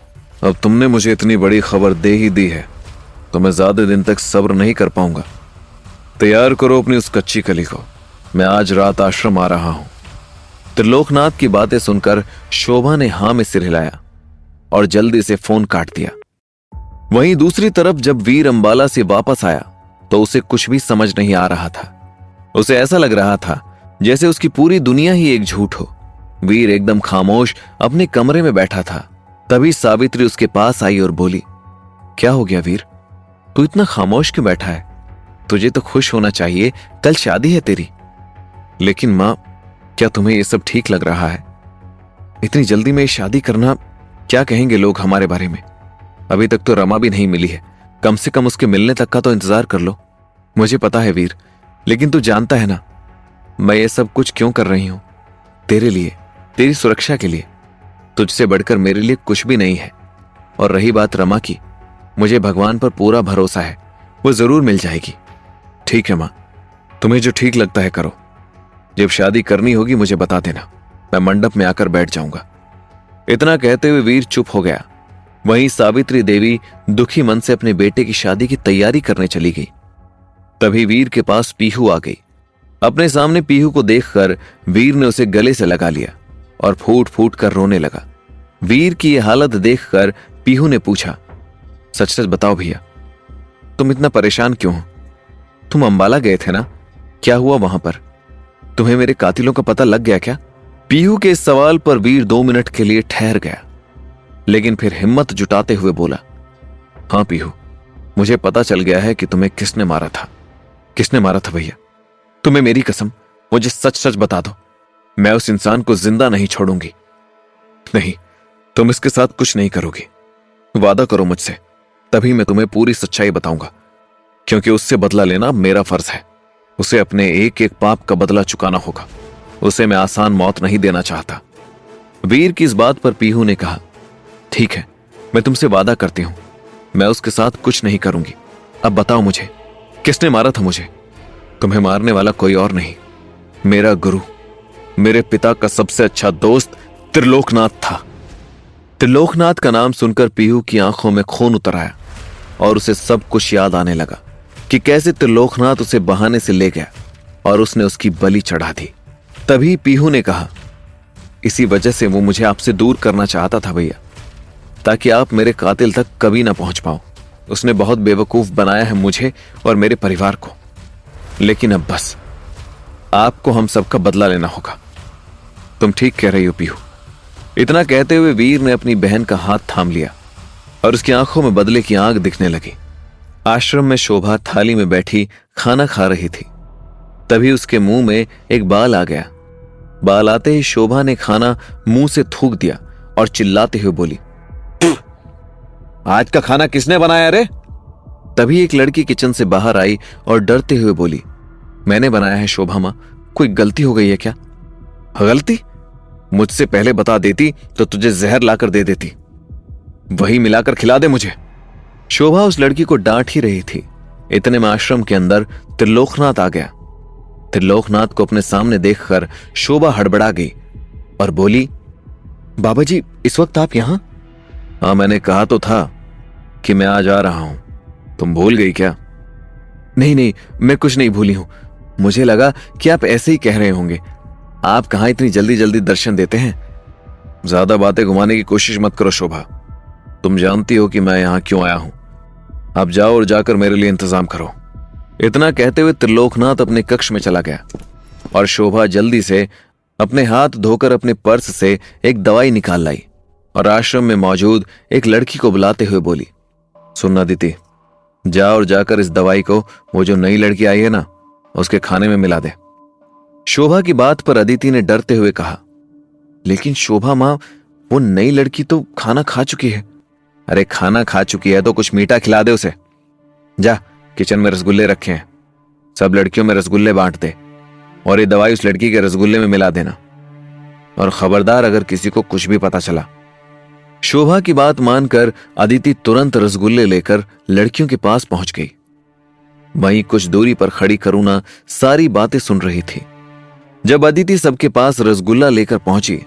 Speaker 3: अब तुमने मुझे इतनी बड़ी खबर दे ही दी है तो मैं ज्यादा दिन तक सब्र नहीं कर पाऊंगा। तैयार करो अपनी उस कच्ची कली को, मैं आज रात आश्रम आ रहा हूं। त्रिलोकनाथ की बातें सुनकर शोभा ने हां में सिर हिलाया और जल्दी से फोन काट दिया। वहीं दूसरी तरफ जब वीर अंबाला से वापस आया तो उसे कुछ भी समझ नहीं आ रहा था। उसे ऐसा लग रहा था जैसे उसकी पूरी दुनिया ही एक झूठ हो। वीर एकदम खामोश अपने कमरे में बैठा था। तभी सावित्री उसके पास आई और बोली, क्या हो गया वीर, तू इतना खामोश क्यों बैठा है? तुझे तो खुश होना चाहिए, कल शादी है तेरी। लेकिन माँ, क्या तुम्हें ये सब ठीक लग रहा है? इतनी जल्दी में शादी करना, क्या कहेंगे लोग हमारे बारे में? अभी तक तो रमा भी नहीं मिली है, कम से कम उसके मिलने तक का तो इंतजार कर लो। मुझे पता है वीर, लेकिन तू जानता है ना मैं ये सब कुछ क्यों कर रही हूं? तेरे लिए, तेरी सुरक्षा के लिए। तुझसे बढ़कर मेरे लिए कुछ भी नहीं है। और रही बात रमा की, मुझे भगवान पर पूरा भरोसा है, वो जरूर मिल जाएगी। ठीक है मां, तुम्हें जो ठीक लगता है करो। जब शादी करनी होगी मुझे बता देना, मैं मंडप में आकर बैठ जाऊंगा। इतना कहते हुए वीर चुप हो गया। वहीं सावित्री देवी दुखी मन से अपने बेटे की शादी की तैयारी करने चली गई। तभी वीर के पास पीहू आ गई। अपने सामने पीहू को देखकर वीर ने उसे गले से लगा लिया और फूट फूट कर रोने लगा। वीर की यह हालत देखकर पीहू ने पूछा, सच सच बताओ भैया, तुम इतना परेशान क्यों हो? तुम अंबाला गए थे ना, क्या हुआ वहां पर? तुम्हें मेरे कातिलों का पता लग गया क्या? पीहू के इस सवाल पर वीर 2 मिनट के लिए ठहर गया, लेकिन फिर हिम्मत जुटाते हुए बोला, हां पीहू, मुझे पता चल गया है कि तुम्हें किसने मारा था। किसने मारा था भैया? तुम्हें मेरी कसम, मुझे सच सच बता दो, मैं उस इंसान को जिंदा नहीं छोड़ूंगी। नहीं, तुम इसके साथ कुछ नहीं करोगी। वादा करो मुझसे, तभी मैं तुम्हें पूरी सच्चाई बताऊंगा, क्योंकि उससे बदला लेना मेरा फर्ज है। उसे अपने एक एक पाप का बदला चुकाना होगा। उसे मैं आसान मौत नहीं देना चाहता। वीर की इस बात पर पीहू ने कहा, ठीक है, मैं तुमसे वादा करती हूं, मैं उसके साथ कुछ नहीं करूंगी। अब बताओ मुझे, किसने मारा था मुझे? तुम्हें मारने वाला कोई और नहीं, मेरा गुरु, मेरे पिता का सबसे अच्छा दोस्त त्रिलोकनाथ था। त्रिलोकनाथ का नाम सुनकर पीहू की आंखों में खून उतर आया और उसे सब कुछ याद आने लगा कि कैसे त्रिलोकनाथ उसे बहाने से ले गया और उसने उसकी बलि चढ़ा दी। तभी पीहू ने कहा, इसी वजह से वो मुझे आपसे दूर करना चाहता था भैया, ताकि आप मेरे कातिल तक कभी ना पहुंच पाओ। उसने बहुत बेवकूफ बनाया है मुझे और मेरे परिवार को। लेकिन अब बस, आपको हम सबका बदला लेना होगा। तुम ठीक कह रही हो पीहू। इतना कहते हुए वीर ने अपनी बहन का हाथ थाम लिया और उसकी आंखों में बदले की आग दिखने लगी। आश्रम में शोभा थाली में बैठी खाना खा रही थी। तभी उसके मुंह में एक बाल आ गया। बाल आते ही शोभा ने खाना मुंह से थूक दिया और चिल्लाते हुए बोली, आज का खाना किसने बनाया रे? तभी एक लड़की किचन से बाहर आई और डरते हुए बोली, मैंने बनाया है शोभा मां, कोई गलती हो गई है क्या? गलती? मुझसे पहले बता देती तो तुझे जहर लाकर दे देती। वही मिलाकर खिला दे मुझे। शोभा उस लड़की को डांट ही रही थी। इतने में आश्रम के अंदर त्रिलोकनाथ आ गया। त्रिलोकनाथ को अपने सामने देखकर शोभा हड़बड़ा गई और बोली, बाबा जी, इस वक्त आप यहां? हाँ, मैंने कहा तो था कि मैं आज आ रहा हूं। तुम भूल गई क्या? नहीं नहीं, मैं कुछ नहीं भूली हूं। मुझे लगा कि आप ऐसे ही कह रहे होंगे। आप कहां इतनी जल्दी जल्दी दर्शन देते हैं? ज्यादा बातें घुमाने की कोशिश मत करो शोभा। तुम जानती हो कि मैं यहां क्यों आया हूं। आप जाओ और जाकर मेरे लिए इंतजाम करो। इतना कहते हुए त्रिलोकनाथ अपने कक्ष में चला गया और शोभा जल्दी से अपने हाथ धोकर अपने पर्स से एक दवाई निकाल लाई और आश्रम में मौजूद एक लड़की को बुलाते हुए बोली, सुन अदिति, जा और जाकर इस दवाई को वो जो नई लड़की आई है ना, उसके खाने में मिला दे। शोभा की बात पर अदिति ने डरते हुए कहा, लेकिन शोभा मां, वो नई लड़की तो खाना खा चुकी है। अरे खाना खा चुकी है तो कुछ मीठा खिला दे उसे। जा, किचन में रसगुल्ले रखे हैं, सब लड़कियों में रसगुल्ले बांट दे और ये दवाई उस लड़की के रसगुल्ले में मिला देना। और खबरदार, अगर किसी को कुछ भी पता चला। शोभा की बात मानकर अदिति तुरंत रसगुल्ले लेकर लड़कियों के पास पहुंच गई। वहीं कुछ दूरी पर खड़ी करुणा सारी बातें सुन रही थी। जब अदिति सबके पास रसगुल्ला लेकर पहुंची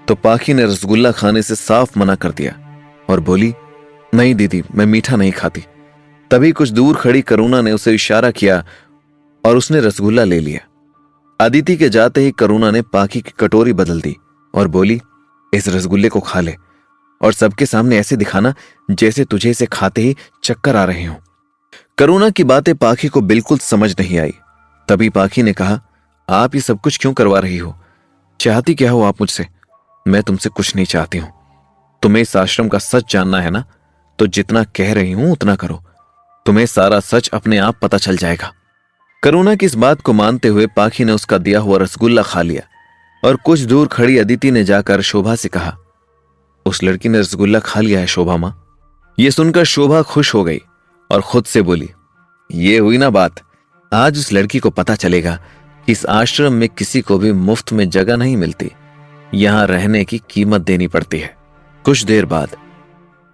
Speaker 3: तो पाखी ने रसगुल्ला खाने से साफ मना कर दिया और बोली, नहीं दीदी, मैं मीठा नहीं खाती। तभी कुछ दूर खड़ी करुणा ने उसे इशारा किया और उसने रसगुल्ला ले लिया। अदिति के जाते ही करुणा ने पाखी की कटोरी बदल दी और बोली, इस रसगुल्ले को खा ले और सबके सामने ऐसे दिखाना जैसे तुझे इसे खाते ही चक्कर आ रहे हो। करुणा की बातें पाखी को बिल्कुल समझ नहीं आई। तभी पाखी ने कहा, आप ये सब कुछ क्यों करवा रही हो? चाहती क्या हो आप मुझसे? मैं तुमसे कुछ नहीं चाहती हूं। तुम्हें इस आश्रम का सच जानना है ना, तो जितना कह रही हूं उतना करो। तुम्हें सारा सच अपने आप पता चल जाएगा। करुणा की इस बात को मानते हुए पाखी ने उसका दिया हुआ रसगुल्ला खा लिया और कुछ दूर खड़ी अदिति ने जाकर शोभा से कहा, उस लड़की ने रसगुल्ला खा लिया है शोभा मां। यह सुनकर शोभा खुश हो गई और खुद से बोली, ये हुई ना बात। आज उस लड़की को पता चलेगा कि इस आश्रम में किसी को भी मुफ्त में जगह नहीं मिलती, यहां रहने की कीमत देनी पड़ती है। कुछ देर बाद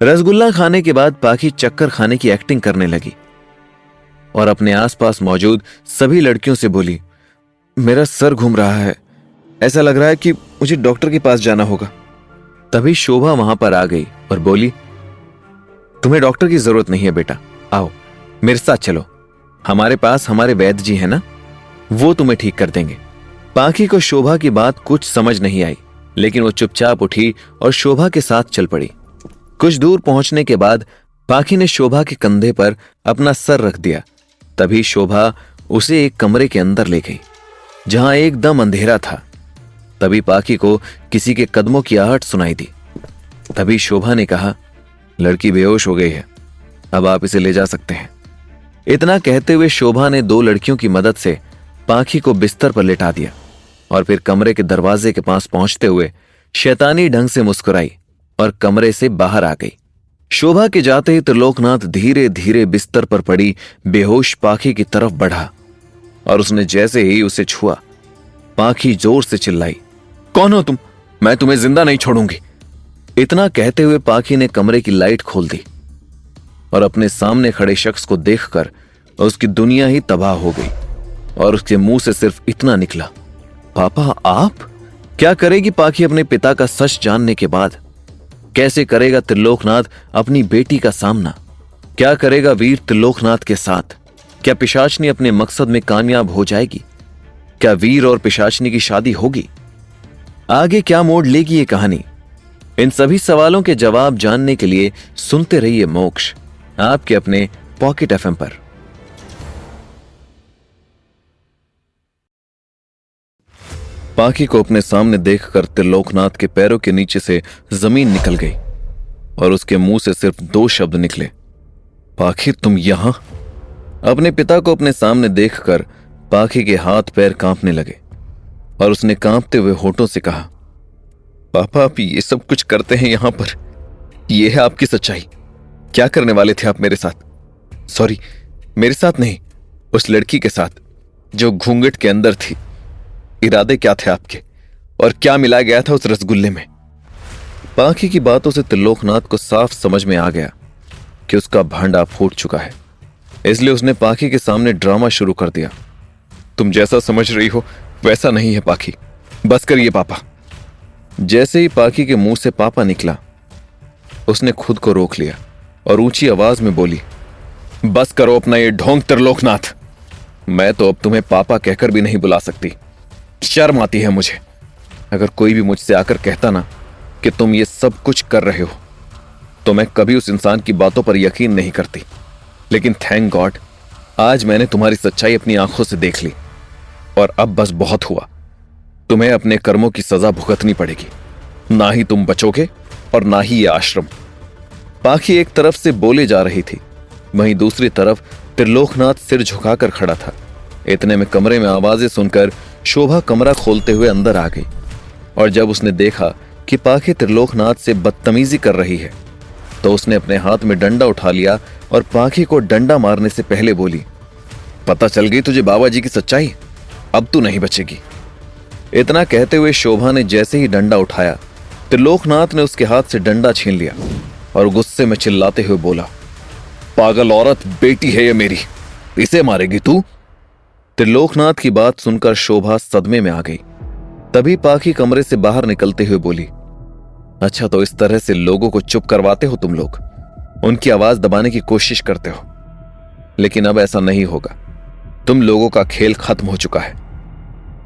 Speaker 3: रसगुल्ला खाने के बाद पाखी चक्कर खाने की एक्टिंग करने लगी और अपने आसपास मौजूद सभी लड़कियों से बोली, मेरा सर घूम रहा है, ऐसा लग रहा है कि मुझे डॉक्टर के पास जाना होगा। तभी शोभा वहां पर आ गई और बोली, तुम्हें डॉक्टर की जरूरत नहीं है बेटा, आओ मेरे साथ चलो, हमारे पास हमारे वैद्य जी हैं ना, वो तुम्हें ठीक कर देंगे। पाखी को शोभा की बात कुछ समझ नहीं आई, लेकिन वो चुपचाप उठी और शोभा के साथ चल पड़ी। कुछ दूर पहुंचने के बाद पाखी ने शोभा के कंधे पर अपना सर रख दिया। तभी शोभा उसे एक कमरे के अंदर ले गई जहां एकदम अंधेरा था। तभी पाखी को किसी के कदमों की आहट सुनाई दी। तभी शोभा ने कहा, लड़की बेहोश हो गई है, अब आप इसे ले जा सकते हैं। इतना कहते हुए शोभा ने दो लड़कियों की मदद से पाखी को बिस्तर पर लेटा दिया और फिर कमरे के दरवाजे के पास पहुंचते हुए शैतानी ढंग से मुस्कुराई और कमरे से बाहर आ गई। शोभा के जाते ही त्रिलोकनाथ धीरे धीरे बिस्तर पर पड़ी बेहोश पाखी की तरफ बढ़ा और उसने जैसे ही उसे छुआ, पाखी जोर से चिल्लाई, कौन हो तुम? मैं तुम्हें जिंदा नहीं छोड़ूंगी। इतना कहते हुए पाखी ने कमरे की लाइट खोल दी और अपने सामने खड़े शख्स को देखकर उसकी दुनिया ही तबाह हो गई और उसके मुंह से सिर्फ इतना निकला, पापा आप? क्या करेगी पाखी अपने पिता का सच जानने के बाद? कैसे करेगा त्रिलोकनाथ अपनी बेटी का सामना? क्या करेगा वीर त्रिलोकनाथ के साथ? क्या पिशाचनी अपने मकसद में कामयाब हो जाएगी? क्या वीर और पिशाचनी की शादी होगी? आगे क्या मोड़ लेगी ये कहानी? इन सभी सवालों के जवाब जानने के लिए सुनते रहिए मोक्ष, आपके अपने पॉकेट एफएम पर। पाखी को अपने सामने देखकर त्रिलोकनाथ के पैरों के नीचे से जमीन निकल गई और उसके मुंह से सिर्फ दो शब्द निकले, पाखी तुम यहां? अपने पिता को अपने सामने देखकर पाखी के हाथ पैर कांपने लगे और उसने कांपते हुए होठों से कहा, पापा आप ये सब कुछ करते हैं यहां पर, ये है आपकी सच्चाई? क्या करने वाले थे आप मेरे साथ? सॉरी, मेरे साथ नहीं, उस लड़की के साथ जो घूंघट के अंदर थी। इरादे क्या थे आपके और क्या मिलाया गया था उस रसगुल्ले में? पाखी की बातों से त्रिलोकनाथ को साफ समझ में आ गया कि उसका भांडा फूट चुका है, इसलिए उसने पाखी के सामने ड्रामा शुरू कर दिया। तुम जैसा समझ रही हो वैसा नहीं है पाखी, बस करिए पापा। जैसे ही पाखी के मुंह से पापा निकला, उसने खुद को रोक लिया और ऊंची आवाज में बोली, बस करो अपना ये ढोंग त्रिलोकनाथ, मैं तो अब तुम्हें पापा कहकर भी नहीं बुला सकती। शर्म आती है मुझे। अगर कोई भी मुझसे आकर कहता ना कि तुम ये सब कुछ कर रहे हो, तो मैं कभी उस इंसान की बातों पर यकीन नहीं करती। लेकिन थैंक गॉड, आज मैंने तुम्हारी सच्चाई अपनी आंखों से देख ली और अब बस बहुत हुआ। तुम्हें अपने कर्मों की सजा भुगतनी पड़ेगी, ना ही तुम बचोगे और ना ही ये आश्रम। पाखी एक तरफ से बोले जा रही थी, वहीं दूसरी तरफ त्रिलोकनाथ सिर झुकाकर खड़ा था। इतने में कमरे में आवाजें सुनकर शोभा कमरा खोलते हुए अंदर आ गई और जब उसने देखा कि पाखी त्रिलोकनाथ से बदतमीजी कर रही है, तो उसने अपने हाथ में डंडा उठा लिया और पाखी को डंडा मारने से पहले बोली, पता चल गई तुझे बाबा जी की सच्चाई, अब तू नहीं बचेगी। इतना कहते हुए शोभा ने जैसे ही डंडा उठाया, त्रिलोकनाथ ने उसके हाथ से डंडा छीन लिया और गुस्से में चिल्लाते हुए बोला, पागल औरत, बेटी है ये मेरी, इसे मारेगी तू? त्रिलोकनाथ की बात सुनकर शोभा सदमे में आ गई। तभी पाखी कमरे से बाहर निकलते हुए बोली, अच्छा तो इस तरह से लोगों को चुप करवाते हो तुम लोग, उनकी आवाज दबाने की कोशिश करते हो, लेकिन अब ऐसा नहीं होगा, तुम लोगों का खेल खत्म हो चुका है।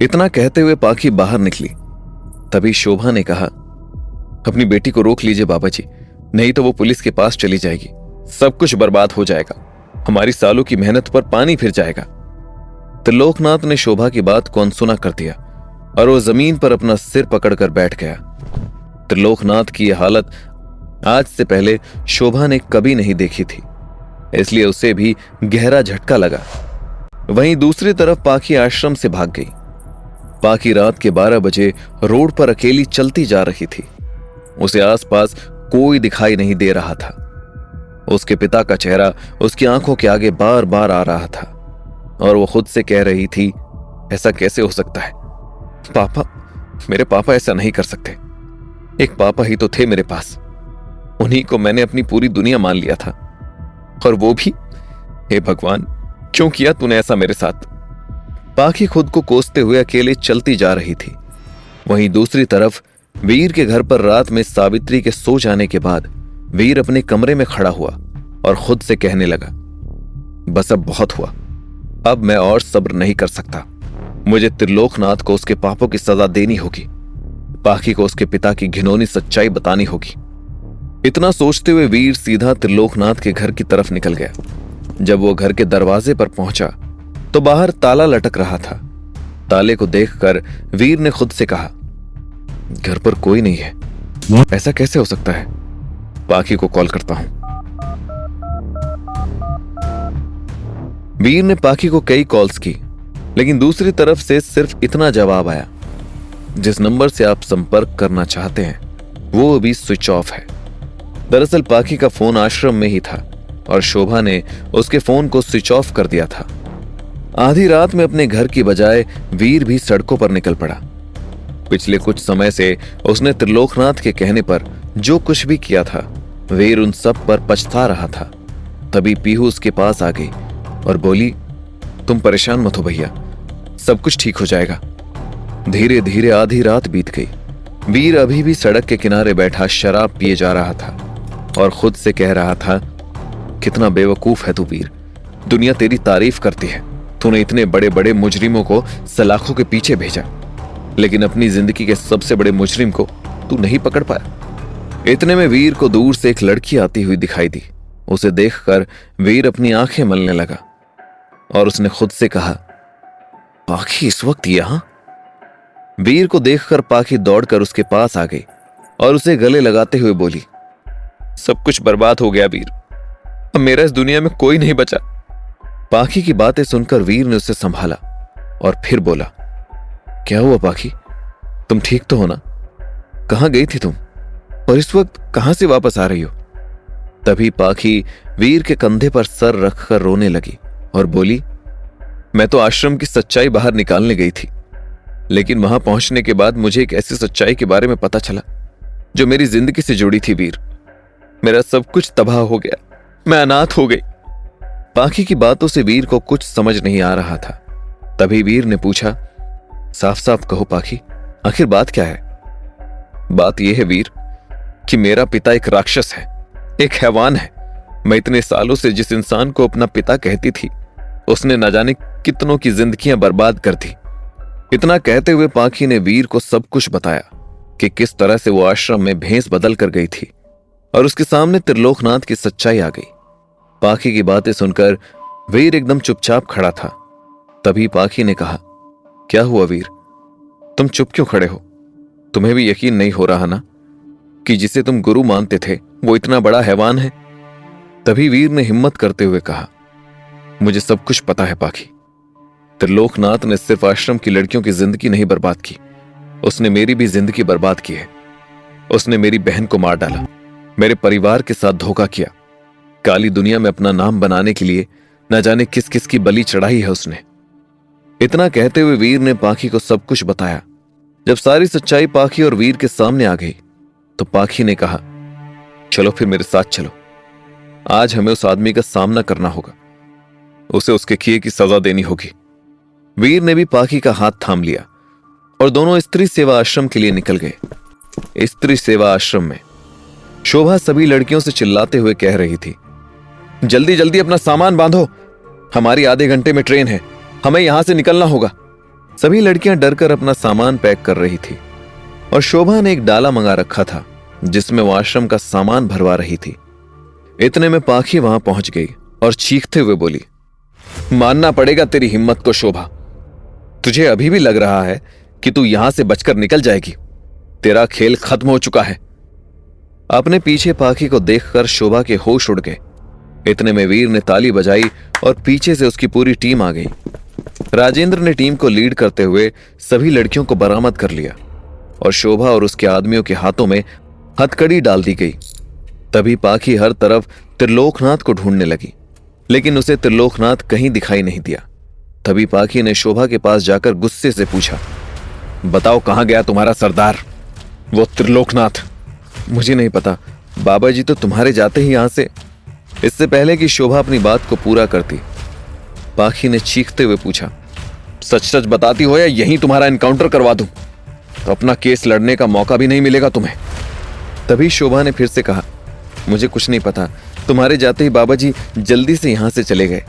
Speaker 3: इतना कहते हुए पाखी बाहर निकली। तभी शोभा ने कहा, अपनी बेटी को रोक लीजिए बाबा जी, नहीं तो वो पुलिस के पास चली जाएगी, सब कुछ बर्बाद हो जाएगा, हमारी सालों की मेहनत पर पानी फिर जाएगा। त्रिलोकनाथ ने शोभा की बात को अनसुना कर दिया और वो जमीन पर अपना सिर पकड़कर बैठ गया। त्रिलोकनाथ की यह हालत आज से पहले शोभा ने कभी नहीं देखी थी, इसलिए उसे भी गहरा झटका लगा। वहीं दूसरी तरफ पाखी आश्रम से भाग गई। पाखी रात के 12 बजे रोड पर अकेली चलती जा रही थी। उसे आसपास कोई दिखाई नहीं दे रहा था। उसके पिता का चेहरा उसकी आंखों के आगे बार बार आ रहा था और वो खुद से कह रही थी, ऐसा कैसे हो सकता है? पापा, मेरे पापा ऐसा नहीं कर सकते। एक पापा ही तो थे मेरे पास, उन्हीं को मैंने अपनी पूरी दुनिया मान लिया था। और वो भी, हे भगवान, क्यों किया तूने ऐसा मेरे साथ? पाखी खुद को कोसते हुए अकेले चलती जा रही थी। वहीं दूसरी तरफ वीर के घर पर रात में सावित्री के सो जाने के बाद वीर अपने कमरे में खड़ा हुआ और खुद से कहने लगा, बस अब बहुत हुआ, अब मैं और सब्र नहीं कर सकता। मुझे त्रिलोकनाथ को उसके पापों की सजा देनी होगी। पाखी को उसके पिता की घिनौनी सच्चाई बतानी होगी। इतना सोचते हुए वीर सीधा त्रिलोकनाथ के घर की तरफ निकल गया। जब वो घर के दरवाजे पर पहुंचा तो बाहर ताला लटक रहा था। ताले को देखकर वीर ने खुद से कहा, घर पर कोई नहीं है, ऐसा कैसे हो सकता है? पाखी को कॉल करता हूं। वीर ने पाखी को कई कॉल्स की, लेकिन दूसरी तरफ से सिर्फ इतना जवाब आया, जिस नंबर से आप संपर्क करना चाहते हैं वो अभी स्विच ऑफ है। दरअसल पाखी का फोन आश्रम में ही था और शोभा ने उसके फोन को स्विच ऑफ कर दिया था। आधी रात में अपने घर की बजाय वीर भी सड़कों पर निकल पड़ा। पिछले कुछ समय से उसने त्रिलोकनाथ के कहने पर जो कुछ भी किया था, वीर उन सब पर पछता रहा था। तभी पीहू उसके पास आ गई और बोली, तुम परेशान मत हो भैया, सब कुछ ठीक हो जाएगा। धीरे धीरे आधी रात बीत गई। वीर अभी भी सड़क के किनारे बैठा शराब पिए जा रहा था और खुद से कह रहा था, कितना बेवकूफ है तू वीर, दुनिया तेरी तारीफ करती है। तूने इतने बड़े बड़े मुजरिमों को सलाखों के पीछे भेजा, लेकिन अपनी जिंदगी के सबसे बड़े मुजरिम को तू नहीं पकड़ पाया। इतने में वीर को दूर से एक लड़की आती हुई दिखाई दी। उसे देखकर वीर अपनी आंखें मलने लगा और उसने खुद से कहा, पाखी इस वक्त यहां? वीर को देखकर पाखी दौड़कर उसके पास आ गई और उसे गले लगाते हुए बोली, सब कुछ बर्बाद हो गया वीर, अब मेरा इस दुनिया में कोई नहीं बचा। पाखी की बातें सुनकर वीर ने उसे संभाला और फिर बोला, क्या हुआ पाखी, तुम ठीक तो हो ना? कहां गई थी तुम और इस वक्त कहां से वापस आ रही हो? तभी पाखी वीर के कंधे पर सर रखकर रोने लगी और बोली, मैं तो आश्रम की सच्चाई बाहर निकालने गई थी, लेकिन वहां पहुंचने के बाद मुझे एक ऐसी सच्चाई के बारे में पता चला जो मेरी जिंदगी से जुड़ी थी वीर। मेरा सब कुछ तबाह हो गया, मैं अनाथ हो गई। पाखी की बातों से वीर को कुछ समझ नहीं आ रहा था। तभी वीर ने पूछा, साफ साफ कहो पाखी, आखिर बात क्या है? बात यह है वीर कि मेरा पिता एक राक्षस है, एक हैवान है। मैं इतने सालों से जिस इंसान को अपना पिता कहती थी, उसने न जाने कितनों की जिंदगियां बर्बाद कर दी। इतना कहते हुए पाखी ने वीर को सब कुछ बताया कि किस तरह से वो आश्रम में भेस बदल कर गई थी और उसके सामने त्रिलोकनाथ की सच्चाई आ गई। पाखी की बातें सुनकर वीर एकदम चुपचाप खड़ा था। तभी पाखी ने कहा, क्या हुआ वीर, तुम चुप क्यों खड़े हो? तुम्हें भी यकीन नहीं हो रहा ना कि जिसे तुम गुरु मानते थे वो इतना बड़ा हैवान है? तभी वीर ने हिम्मत करते हुए कहा, मुझे सब कुछ पता है पाखी। त्रिलोकनाथ ने सिर्फ आश्रम की लड़कियों की जिंदगी नहीं बर्बाद की, उसने मेरी भी जिंदगी बर्बाद की है। उसने मेरी बहन को मार डाला, मेरे परिवार के साथ धोखा किया, काली दुनिया में अपना नाम बनाने के लिए न जाने किस किस की बलि चढ़ाई है उसने। इतना कहते हुए वीर ने पाखी को सब कुछ बताया। जब सारी सच्चाई पाखी और वीर के सामने आ गई तो पाखी ने कहा, चलो फिर मेरे साथ चलो, आज हमें उस आदमी का सामना करना होगा, उसे उसके किए की सजा देनी होगी। वीर ने भी पाखी का हाथ थाम लिया और दोनों स्त्री सेवा आश्रम के लिए निकल गए। स्त्री सेवा आश्रम में शोभा सभी लड़कियों से चिल्लाते हुए कह रही थी, जल्दी जल्दी अपना सामान बांधो, हमारी आधे घंटे में ट्रेन है, हमें यहां से निकलना होगा। सभी लड़कियां डरकर अपना सामान पैक कर रही थी और शोभा ने एक डाला मंगा रखा था जिसमें वो आश्रम का सामान भरवा रही थी। इतने में पाखी वहां पहुंच गई और चीखते हुए बोली, मानना पड़ेगा तेरी हिम्मत को शोभा, तुझे अभी भी लग रहा है कि तू यहां से बचकर निकल जाएगी, तेरा खेल खत्म हो चुका है। अपने पीछे पाखी को देखकर शोभा के होश उड़ गए इतने में वीर ने ताली बजाई और पीछे से उसकी पूरी टीम आ गई। राजेंद्र ने टीम को लीड करते हुए सभी लड़कियों को बरामद कर लिया और शोभा और उसके आदमियों के हाथों में हथकड़ी डाल दी गई। तभी पाखी हर तरफ त्रिलोकनाथ को ढूंढने लगी, लेकिन उसे त्रिलोकनाथ कहीं दिखाई नहीं दिया। तभी पाखी ने शोभा के पास जाकर गुस्से से पूछा, बताओ कहां गया तुम्हारा सरदार, वो त्रिलोकनाथ? मुझे नहीं पता, बाबा जी तो तुम्हारे जाते ही यहां से। इससे पहले कि शोभा अपनी बात को पूरा करती, पाखी ने चीखते हुए पूछा, सच सच बताती हो या यहीं तुम्हारा एनकाउंटर करवा दूं? तो अपना केस लड़ने का मौका भी नहीं मिलेगा तुम्हें। तभी शोभा ने फिर से कहा, मुझे कुछ नहीं पता, तुम्हारे जाते ही बाबा जी जल्दी से यहां से चले गए।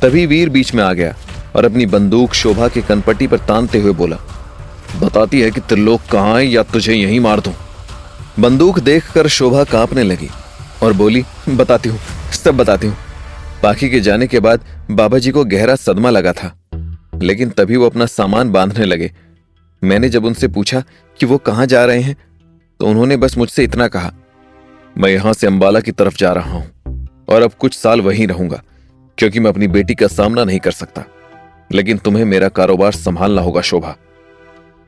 Speaker 3: तभी वीर बीच में आ गया और अपनी बंदूक शोभा के कनपट्टी पर तानते हुए बोला, बताती है कि त्रिलोक कहां है या तुझे यहीं मार दूं। बंदूक देखकर शोभा कांपने लगी और बोली, बताती हूं, सब बताती हूं। पाखी के जाने के बाद बाबा जी को गहरा सदमा लगा था, लेकिन तभी वो अपना सामान बांधने लगे। मैंने जब उनसे पूछा कि वो कहां जा रहे हैं तो उन्होंने बस मुझसे इतना कहा, मैं यहां से अंबाला की तरफ जा रहा हूं और अब कुछ साल वहीं रहूंगा क्योंकि मैं अपनी बेटी का सामना नहीं कर सकता, लेकिन तुम्हें मेरा कारोबार संभालना होगा शोभा।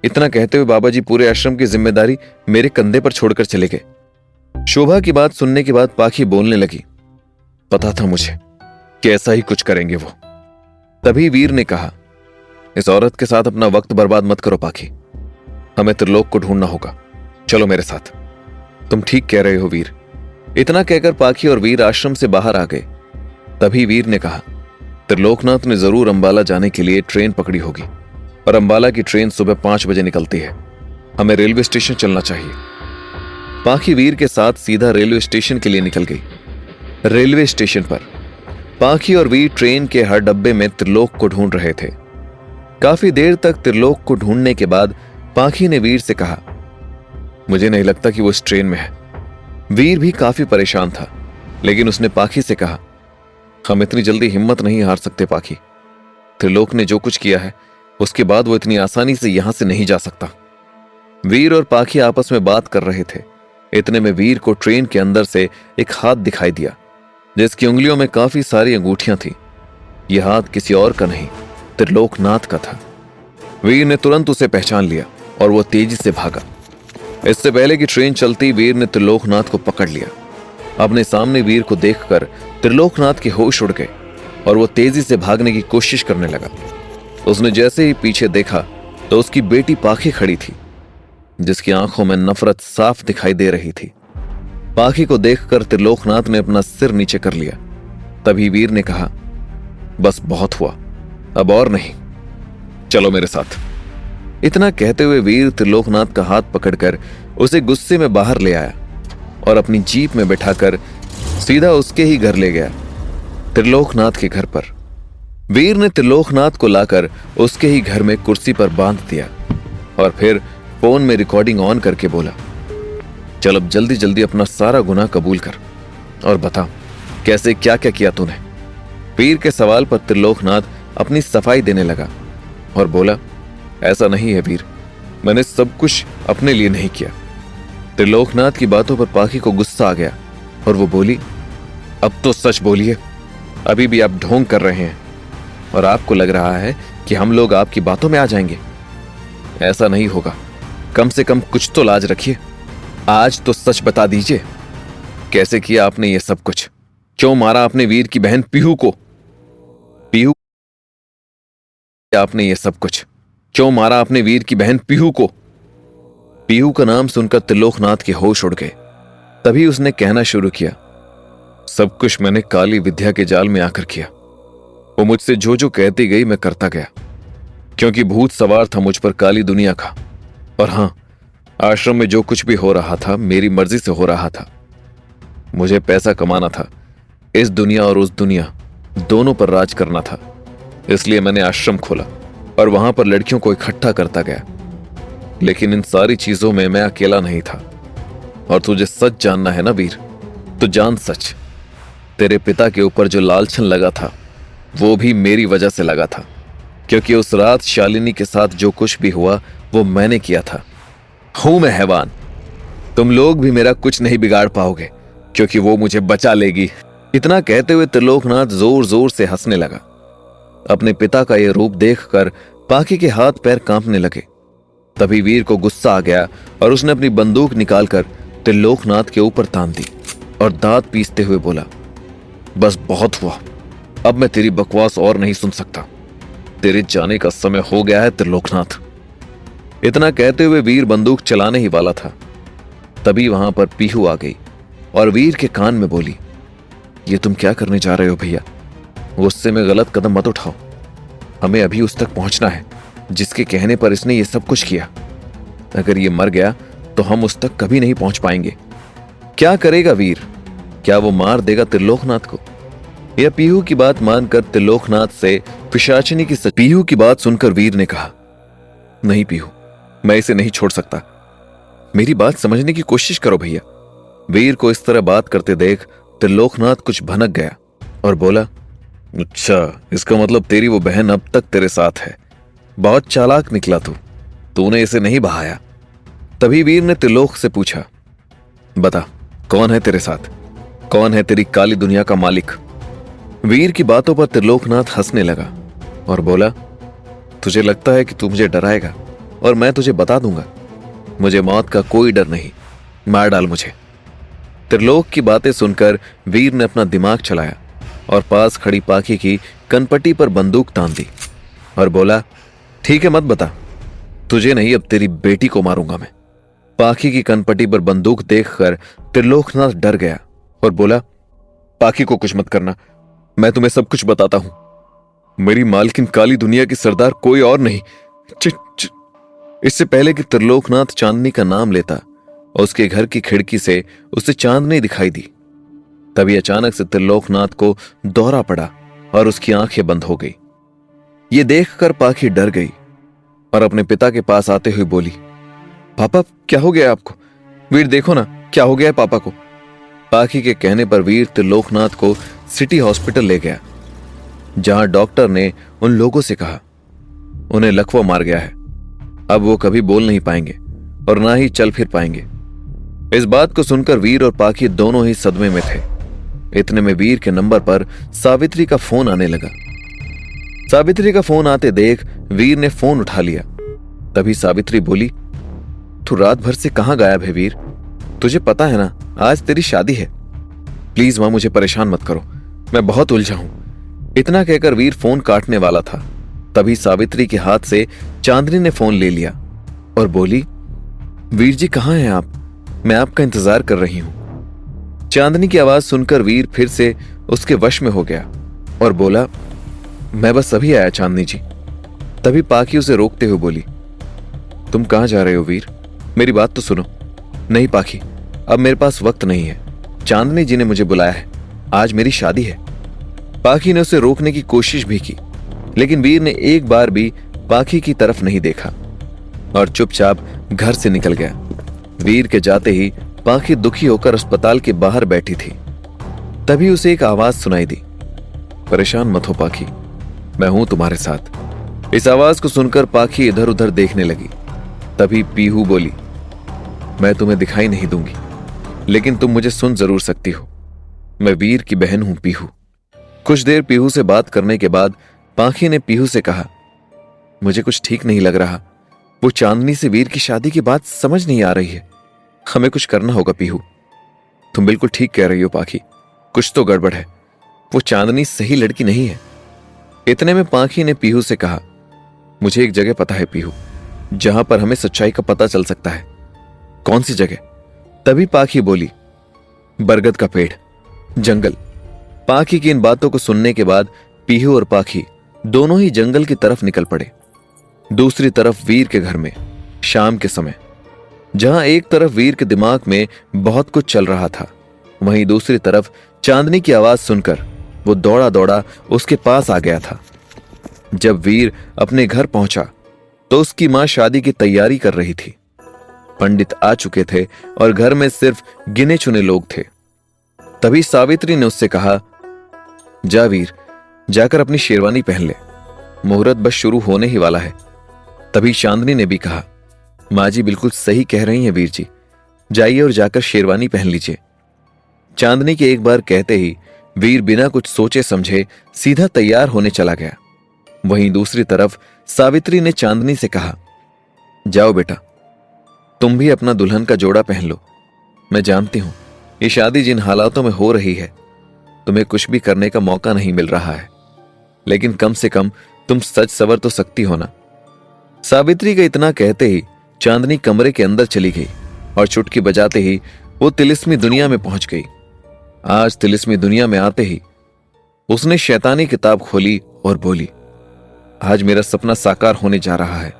Speaker 3: इतना कहते हुए बाबा जी पूरे आश्रम की जिम्मेदारी मेरे कंधे पर छोड़कर चले गए। शोभा की बात सुनने के बाद पाखी बोलने लगी, पता था मुझे कि ऐसा ही कुछ करेंगे वो। तभी वीर ने कहा, इस औरत के साथ अपना वक्त बर्बाद मत करो पाखी, हमें त्रिलोक को ढूंढना होगा, चलो मेरे साथ। तुम ठीक कह रहे हो वीर। इतना कहकर पाखी और वीर आश्रम से बाहर आ गए। तभी वीर ने कहा, त्रिलोकनाथ ने जरूर अंबाला जाने के लिए ट्रेन पकड़ी होगी और अंबाला की ट्रेन सुबह 5 बजे निकलती है, हमें रेलवे स्टेशन चलना चाहिए। पाखी वीर के साथ सीधा रेलवे स्टेशन के लिए निकल गई। रेलवे स्टेशन पर पाखी और वीर ट्रेन के हर डब्बे में त्रिलोक को ढूंढ रहे थे। काफी देर तक त्रिलोक को ढूंढने के बाद पाखी ने वीर से कहा, मुझे नहीं लगता कि वो इस ट्रेन में है। वीर भी काफी परेशान था, लेकिन उसने पाखी से कहा, हम इतनी जल्दी हिम्मत नहीं हार सकते पाखी। त्रिलोक ने जो कुछ किया है उसके बाद वो इतनी आसानी से यहां से नहीं जा सकता। वीर और पाखी आपस में बात कर रहे थे। इतने में वीर को ट्रेन के अंदर से एक हाथ दिखाई दिया जिसकी उंगलियों में काफी सारी अंगूठियां थी। यह हाथ किसी और का नहीं, त्रिलोकनाथ का था। वीर ने तुरंत उसे पहचान लिया और वो तेजी से भागा। इससे पहले कि ट्रेन चलती, वीर ने त्रिलोकनाथ को पकड़ लिया। अपने सामने वीर को देखकर त्रिलोकनाथ के होश उड़ गए और वो तेजी से भागने की कोशिश करने लगा। उसने जैसे ही पीछे देखा तो उसकी बेटी पाखी खड़ी थी, जिसकी आंखों में नफरत साफ दिखाई दे रही थी। पाखी को देखकर त्रिलोकनाथ ने अपना सिर नीचे कर लिया। तभी वीर ने कहा, बस बहुत हुआ, अब और नहीं, चलो मेरे साथ। इतना कहते हुए वीर त्रिलोकनाथ का हाथ पकड़कर उसे गुस्से में बाहर ले आया और अपनी जीप में बैठाकर सीधा उसके ही घर ले गया, त्रिलोकनाथ के घर पर। वीर ने त्रिलोकनाथ को लाकर उसके ही घर में कुर्सी पर बांध दिया और फिर फोन में रिकॉर्डिंग ऑन करके बोला, चल अब जल्दी जल्दी अपना सारा गुनाह कबूल कर और बता कैसे क्या क्या किया तूने। वीर के सवाल पर त्रिलोकनाथ अपनी सफाई देने लगा और बोला, ऐसा नहीं है वीर, मैंने सब कुछ अपने लिए नहीं किया। त्रिलोकनाथ की बातों पर पाखी को गुस्सा आ गया और वो बोली, अब तो सच बोलिए, अभी भी आप ढोंग कर रहे हैं और आपको लग रहा है कि हम लोग आपकी बातों में आ जाएंगे। ऐसा नहीं होगा, कम से कम कुछ तो लाज रखिए। आज तो सच बता दीजिए, कैसे किया आपने ये सब कुछ? क्यों मारा आपने वीर की बहन पीहू को? पीहू, आपने ये सब कुछ क्यों मारा आपने वीर की बहन पीहू को? पीहू का नाम सुनकर त्रिलोकनाथ के होश उड़ गए। तभी उसने कहना शुरू किया, सब कुछ मैंने काली विद्या के जाल में आकर किया। वो मुझसे जो जो कहती गई मैं करता गया, क्योंकि भूत सवार था मुझ पर काली दुनिया का। और हां, आश्रम में जो कुछ भी हो रहा था मेरी मर्जी से हो रहा था। मुझे पैसा कमाना था, इस दुनिया और उस दुनिया दोनों पर राज करना था। इसलिए मैंने आश्रम खोला और वहां पर लड़कियों को इकट्ठा करता गया। लेकिन इन सारी चीजों में मैं अकेला नहीं था। और तुझे सच जानना है ना वीर, तो जान सच, तेरे पिता के ऊपर जो लालछन लगा था वो भी मेरी वजह से लगा था, क्योंकि उस रात शालिनी के साथ जो कुछ भी हुआ वो मैंने किया था। हूं मैं हैवान, तुम लोग भी मेरा कुछ नहीं बिगाड़ पाओगे, क्योंकि वो मुझे बचा लेगी। इतना कहते हुए त्रिलोकनाथ जोर जोर से हंसने लगा। अपने पिता का यह रूप देखकर पाखी के हाथ पैर कांपने लगे। तभी वीर को गुस्सा आ गया और उसने अपनी बंदूक निकालकर त्रिलोकनाथ के ऊपर तान दी और दांत पीसते हुए बोला, बस बहुत हुआ, अब मैं तेरी बकवास और नहीं सुन सकता। तेरे जाने का समय हो गया है त्रिलोकनाथ। इतना कहते हुए वीर बंदूक चलाने ही वाला था। तभी वहां पर पीहू आ गई और वीर के कान में बोली, ये तुम क्या करने जा रहे हो भैया? गुस्से में गलत कदम मत उठाओ। हमें अभी उस तक पहुंचना है जिसके कहने पर इसने ये सब कुछ किया। अगर ये मर गया तो हम उस तक कभी नहीं पहुंच पाएंगे। क्या करेगा वीर? क्या वो मार देगा त्रिलोकनाथ को? यह पीहू की बात मानकर त्रिलोकनाथ से पिशाचिनी की पीहू की बात सुनकर वीर ने कहा, नहीं पीहू, मैं इसे नहीं छोड़ सकता। मेरी बात समझने की कोशिश करो भैया। वीर को इस तरह बात करते देख त्रिलोकनाथ कुछ भनक गया और बोला, अच्छा, इसका मतलब तेरी वो बहन अब तक तेरे साथ है। बहुत चालाक निकला तूने इसे नहीं बहाया। तभी वीर ने त्रिलोक से पूछा, बता, कौन है तेरे साथ? कौन है तेरी काली दुनिया का मालिक? वीर की बातों पर त्रिलोकनाथ हंसने लगा और बोला, तुझे लगता है कि तू मुझे डराएगा और मैं तुझे बता दूंगा। मुझे मौत का कोई डर नहीं, मार डाल मुझे। त्रिलोक की बातें सुनकर वीर ने अपना दिमाग चलाया और पास खड़ी पाखी की कनपट्टी पर बंदूक तान दी और बोला, ठीक है, मत बता, तुझे नहीं, अब तेरी बेटी को मारूंगा मैं। पाखी की कनपट्टी पर बंदूक देखकर त्रिलोकनाथ डर गया और बोला, पाखी को कुछ मत करना, मैं तुम्हें सब कुछ बताता हूं। मेरी मालकिन काली दुनिया की सरदार कोई और नहीं। इससे पहले कि त्रिलोकनाथ चांदनी का नाम लेता और उसके घर की खिड़की से उसे चांदनी दिखाई दी, तभी अचानक से त्रिलोकनाथ को दौरा पड़ा और उसकी आंखें बंद हो गई। ये देखकर पाखी डर गई और अपने पिता के पास आते हुए बोली, पापा, क्या हो गया आपको? वीर, देखो ना, क्या हो गया है पापा को। पाखी के कहने पर वीर त्रिलोकनाथ को सिटी हॉस्पिटल ले गया, जहां डॉक्टर ने उन लोगों से कहा, उन्हें लकवा मार गया है, अब वो कभी बोल नहीं पाएंगे और ना ही चल फिर पाएंगे। इस बात को सुनकर वीर और पाखी दोनों ही सदमे में थे। इतने में वीर के नंबर पर सावित्री का फोन आने लगा। सावित्री का फोन आते देख वीर ने फोन उठा लिया। तभी सावित्री बोली, तू रात भर से कहां गायब है वीर? तुझे पता है ना, आज तेरी शादी है। प्लीज मां, मुझे परेशान मत करो, मैं बहुत उलझा हूं। इतना कहकर वीर फोन काटने वाला था, तभी सावित्री के हाथ से चांदनी ने फोन ले लिया और बोली, वीर जी कहां हैं आप? मैं आपका इंतजार कर रही हूं। चांदनी की आवाज सुनकर वीर फिर से उसके वश में हो गया और बोला, मैं बस अभी आया चांदनी जी। तभी पाखी उसे रोकते हुए बोली, तुम कहां जा रहे हो वीर? मेरी बात तो सुनो। नहीं पाखी, अब मेरे पास वक्त नहीं है, चांदनी जी ने मुझे बुलाया है, आज मेरी शादी है। पाखी ने उसे रोकने की कोशिश भी की, लेकिन वीर ने एक बार भी पाखी की तरफ नहीं देखा और चुपचाप घर से निकल गया। वीर के जाते ही पाखी दुखी होकर अस्पताल के बाहर बैठी थी। तभी उसे एक आवाज सुनाई दी, परेशान मत हो पाखी, मैं हूं तुम्हारे साथ। इस आवाज को सुनकर पाखी इधर उधर देखने लगी। तभी पीहू बोली, मैं तुम्हें दिखाई नहीं दूंगी, लेकिन तुम मुझे सुन जरूर सकती हो। मैं वीर की बहन हूं पीहू। कुछ देर पीहू से बात करने के बाद पाखी ने पीहू से कहा, मुझे कुछ ठीक नहीं लग रहा। वो चांदनी से वीर की शादी की बात समझ नहीं आ रही है। हमें कुछ करना होगा पीहू। तुम बिल्कुल ठीक कह रही हो पाखी, कुछ तो गड़बड़ है। वो चांदनी सही लड़की नहीं है। इतने में पाखी ने पीहू से कहा, मुझे एक जगह पता है पीहू, जहां पर हमें सच्चाई का पता चल सकता है। कौन सी जगह? तभी पाखी बोली, बरगद का पेड़, जंगल। पाखी की इन बातों को सुनने के बाद पीहू और पाखी दोनों ही जंगल की तरफ निकल पड़े। दूसरी तरफ वीर के घर में शाम के समय, जहां एक तरफ वीर के दिमाग में बहुत कुछ चल रहा था, वहीं दूसरी तरफ चांदनी की आवाज सुनकर वो दौड़ा दौड़ा उसके पास आ गया था। जब वीर अपने घर पहुंचा तो उसकी मां शादी की तैयारी कर रही थी। पंडित आ चुके थे और घर में सिर्फ गिने चुने लोग थे। तभी सावित्री ने उससे कहा, जा वीर, जाकर अपनी शेरवानी पहन ले, मुहूर्त बस शुरू होने ही वाला है। तभी चांदनी ने भी कहा, माँ जी बिल्कुल सही कह रही हैं वीर जी, जाइए और जाकर शेरवानी पहन लीजिए। चांदनी के एक बार कहते ही वीर बिना कुछ सोचे समझे सीधा तैयार होने चला गया। वहीं दूसरी तरफ सावित्री ने चांदनी से कहा, जाओ बेटा, तुम भी अपना दुल्हन का जोड़ा पहन लो। मैं जानती हूं ये शादी जिन हालातों में हो रही है तुम्हें कुछ भी करने का मौका नहीं मिल रहा है, लेकिन कम से कम तुम सच सवर तो सकती हो ना। सावित्री का इतना कहते ही चांदनी कमरे के अंदर चली गई और चुटकी बजाते ही वो तिलिस्मी दुनिया में पहुंच गई। आज तिलिस्मी दुनिया में आते ही उसने शैतानी किताब खोली और बोली, आज मेरा सपना साकार होने जा रहा है।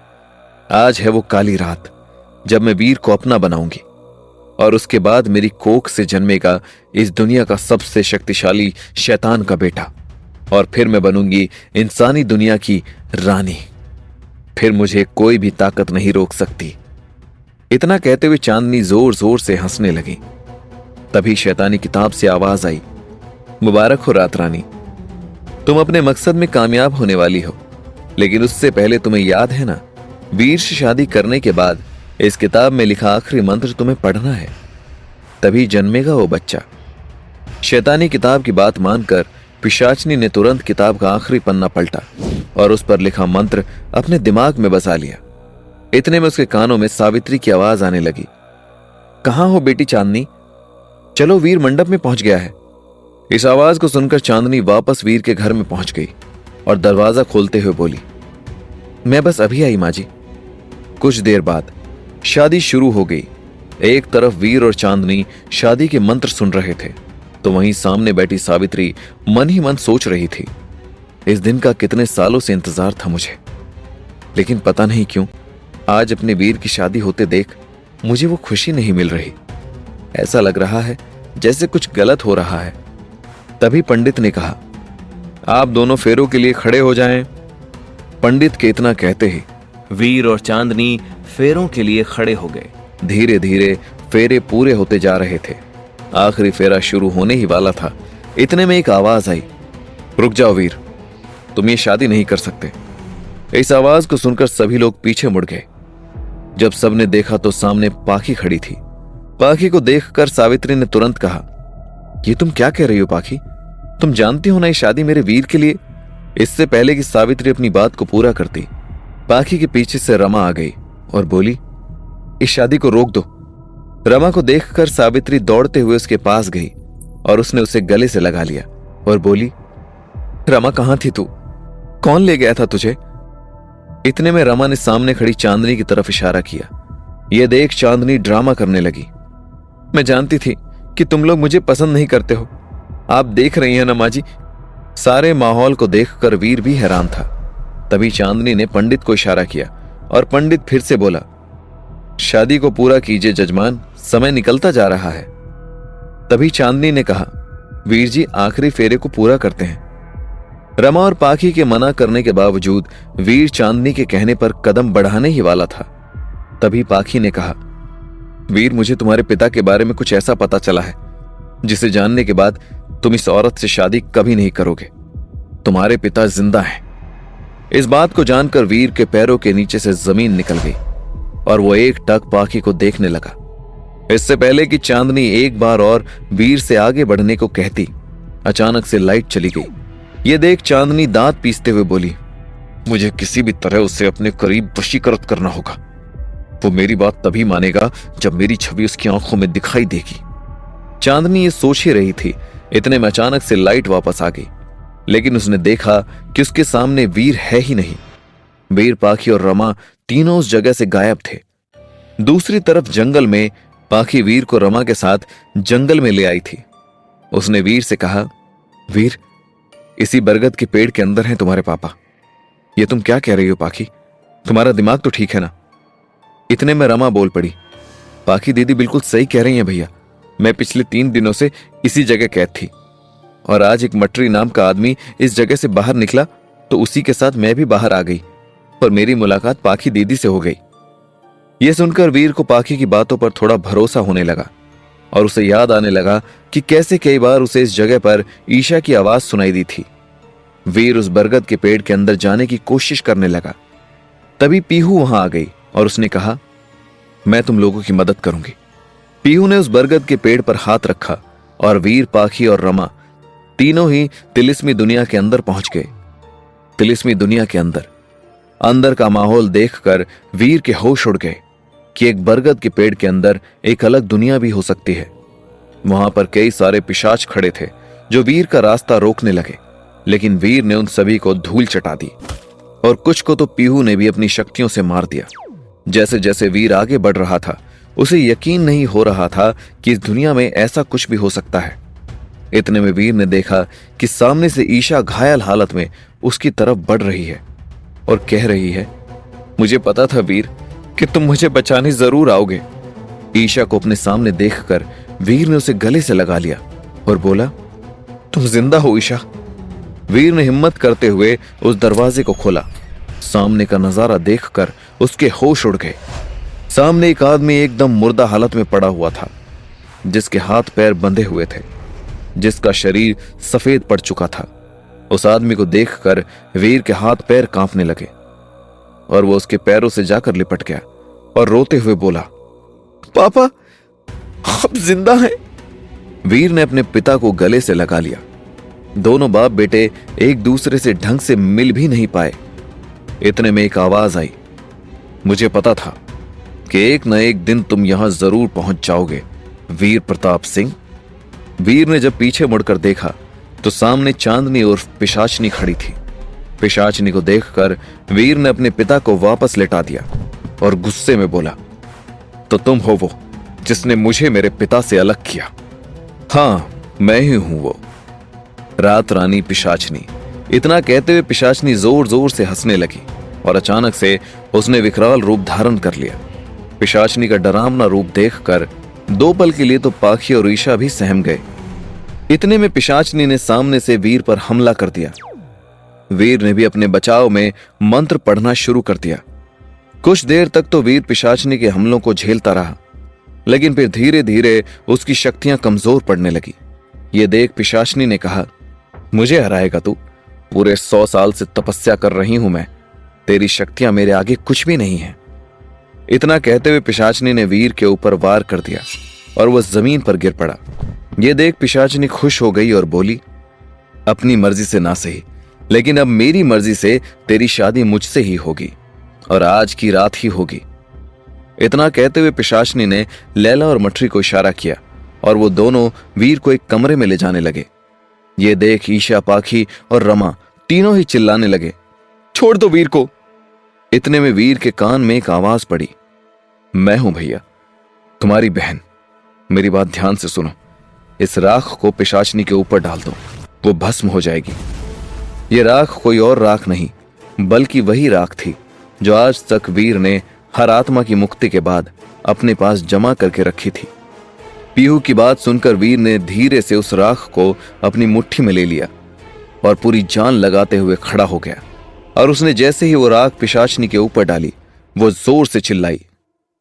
Speaker 3: आज है वो काली रात जब मैं वीर को अपना बनाऊंगी और उसके बाद मेरी कोख से जन्मेगा इस दुनिया का सबसे शक्तिशाली शैतान का बेटा, और फिर मैं बनूंगी इंसानी दुनिया की रानी। फिर मुझे कोई भी ताकत नहीं रोक सकती। इतना कहते हुए चांदनी जोर जोर से हंसने लगी। तभी शैतानी किताब से आवाज आई, मुबारक हो रात रानी, तुम अपने मकसद में कामयाब होने वाली हो, लेकिन उससे पहले तुम्हें याद है ना, वीर से शादी करने के बाद इस किताब में लिखा आखिरी मंत्र तुम्हें पढ़ना है, तभी जन्मेगा वो बच्चा। शैतानी किताब की बात मानकर पिशाचनी ने तुरंत किताब का आखिरी पन्ना पलटा और उस पर लिखा मंत्र अपने दिमाग में बसा लिया। इतने में उसके कानों में सावित्री की आवाज आने लगी, कहां हो बेटी चांदनी, चलो वीर मंडप में पहुंच गया है। इस आवाज को सुनकर चांदनी वापस वीर के घर में पहुंच गई और दरवाजा खोलते हुए बोली, मैं बस अभी आई माँ जी। कुछ देर बाद शादी शुरू हो गई। एक तरफ वीर और चांदनी शादी के मंत्र सुन रहे थे, तो वहीं सामने बैठी सावित्री मन ही मन सोच रही थी, इस दिन का कितने सालों से इंतजार था मुझे, लेकिन पता नहीं क्यों आज अपने वीर की शादी होते देख मुझे वो खुशी नहीं मिल रही। ऐसा लग रहा है जैसे कुछ गलत हो रहा है। तभी पंडित ने कहा, आप दोनों फेरों के लिए खड़े हो जाएं। पंडित के इतना कहते ही वीर और चांदनी फेरों के लिए खड़े हो गए। धीरे धीरे फेरे पूरे होते जा रहे थे। आखिरी फेरा शुरू होने ही वाला था। इतने में एक आवाज आई, रुक जाओ वीर, तुम ये शादी नहीं कर सकते। इस आवाज को सुनकर सभी लोग पीछे मुड़ गए। जब सबने देखा तो सामने पाखी खड़ी थी। पाखी को देखकर सावित्री ने तुरंत कहा, ये तुम क्या कह रही हो पाखी, तुम जानती हो ना ये शादी मेरे वीर के लिए। इससे पहले कि सावित्री अपनी बात को पूरा करती, पाखी के पीछे से रमा आ गई और बोली, इस शादी को रोक दो। रमा को देखकर सावित्री दौड़ते हुए उसके पास गई और उसने उसे गले से लगा लिया और बोली, रमा कहां थी तू, कौन ले गया था तुझे। इतने में रमा ने सामने खड़ी चांदनी की तरफ इशारा किया। यह देख चांदनी ड्रामा करने लगी, मैं जानती थी कि तुम लोग मुझे पसंद नहीं करते हो, आप देख रही हैं ना माँ जी। सारे माहौल को देखकर वीर भी हैरान था। तभी चांदनी ने पंडित को इशारा किया और पंडित फिर से बोला, शादी को पूरा कीजिए जजमान, समय निकलता जा रहा है। तभी चांदनी ने कहा, वीर जी आखिरी फेरे को पूरा करते हैं। रमा और पाखी के मना करने के बावजूद वीर चांदनी के कहने पर कदम बढ़ाने ही वाला था। तभी पाखी ने कहा, वीर मुझे तुम्हारे पिता के बारे में कुछ ऐसा पता चला है जिसे जानने के बाद तुम इस औरत से शादी कभी नहीं करोगे। तुम्हारे पिता जिंदा हैं। इस बात को जानकर वीर के पैरों के नीचे से जमीन निकल गई और वो एक टक पाखी को देखने लगा। इससे पहले कि चांदनी एक बार और वीर से आगे बढ़ने को कहती, अचानक से लाइट चली गई। ये देख चांदनी दांत पीसते हुए बोली, मुझे किसी भी तरह उसे अपने करीब वशीकृत करना होगा। वो मेरी बात तभी मानेगा जब मेरी छवि उसकी आंखों में दिखाई देगी। चांदनी ये सोच ही रही थी, इतने में अचानक से लाइट वापस आ गई, लेकिन उसने देखा कि उसके सामने वीर है ही नहीं। वीर, पाखी और रमा तीनों उस जगह से गायब थे। दूसरी तरफ जंगल में पाखी वीर को रमा के साथ जंगल में ले आई थी। उसने वीर से कहा, वीर इसी बरगद के पेड़ के अंदर हैं तुम्हारे पापा। ये तुम क्या कह रही हो पाखी, तुम्हारा दिमाग तो ठीक है ना। इतने में रमा बोल पड़ी, पाखी दीदी बिल्कुल सही कह रही हैं भैया, मैं पिछले 3 दिनों से इसी जगह कैद थी और आज एक मटरी नाम का आदमी इस जगह से बाहर निकला तो उसी के साथ मैं भी बाहर आ गई और मेरी मुलाकात पाखी दीदी से हो गई। यह सुनकर वीर को पाखी की बातों पर थोड़ा भरोसा होने लगा और उसे याद आने लगा कि कैसे कई बार उसे इस जगह पर ईशा की आवाज सुनाई दी थी। वीर उस बरगद के पेड़ के अंदर जाने की कोशिश करने लगा। तभी पीहू वहां आ गई और उसने कहा, मैं तुम लोगों की मदद करूंगी। पीहू ने उस बरगद के पेड़ पर हाथ रखा और वीर, पाखी और रमा तीनों ही तिलिस्मी दुनिया के अंदर पहुंच गए। तिलिस्मी दुनिया के अंदर का माहौल देखकर वीर के होश उड़ गए कि एक बरगद के पेड़ के अंदर एक अलग दुनिया भी हो सकती है। वहां पर कई सारे पिशाच खड़े थे जो वीर का रास्ता रोकने लगे, लेकिन वीर ने उन सभी को धूल चटा दी और कुछ को तो पीहू ने भी अपनी शक्तियों से मार दिया। जैसे जैसे वीर आगे बढ़ रहा था उसे यकीन नहीं हो रहा था कि इस दुनिया में ऐसा कुछ भी हो सकता है। इतने में वीर ने देखा कि सामने से ईशा घायल हालत में उसकी तरफ बढ़ रही है और कह रही है, मुझे पता था वीर कि तुम मुझे बचाने जरूर आओगे। ईशा को अपने सामने देखकर वीर ने उसे गले से लगा लिया और बोला, तुम जिंदा हो ईशा। वीर ने हिम्मत करते हुए उस दरवाजे को खोला। सामने का नजारा देखकर उसके होश उड़ गए। सामने एक आदमी एकदम मुर्दा हालत में पड़ा हुआ था, जिसके हाथ पैर बंधे हुए थे, जिसका शरीर सफेद पड़ चुका था। उस आदमी को देखकर वीर के हाथ पैर कांपने लगे और वो उसके पैरों से जाकर लिपट गया और रोते हुए बोला, पापा आप जिंदा हैं। वीर ने अपने पिता को गले से लगा लिया। दोनों बाप बेटे एक दूसरे से ढंग से मिल भी नहीं पाए। इतने में एक आवाज आई, मुझे पता था कि एक न एक दिन तुम यहां जरूर पहुंच जाओगे, वीर प्रताप सिंह। वीर ने जब पीछे मुड़कर देखा तो सामने चांदनी और पिशाचनी खड़ी थी। पिशाचनी को देखकर वीर ने अपने पिता को वापस लेटा दिया और गुस्से में बोला, तो तुम हो वो जिसने मुझे मेरे पिता से अलग किया। हाँ, मैं ही हूं वो, रात रानी पिशाचनी। इतना कहते हुए पिशाचनी जोर जोर से हंसने लगी और अचानक से उसने विकराल रूप धारण कर लिया। पिशाचनी का डरावना रूप देखकर दो पल के लिए तो पाखी और ईशा भी सहम गए। इतने में पिशाचनी ने सामने से वीर पर हमला कर दिया। वीर ने भी अपने बचाव में मंत्र पढ़ना शुरू कर दिया। कुछ देर तक तो वीर पिशाचनी के हमलों को झेलता रहा, लेकिन फिर धीरे धीरे उसकी शक्तियां कमजोर पड़ने लगी। ये देख पिशाचनी ने कहा, मुझे हराएगा तू? पूरे 100 साल से तपस्या कर रही हूं मैं, तेरी शक्तियां मेरे आगे कुछ भी नहीं है। इतना कहते हुए पिशाचनी ने वीर के ऊपर वार कर दिया और वह जमीन पर गिर पड़ा। यह देख पिशाचनी खुश हो गई और बोली, अपनी मर्जी से ना सही, लेकिन अब मेरी मर्जी से तेरी शादी मुझसे ही होगी और आज की रात ही होगी। इतना कहते हुए पिशाचनी ने लैला और मठरी को इशारा किया और वो दोनों वीर को एक कमरे में ले जाने लगे। ये देख ईशा, पाखी और रमा तीनों ही चिल्लाने लगे, छोड़ दो वीर को। इतने में वीर के कान में एक आवाज पड़ी, मैं हूं भैया, तुम्हारी बहन। मेरी बात ध्यान से सुनो, इस राख को पिशाचनी के ऊपर डाल दो, वो भस्म हो जाएगी। ये राख कोई और राख नहीं, बल्कि वही राख थी जो आज तक वीर ने हर आत्मा की मुक्ति के बाद अपने पास जमा करके रखी थी। पीहू की बात सुनकर वीर ने धीरे से उस राख को अपनी मुट्ठी में ले लिया और पूरी जान लगाते हुए खड़ा हो गया। और उसने जैसे ही वो राख पिशाचनी के ऊपर डाली, वो जोर से चिल्लाई,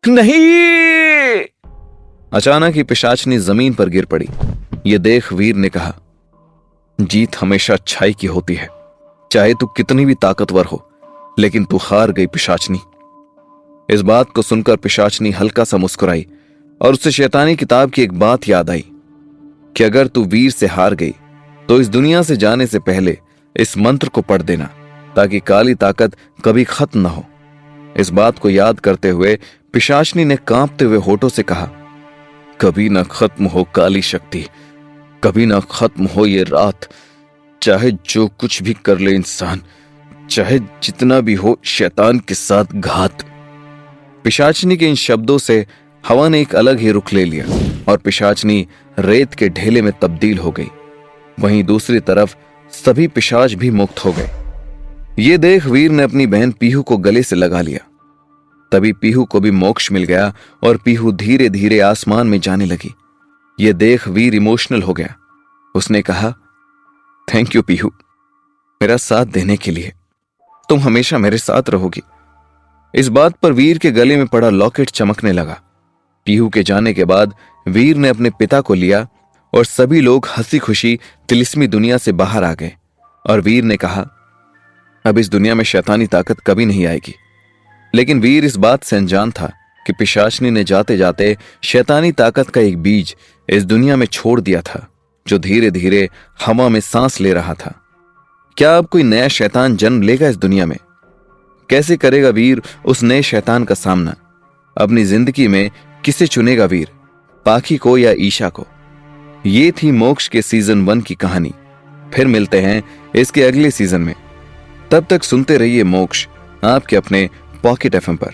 Speaker 3: नहीं। अचानक ही पिशाचनी जमीन पर गिर पड़ी। ये देख वीर ने कहा, जीत हमेशा अच्छाई की होती है, चाहे तू कितनी भी ताकतवर हो, लेकिन तू हार गई पिशाचनी। इस बात को सुनकर पिशाचनी हल्का सा मुस्कुराई और उससे शैतानी किताब की एक बात याद आई कि अगर तू वीर से हार गई तो इस दुनिया से जाने से पहले इस मंत्र को पढ़ देना, ताकि काली ताकत कभी खत्म ना हो। इस बात को याद करते हुए पिशाचनी ने कांपते हुए होठों से कहा, कभी ना खत्म हो काली शक्ति, कभी ना खत्म हो ये रात, चाहे जो कुछ भी कर ले इंसान, चाहे जितना भी हो शैतान के साथ घात। पिशाचनी के इन शब्दों से हवा ने एक अलग ही रुख ले लिया और पिशाचनी रेत के ढेले में तब्दील हो गई। वहीं दूसरी तरफ सभी पिशाच भी मुक्त हो गए। ये देख वीर ने अपनी बहन पीहू को गले से लगा लिया। तभी पीहू को भी मोक्ष मिल गया और पीहू धीरे धीरे आसमान में जाने लगी। ये देख वीर इमोशनल हो गया। उसने कहा, थैंक यू पीहू, मेरा साथ देने के लिए। तुम हमेशा मेरे साथ रहोगी। इस बात पर वीर के गले में पड़ा लॉकेट चमकने लगा। पीहू के जाने के बाद वीर ने अपने पिता को लिया और सभी लोग हंसी खुशी तिलिस्मी दुनिया से बाहर आ गए। और वीर ने कहा, अब इस दुनिया में शैतानी ताकत कभी नहीं आएगी। लेकिन वीर इस बात से अनजान था कि पिशाचनी ने जाते जाते शैतानी ताकत का एक बीज इस दुनिया में छोड़ दिया था, जो धीरे धीरे हवा में सांस ले रहा था। क्या अब कोई नया शैतान जन्म लेगा इस दुनिया में? कैसे करेगा वीर उस नए शैतान का सामना? अपनी जिंदगी में किसे चुनेगा वीर, पाखी को या ईशा को? ये थी मोक्ष के सीजन 1 की कहानी। फिर मिलते हैं इसके अगले सीजन में। तब तक सुनते रहिए मोक्ष, आपके अपने पॉकेट एफएम पर।